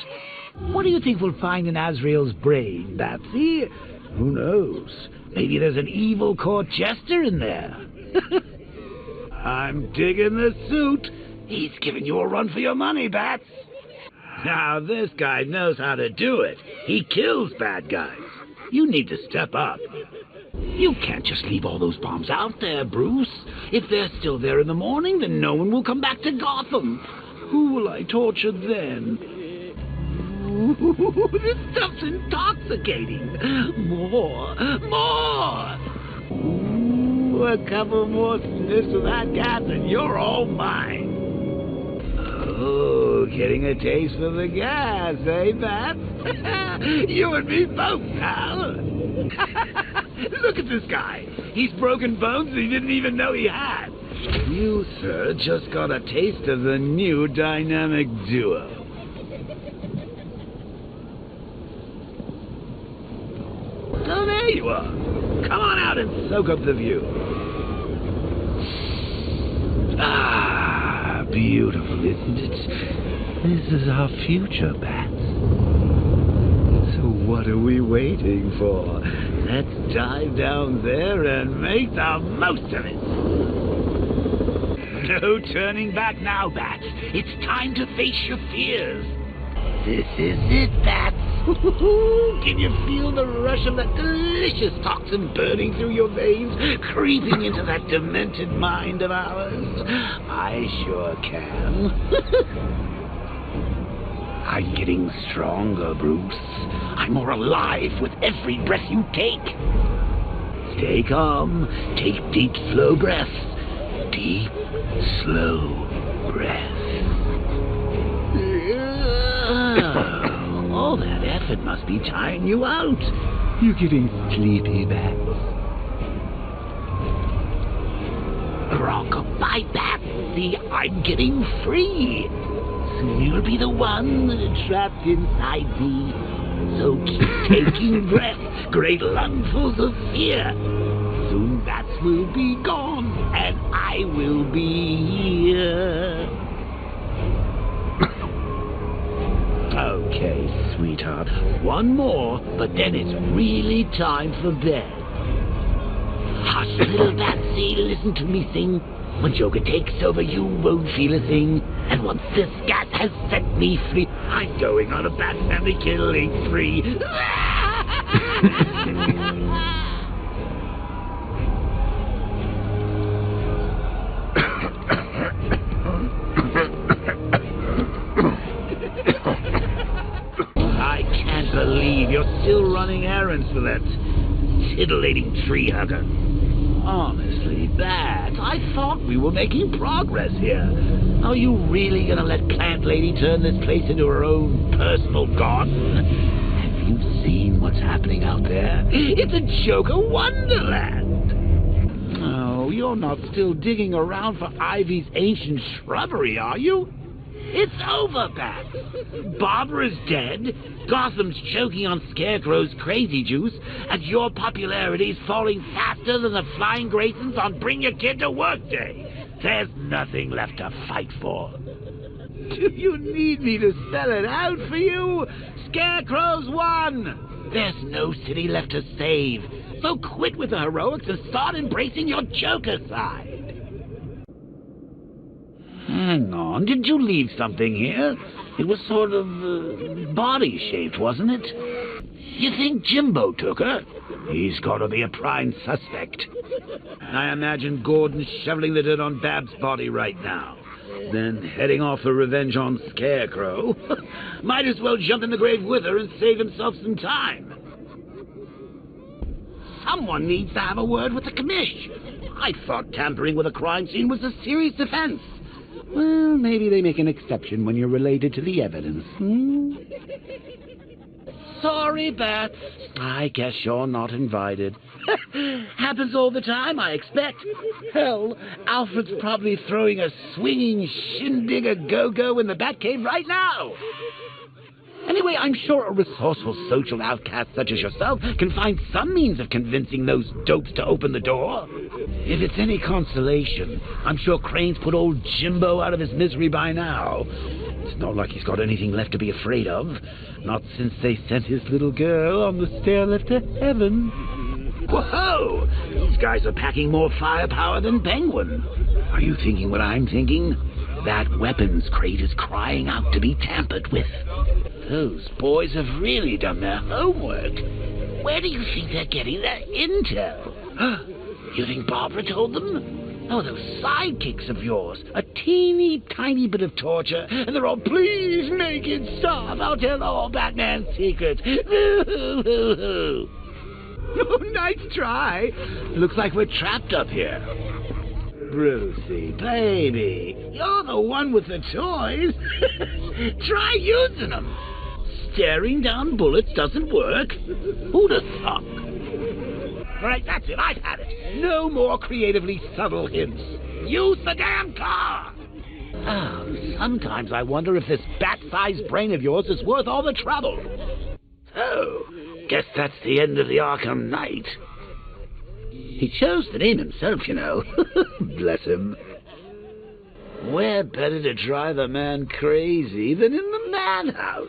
What do you think we'll find in Azrael's brain, Batsy? Who knows? Maybe there's an evil court jester in there. I'm digging the suit. He's giving you a run for your money, Bats. Now, this guy knows how to do it. He kills bad guys. You need to step up. You can't just leave all those bombs out there, Bruce. If they're still there in the morning, then no one will come back to Gotham. Who will I torture then? Ooh, this stuff's intoxicating. More. Ooh, a couple more sniffs of that gas and you're all mine. Oh, getting a taste for the gas, eh, Bats? You and me both, pal. Look at this guy. He's broken bones he didn't even know he had. You, sir, just got a taste of the new dynamic duo. So there you are. Come on out and soak up the view. Ah, beautiful, isn't it? This is our future, Bats. So what are we waiting for? Let's dive down there and make the most of it. No turning back now, Bats. It's time to face your fears. This is it, Bats. Can you feel the rush of that delicious toxin burning through your veins, creeping into that demented mind of ours? I sure can. I'm getting stronger, Bruce. I'm more alive with every breath you take. Stay calm. Take deep, slow breaths. Deep, slow breaths. All that effort must be tiring you out. You're getting sleepy, Bats. Rock-a-bye, Batsy. I'm getting free. Soon you'll be the one trapped inside me. So keep taking breaths, great lungfuls of fear. Soon Bats will be gone, and I will be here. Okay, sweetheart. One more, but then it's really time for bed. Hush, little Batsy, listen to me sing. When Joker takes over, you won't feel a thing. And once this gas has set me free, I'm going on a Bat family killing spree. I can't believe you're still running errands for that titillating tree hugger. Honestly, Bat, I thought we were making progress here. Are you really gonna let Plant Lady turn this place into her own personal garden? Have you seen what's happening out there? It's a Joker wonderland! Oh, you're not still digging around for Ivy's ancient shrubbery, are you? It's over, Bat. Barbara's dead, Gotham's choking on Scarecrow's crazy juice, and your popularity's falling faster than the Flying Graysons on Bring Your Kid to Work Day. There's nothing left to fight for. Do you need me to spell it out for you? Scarecrow's won! There's no city left to save, so quit with the heroics and start embracing your Joker side. Hang on, did you leave something here? It was sort of body-shaped, wasn't it? You think Jimbo took her? He's got to be a prime suspect. I imagine Gordon's shoveling the dirt on Bab's body right now, then heading off for revenge on Scarecrow. Might as well jump in the grave with her and save himself some time. Someone needs to have a word with the commish. I thought tampering with a crime scene was a serious offense. Well, maybe they make an exception when you're related to the evidence. Sorry, Bats. I guess you're not invited. Happens all the time, I expect. Hell, Alfred's probably throwing a swinging shindig a go-go in the Batcave right now. Anyway, I'm sure a resourceful social outcast such as yourself can find some means of convincing those dopes to open the door. If it's any consolation, I'm sure Crane's put old Jimbo out of his misery by now. It's not like he's got anything left to be afraid of. Not since they sent his little girl on the stair lift to heaven. Whoa! These guys are packing more firepower than Penguin. Are you thinking what I'm thinking? That weapons crate is crying out to be tampered with. Those boys have really done their homework. Where do you think they're getting their intel? You think Barbara told them? Oh, those sidekicks of yours. A teeny tiny bit of torture, and they're all, please make it stop. I'll tell all Batman's secrets. Oh, nice try. Looks like we're trapped up here. Brucey, baby, you're the one with the toys. Try using them. Staring down bullets doesn't work. Who'd have thought? Right, that's it, I've had it. No more creatively subtle hints. Use the damn car! Oh, sometimes I wonder if this bat-sized brain of yours is worth all the trouble. Oh, guess that's the end of the Arkham Knight. He chose the name himself, you know. Bless him. Where better to drive a man crazy than in the madhouse?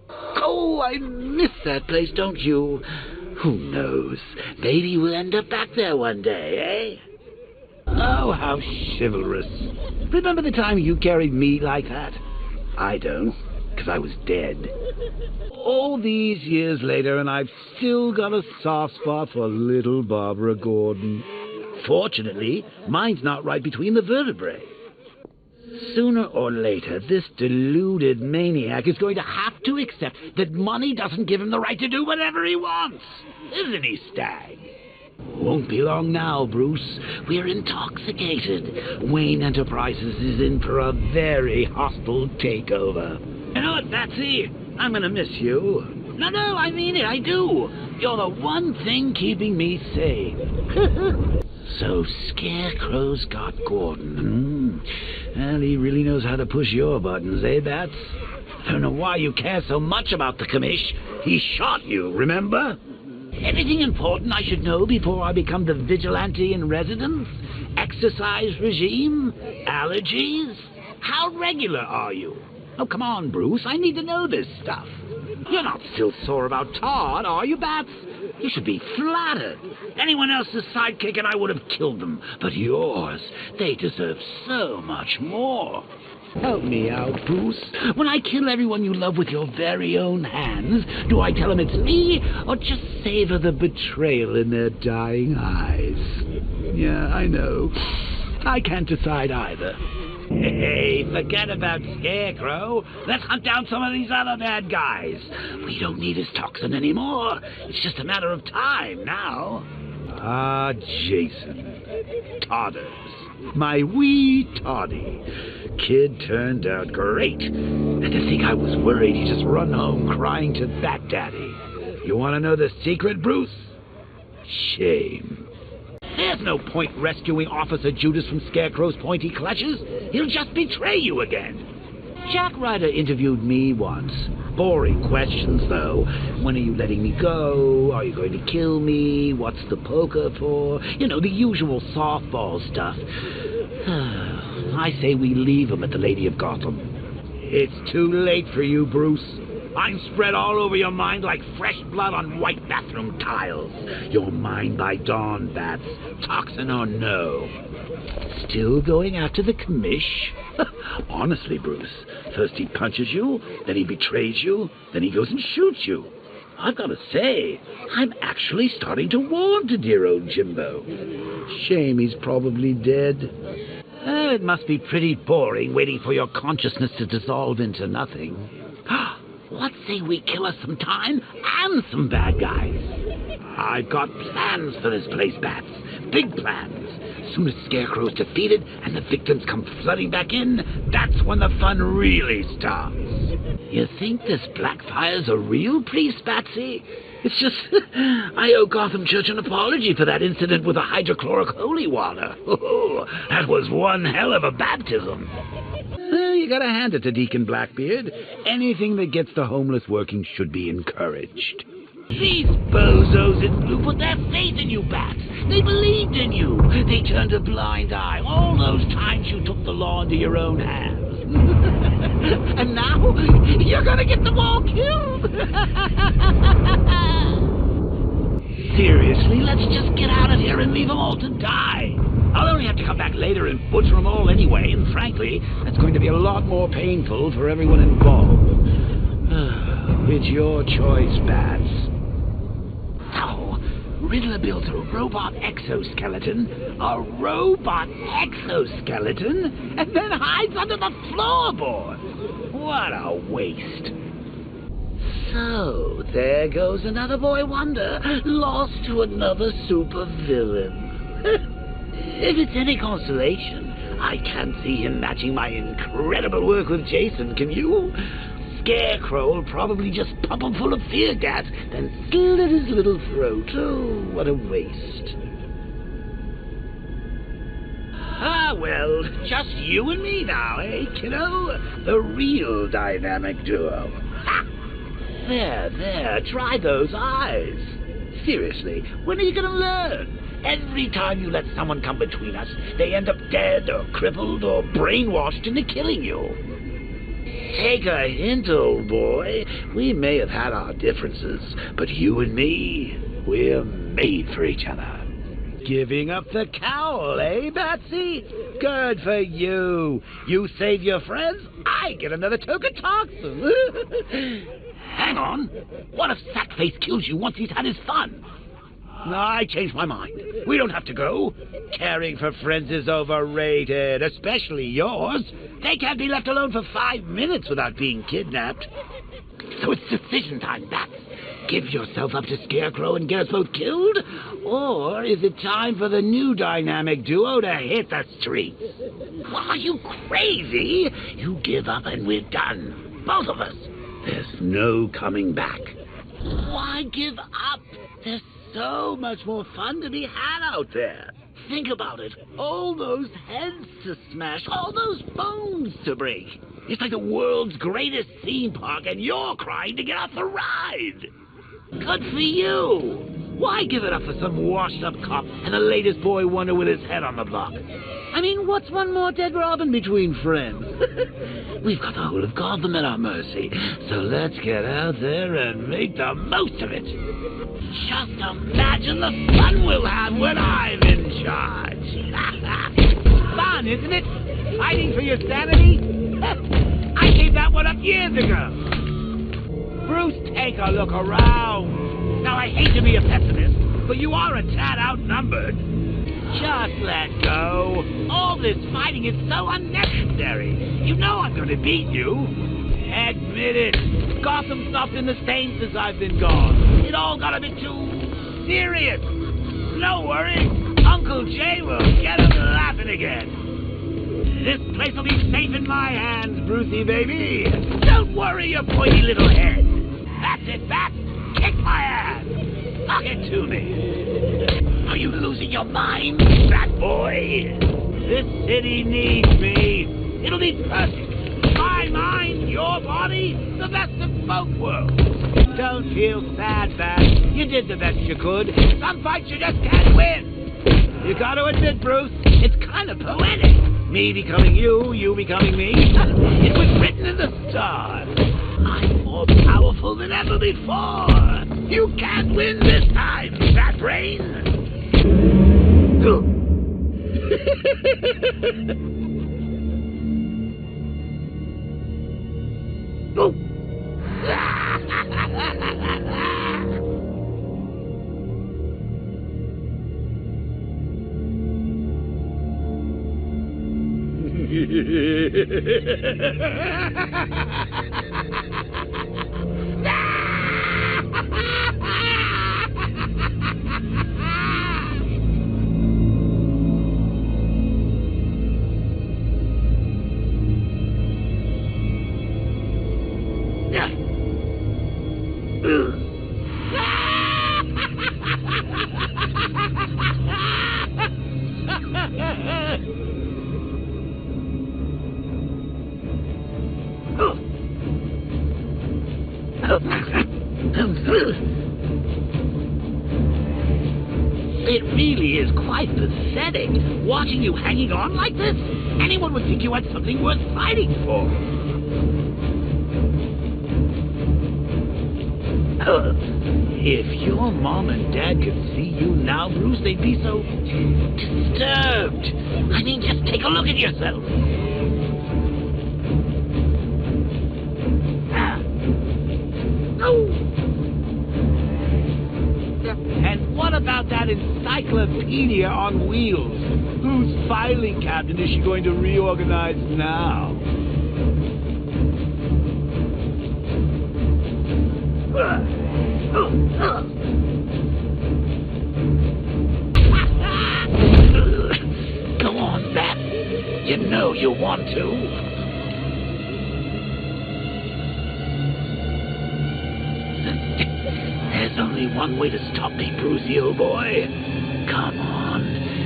Oh, I miss that place, don't you? Who knows? Maybe we'll end up back there one day, eh? Oh, how chivalrous. Remember the time you carried me like that? I don't, because I was dead. All these years later, and I've still got a soft spot for little Barbara Gordon. Fortunately, mine's not right between the vertebrae. Sooner or later, this deluded maniac is going to have to accept that money doesn't give him the right to do whatever he wants. Isn't he, Stag? Won't be long now, Bruce. We're intoxicated. Wayne Enterprises is in for a very hostile takeover. You know what, Batsy? I'm gonna miss you. No, I mean it, I do. You're the one thing keeping me sane. So Scarecrow's got Gordon. Well, he really knows how to push your buttons, eh, Bats? I don't know why you care so much about the commish. He shot you, remember? Anything important I should know before I become the vigilante in residence? Exercise regime? Allergies? How regular are you? Oh, come on, Bruce, I need to know this stuff. You're not still sore about Todd, are you, Bats? You should be flattered. Anyone else's sidekick and I would have killed them. But yours, they deserve so much more. Help me out, Bruce. When I kill everyone you love with your very own hands, do I tell them it's me, or just savor the betrayal in their dying eyes? Yeah, I know. I can't decide either. Hey, forget about Scarecrow. Let's hunt down some of these other bad guys. We don't need his toxin anymore. It's just a matter of time now. Ah, Jason. todders. My wee toddy. Kid turned out great. And to think I was worried he'd just run home crying to that daddy. You want to know the secret, Bruce? Shame. There's no point rescuing Officer Judas from Scarecrow's pointy clutches. He'll just betray you again. Jack Ryder interviewed me once. Boring questions, though. When are you letting me go? Are you going to kill me? What's the poker for? You know, the usual softball stuff. I say we leave him at the Lady of Gotham. It's too late for you, Bruce. I'm spread all over your mind like fresh blood on white bathroom tiles. You're mine by dawn, Bats. Toxin or no. Still going after the commish? Honestly, Bruce, first he punches you, then he betrays you, then he goes and shoots you. I've got to say, I'm actually starting to warm to dear old Jimbo. Shame he's probably dead. It must be pretty boring waiting for your consciousness to dissolve into nothing. What say we kill us some time and some bad guys? I've got plans for this place, Bats. Big plans. As soon as Scarecrow's defeated and the victims come flooding back in, that's when the fun really starts. You think this Blackfire's a real priest, Batsy? It's just, I owe Gotham Church an apology for that incident with the hydrochloric holy water. Oh, that was one hell of a baptism. You gotta hand it to Deacon Blackbeard. Anything that gets the homeless working should be encouraged. These bozos in blue put their faith in you, Bats. They believed in you. They turned a blind eye all those times you took the law into your own hands. And now, you're gonna get them all killed. Seriously, let's just get out of here and leave them all to die. I'll only have to come back later and butcher them all anyway, and frankly, that's going to be a lot more painful for everyone involved. It's your choice, Bats. Oh, Riddler built a robot exoskeleton, and then hides under the floorboard. What a waste. So, there goes another boy wonder, lost to another supervillain. If it's any consolation, I can't see him matching my incredible work with Jason, can you? Scarecrow will probably just pump him full of fear gas, then slit his little throat. Oh, what a waste. Ah, well, just you and me now, eh, kiddo? The real dynamic duo. Ha! There, try those eyes. Seriously, when are you gonna learn? Every time you let someone come between us, they end up dead or crippled or brainwashed into killing you. Take a hint, old boy. We may have had our differences, but you and me, we're made for each other. Giving up the cowl, eh, Batsy? Good for you. You save your friends, I get another token toxin. Hang on. What if Sackface kills you once he's had his fun? No, I changed my mind. We don't have to go. Caring for friends is overrated, especially yours. They can't be left alone for 5 minutes without being kidnapped. So it's decision time, Bats. Give yourself up to Scarecrow and get us both killed? Or is it time for the new dynamic duo to hit the streets? What, are you crazy? You give up and we're done. Both of us. There's no coming back. Why give up? There's so much more fun to be had out there. Think about it. All those heads to smash, all those bones to break. It's like the world's greatest theme park and you're crying to get off the ride. Good for you. Why give it up for some washed-up cop and the latest boy wonder with his head on the block? I mean, what's one more dead Robin between friends? We've got the whole of Gotham at our mercy, so let's get out there and make the most of it. Just imagine the fun we'll have when I'm in charge. Fun, isn't it? Fighting for your sanity? I gave that one up years ago. Bruce, take a look around. Now, I hate to be a pessimist, but you are a tad outnumbered. Just let go. All this fighting is so unnecessary. You know I'm going to beat you. Admit it. Gotham stopped in the stain since I've been gone. It all got a bit too serious. No worries. Uncle Uncle Jay will get him laughing again. This place will be safe in my hands, Brucey, baby. Don't worry your pointy little head. That's it, Bat. Kick my ass. Knock it to me. Are you losing your mind, Bat boy? This city needs me. It'll be perfect. My mind, your body, the best of both worlds. Don't feel sad, Bat. You did the best you could. Some fights you just can't win. You gotta admit, Bruce, it's kind of poetic. Me becoming you, you becoming me. It was written in the stars. I'm more powerful than ever before. You can't win this time, Bat Brain. Oh. It really is quite pathetic, watching you hanging on like this. Anyone would think you had something worth fighting for. If your mom and dad could see you now, Bruce, they'd be so disturbed. I mean, just take a look at yourself. And what about that encyclopedia on wheels? Whose filing cabinet is she going to reorganize now? Go on, Bat. You know you want to. There's only one way to stop me, Brucey, old boy. Come on.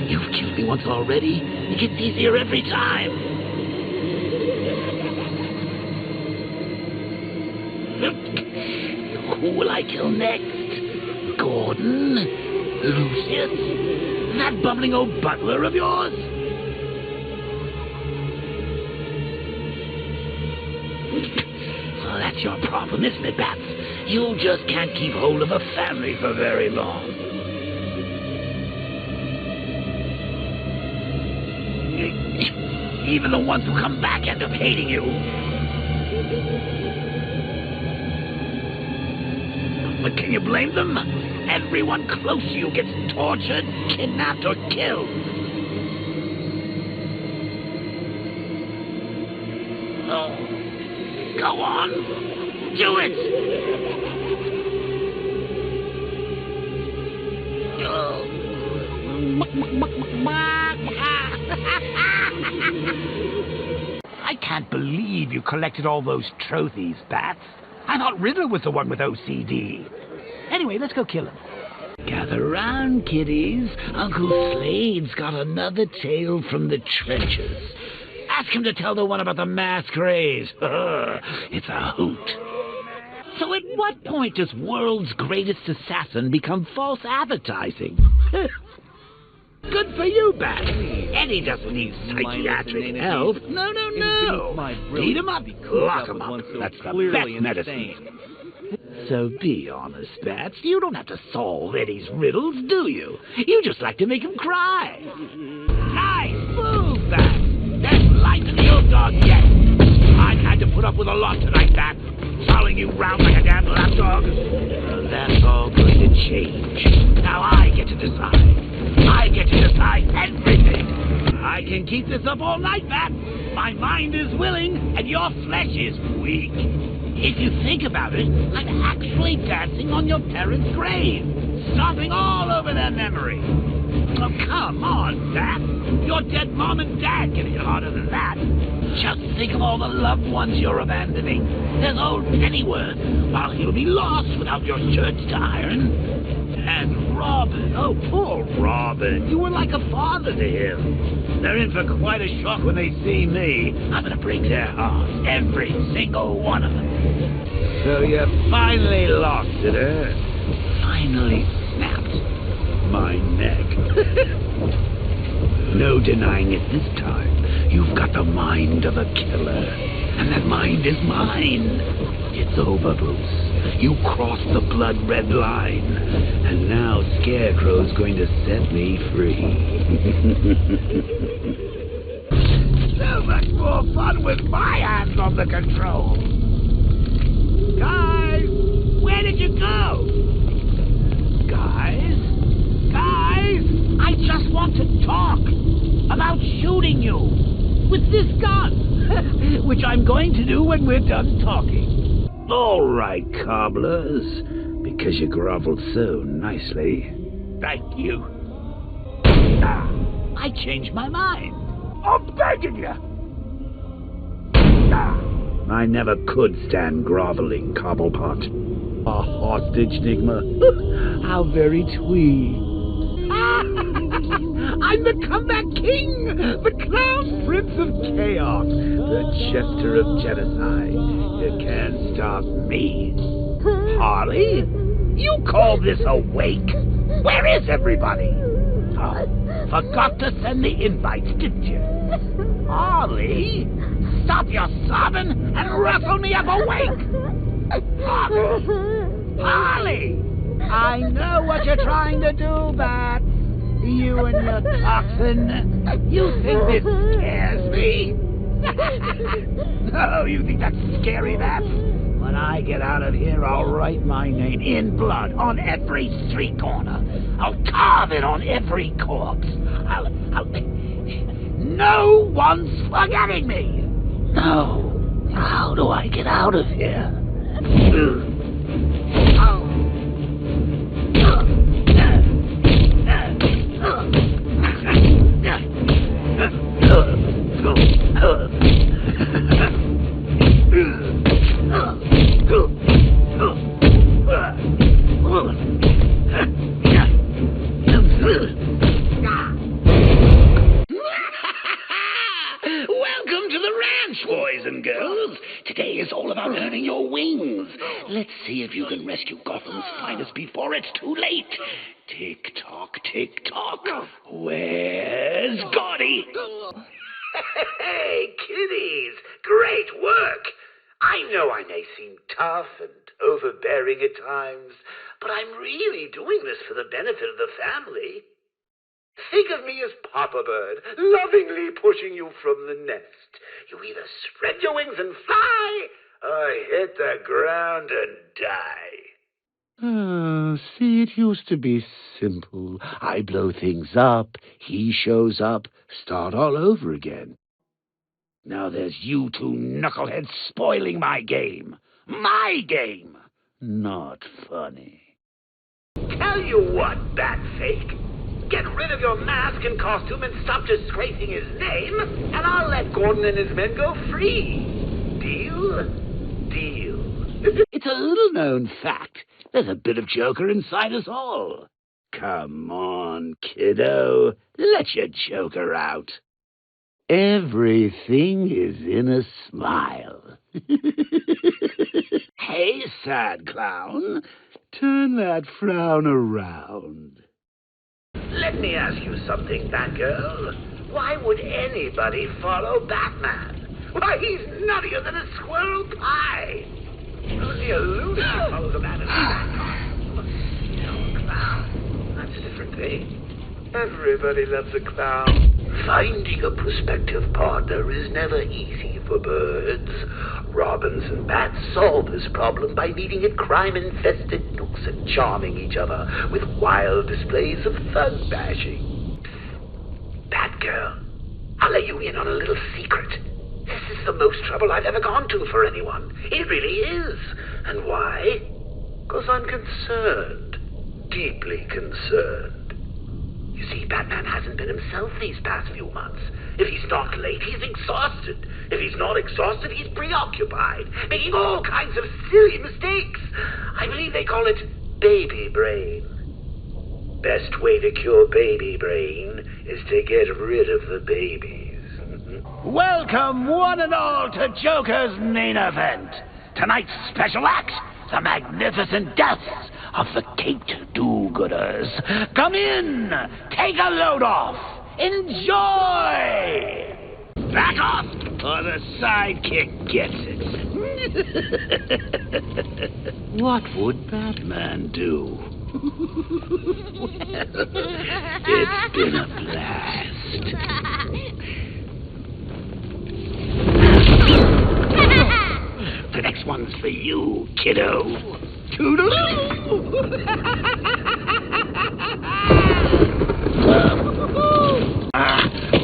You've killed me once already. It gets easier every time. Who will I kill next? Gordon? Lucius? That bubbling old butler of yours? Well, that's your problem, isn't it, Bats? You just can't keep hold of a family for very long. Even the ones who come back end up hating you. But can you blame them? Everyone close to you gets tortured, kidnapped, or killed. Oh, go on. Do it! I can't believe you collected all those trophies, Bats. I thought Riddler was the one with OCD. Anyway, let's go kill him. Gather round, kiddies. Uncle Slade's got another tale from the trenches. Ask him to tell the one about the mass graves. It's a hoot. So at what point does world's greatest assassin become false advertising? Good for you, Bat. Eddie doesn't need psychiatric help. No. Beat him up, lock him up. That's the best medicine. So be honest, Bats. You don't have to solve Eddie's riddles, do you? You just like to make him cry. Nice move, Bat. There's life in the old dog yet. I've had to put up with a lot tonight, Bat. Following you round like a damn lapdog. That's all going to change. Now I get to decide. I get to decide everything. I can keep this up all night, Bat. My mind is willing, and your flesh is weak. If you think about it, I'm actually dancing on your parents' grave, stomping all over their memory. Oh, come on, Bat. Your dead mom and dad can hit harder than that. Just think of all the loved ones you're abandoning. There's old Pennyworth, while he'll be lost without your shirts to iron. And Robin, oh, poor Robin. You were like a father to him. They're in for quite a shock when they see me. I'm gonna break their hearts, every single one of them. So you finally lost it, eh? Finally snapped my neck. No denying it this time. You've got the mind of a killer, and that mind is mine. It's over, Bruce. You crossed the blood-red line, and now Scarecrow's going to set me free. So much more fun with my hands on the controls. Guys, where did you go? Guys, I just want to talk about shooting you with this gun, which I'm going to do when we're done talking. All right, cobblers, because you groveled so nicely. Thank you. I changed my mind. I'm begging you. I never could stand groveling, Cobblepot. A hostage, Nigma. How very twee. I'm the comeback king, the clown prince of chaos, the jester of genocide. You can't stop me. Harley, you call this a wake? Where is everybody? Oh, forgot to send the invites, didn't you? Harley, stop your sobbing and rustle me up a wake. Harley! I know what you're trying to do, Bat. You and your toxin. You think this scares me? No, you think that's scary, Bat? When I get out of here, I'll write my name in blood on every street corner. I'll carve it on every corpse. No one's forgetting me. No. How do I get out of here? Welcome to the ranch, boys and girls. Today is all about earning your wings. Let's see if you can rescue Gotham's finest before it's too late. Tick-tock, tick-tock. Where's Gaudy? Hey, kiddies. Great work. I know I may seem tough and overbearing at times, but I'm really doing this for the benefit of the family. Think of me as Papa Bird, lovingly pushing you from the nest. You either spread your wings and fly, or hit the ground and die. See, it used to be simple. I blow things up, he shows up, start all over again. Now there's you two knuckleheads spoiling my game. My game. Not funny. Tell you what, Batfake. Get rid of your mask and costume and stop disgracing his name, and I'll let Gordon and his men go free. Deal? Deal. It's a little-known fact. There's a bit of Joker inside us all. Come on, kiddo. Let your Joker out. Everything is in a smile. Hey, sad clown. Turn that frown around. Let me ask you something, Batgirl. Why would anybody follow Batman? Why, he's nuttier than a squirrel pie. Only a lunatic follows a man in a bat costume. No, a clown. That's a different thing. Everybody loves a clown. Finding a prospective partner is never easy for birds. Robins and bats solve this problem by meeting at crime-infested nooks and charming each other with wild displays of thug bashing. Batgirl, I'll let you in on a little secret. This is the most trouble I've ever gone to for anyone. It really is. And why? 'Cause I'm concerned. Deeply concerned. You see, Batman hasn't been himself these past few months. If he's not late, he's exhausted. If he's not exhausted, he's preoccupied, making all kinds of silly mistakes. I believe they call it baby brain. Best way to cure baby brain is to get rid of the babies. Welcome, one and all, to Joker's main event. Tonight's special act, the magnificent deaths of the Caped Do-Gooders. Come in, take a load off, enjoy! Back off, or the sidekick gets it. What would Batman do? Well, it's been a blast. The next one's for you, kiddo. Toodaloo!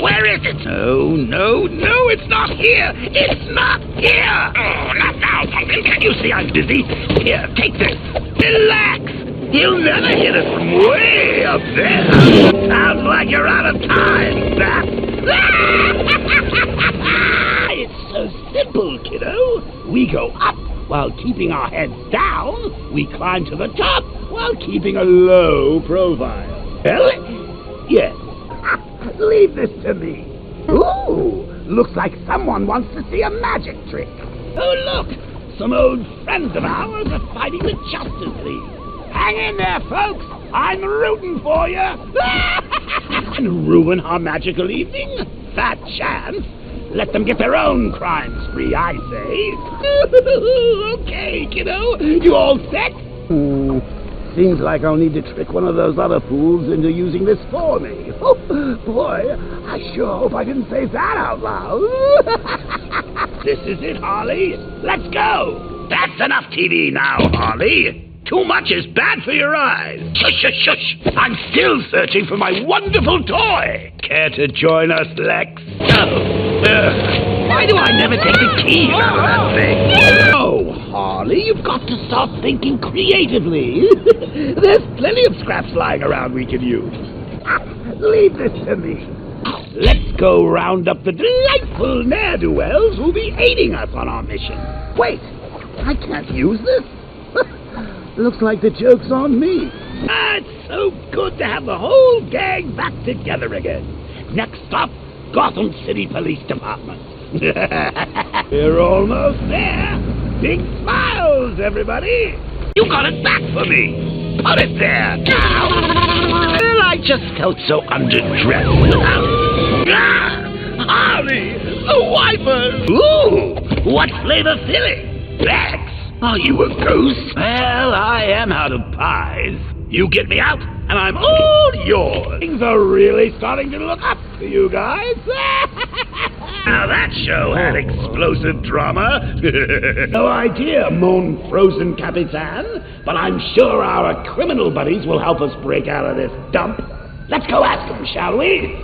Where is it? No, it's not here! It's not here! Oh, not now, Pumpkin. Can't you see I'm busy? Here, take this. Relax! He'll never hit us from way up there. Sounds like you're out of time, Bat. It's so simple, kiddo. We go up while keeping our heads down. We climb to the top while keeping a low profile. Well, yes. Leave this to me. Ooh, looks like someone wants to see a magic trick. Oh, look, some old friends of ours are fighting the Justice League. Hang in there, folks. I'm rooting for you. And ruin our magical evening? Fat chance. Let them get their own crime spree, I say. Okay, kiddo. You all set? Seems like I'll need to trick one of those other fools into using this for me. Oh, boy, I sure hope I didn't say that out loud. This is it, Harley. Let's go. That's enough TV now, Harley. Too much is bad for your eyes. Shush, shush, shush. I'm still searching for my wonderful toy. Care to join us, Lex? Why do I never take the keys out of that thing? Oh, Harley, you've got to start thinking creatively. There's plenty of scraps lying around we can use. Leave this to me. Let's go round up the delightful ne'er-do-wells who'll be aiding us on our mission. Wait, I can't use this. Looks like the joke's on me. It's so good to have the whole gang back together again. Next stop, Gotham City Police Department. We're almost there. Big smiles, everybody. You got it back for me. Put it there. Well, I just felt so underdressed without... Harley, the wipers. Ooh, what flavor filling? Lex. Are you a ghost? Well, I am out of pies. You get me out, and I'm all yours. Things are really starting to look up to you guys. Now that show had explosive drama. No idea, mon frozen Capitan, but I'm sure our criminal buddies will help us break out of this dump. Let's go ask them, shall we?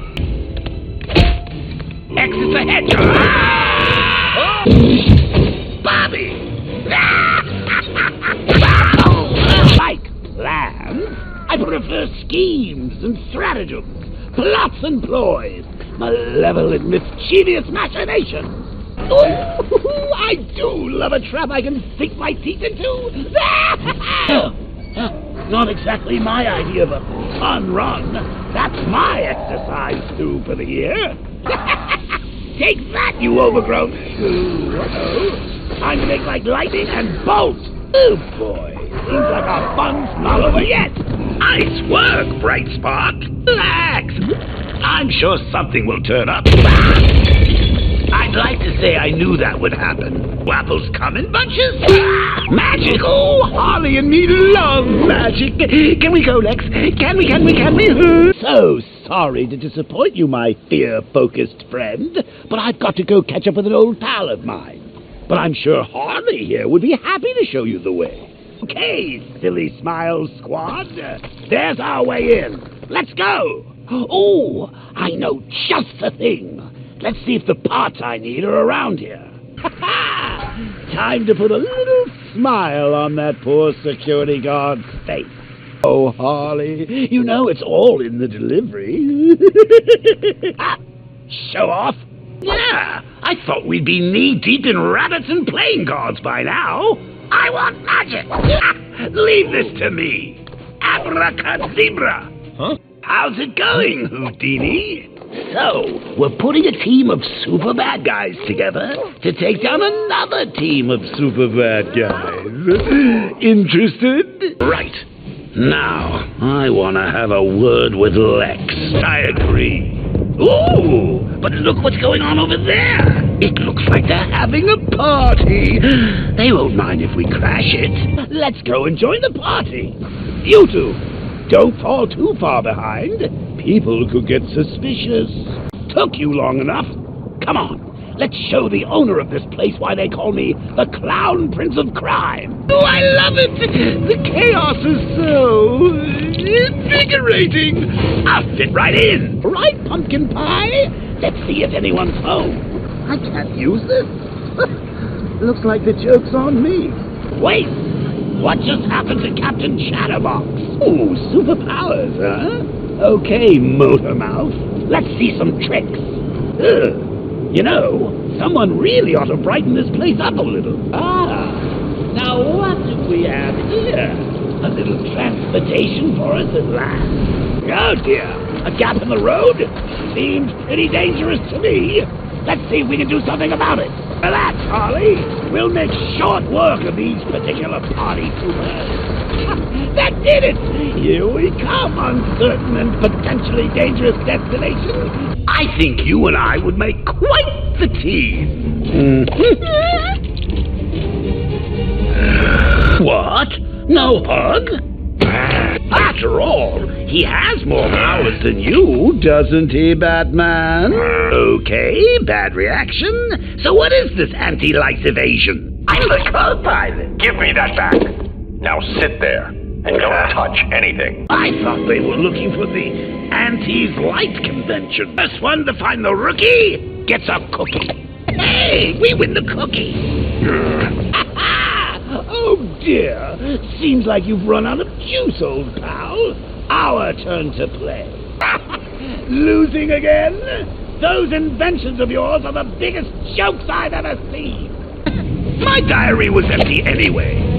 Exit ahead, Bobby! Like plans, I prefer schemes and stratagems, plots and ploys, malevolent, mischievous machinations. Ooh, I do love a trap I can sink my teeth into. Not exactly my idea of a fun run. That's my exercise too for the year. Take that, you overgrown... Time to make like lightning and bolt. Oh, boy. Seems like our fun's not over yet. Nice work, Bright Spark. Relax. I'm sure something will turn up. I'd like to say I knew that would happen. Apples come in bunches. Magic. Oh, Harley and me love magic. Can we go, Lex? Can we? So sorry to disappoint you, my fear-focused friend, but I've got to go catch up with an old pal of mine. But I'm sure Harley here would be happy to show you the way. Okay, silly smiles squad. There's our way in. Let's go. Oh, I know just the thing. Let's see if the parts I need are around here. Time to put a little smile on that poor security guard's face. Oh, Harley, you know it's all in the delivery. Show off? Yeah, I thought we'd be knee-deep in rabbits and playing cards by now. I want magic. Leave this to me. Abracadabra. Huh? How's it going, Houdini? So, we're putting a team of super bad guys together to take down another team of super bad guys. Interested? Right. Now, I want to have a word with Lex. I agree. Ooh, but look what's going on over there. It looks like they're having a party. They won't mind if we crash it. Let's go and join the party. You two, don't fall too far behind. People could get suspicious. Took you long enough. Come on, let's show the owner of this place why they call me the Clown Prince of Crime. Oh, I love it. The chaos is so invigorating. I'll fit right in. Right, Pumpkin Pie? Let's see if anyone's home. I can't use this. Looks like the joke's on me. Wait, what just happened to Captain Chatterbox? Oh, superpowers, huh? Okay, Motormouth, let's see some tricks. You know, someone really ought to brighten this place up a little. Now what do we have here? A little transportation for us at last. Oh dear, a gap in the road? Seems pretty dangerous to me. Let's see if we can do something about it. Relax, Harley. We'll make short work of these particular party poopers. That did it! Here we come, uncertain and potentially dangerous destination. I think you and I would make quite the team. What? No hug? After all, he has more powers than you, doesn't he, Batman? Okay, bad reaction. So what is this anti-lice evasion? I'm the co-pilot. Give me that back. Now sit there and don't touch anything. I thought they were looking for the Antis Light Convention. First one to find the rookie gets a cookie. Hey, we win the cookie. Oh dear, seems like you've run out of juice, old pal. Our turn to play. Losing again? Those inventions of yours are the biggest jokes I've ever seen. My diary was empty anyway.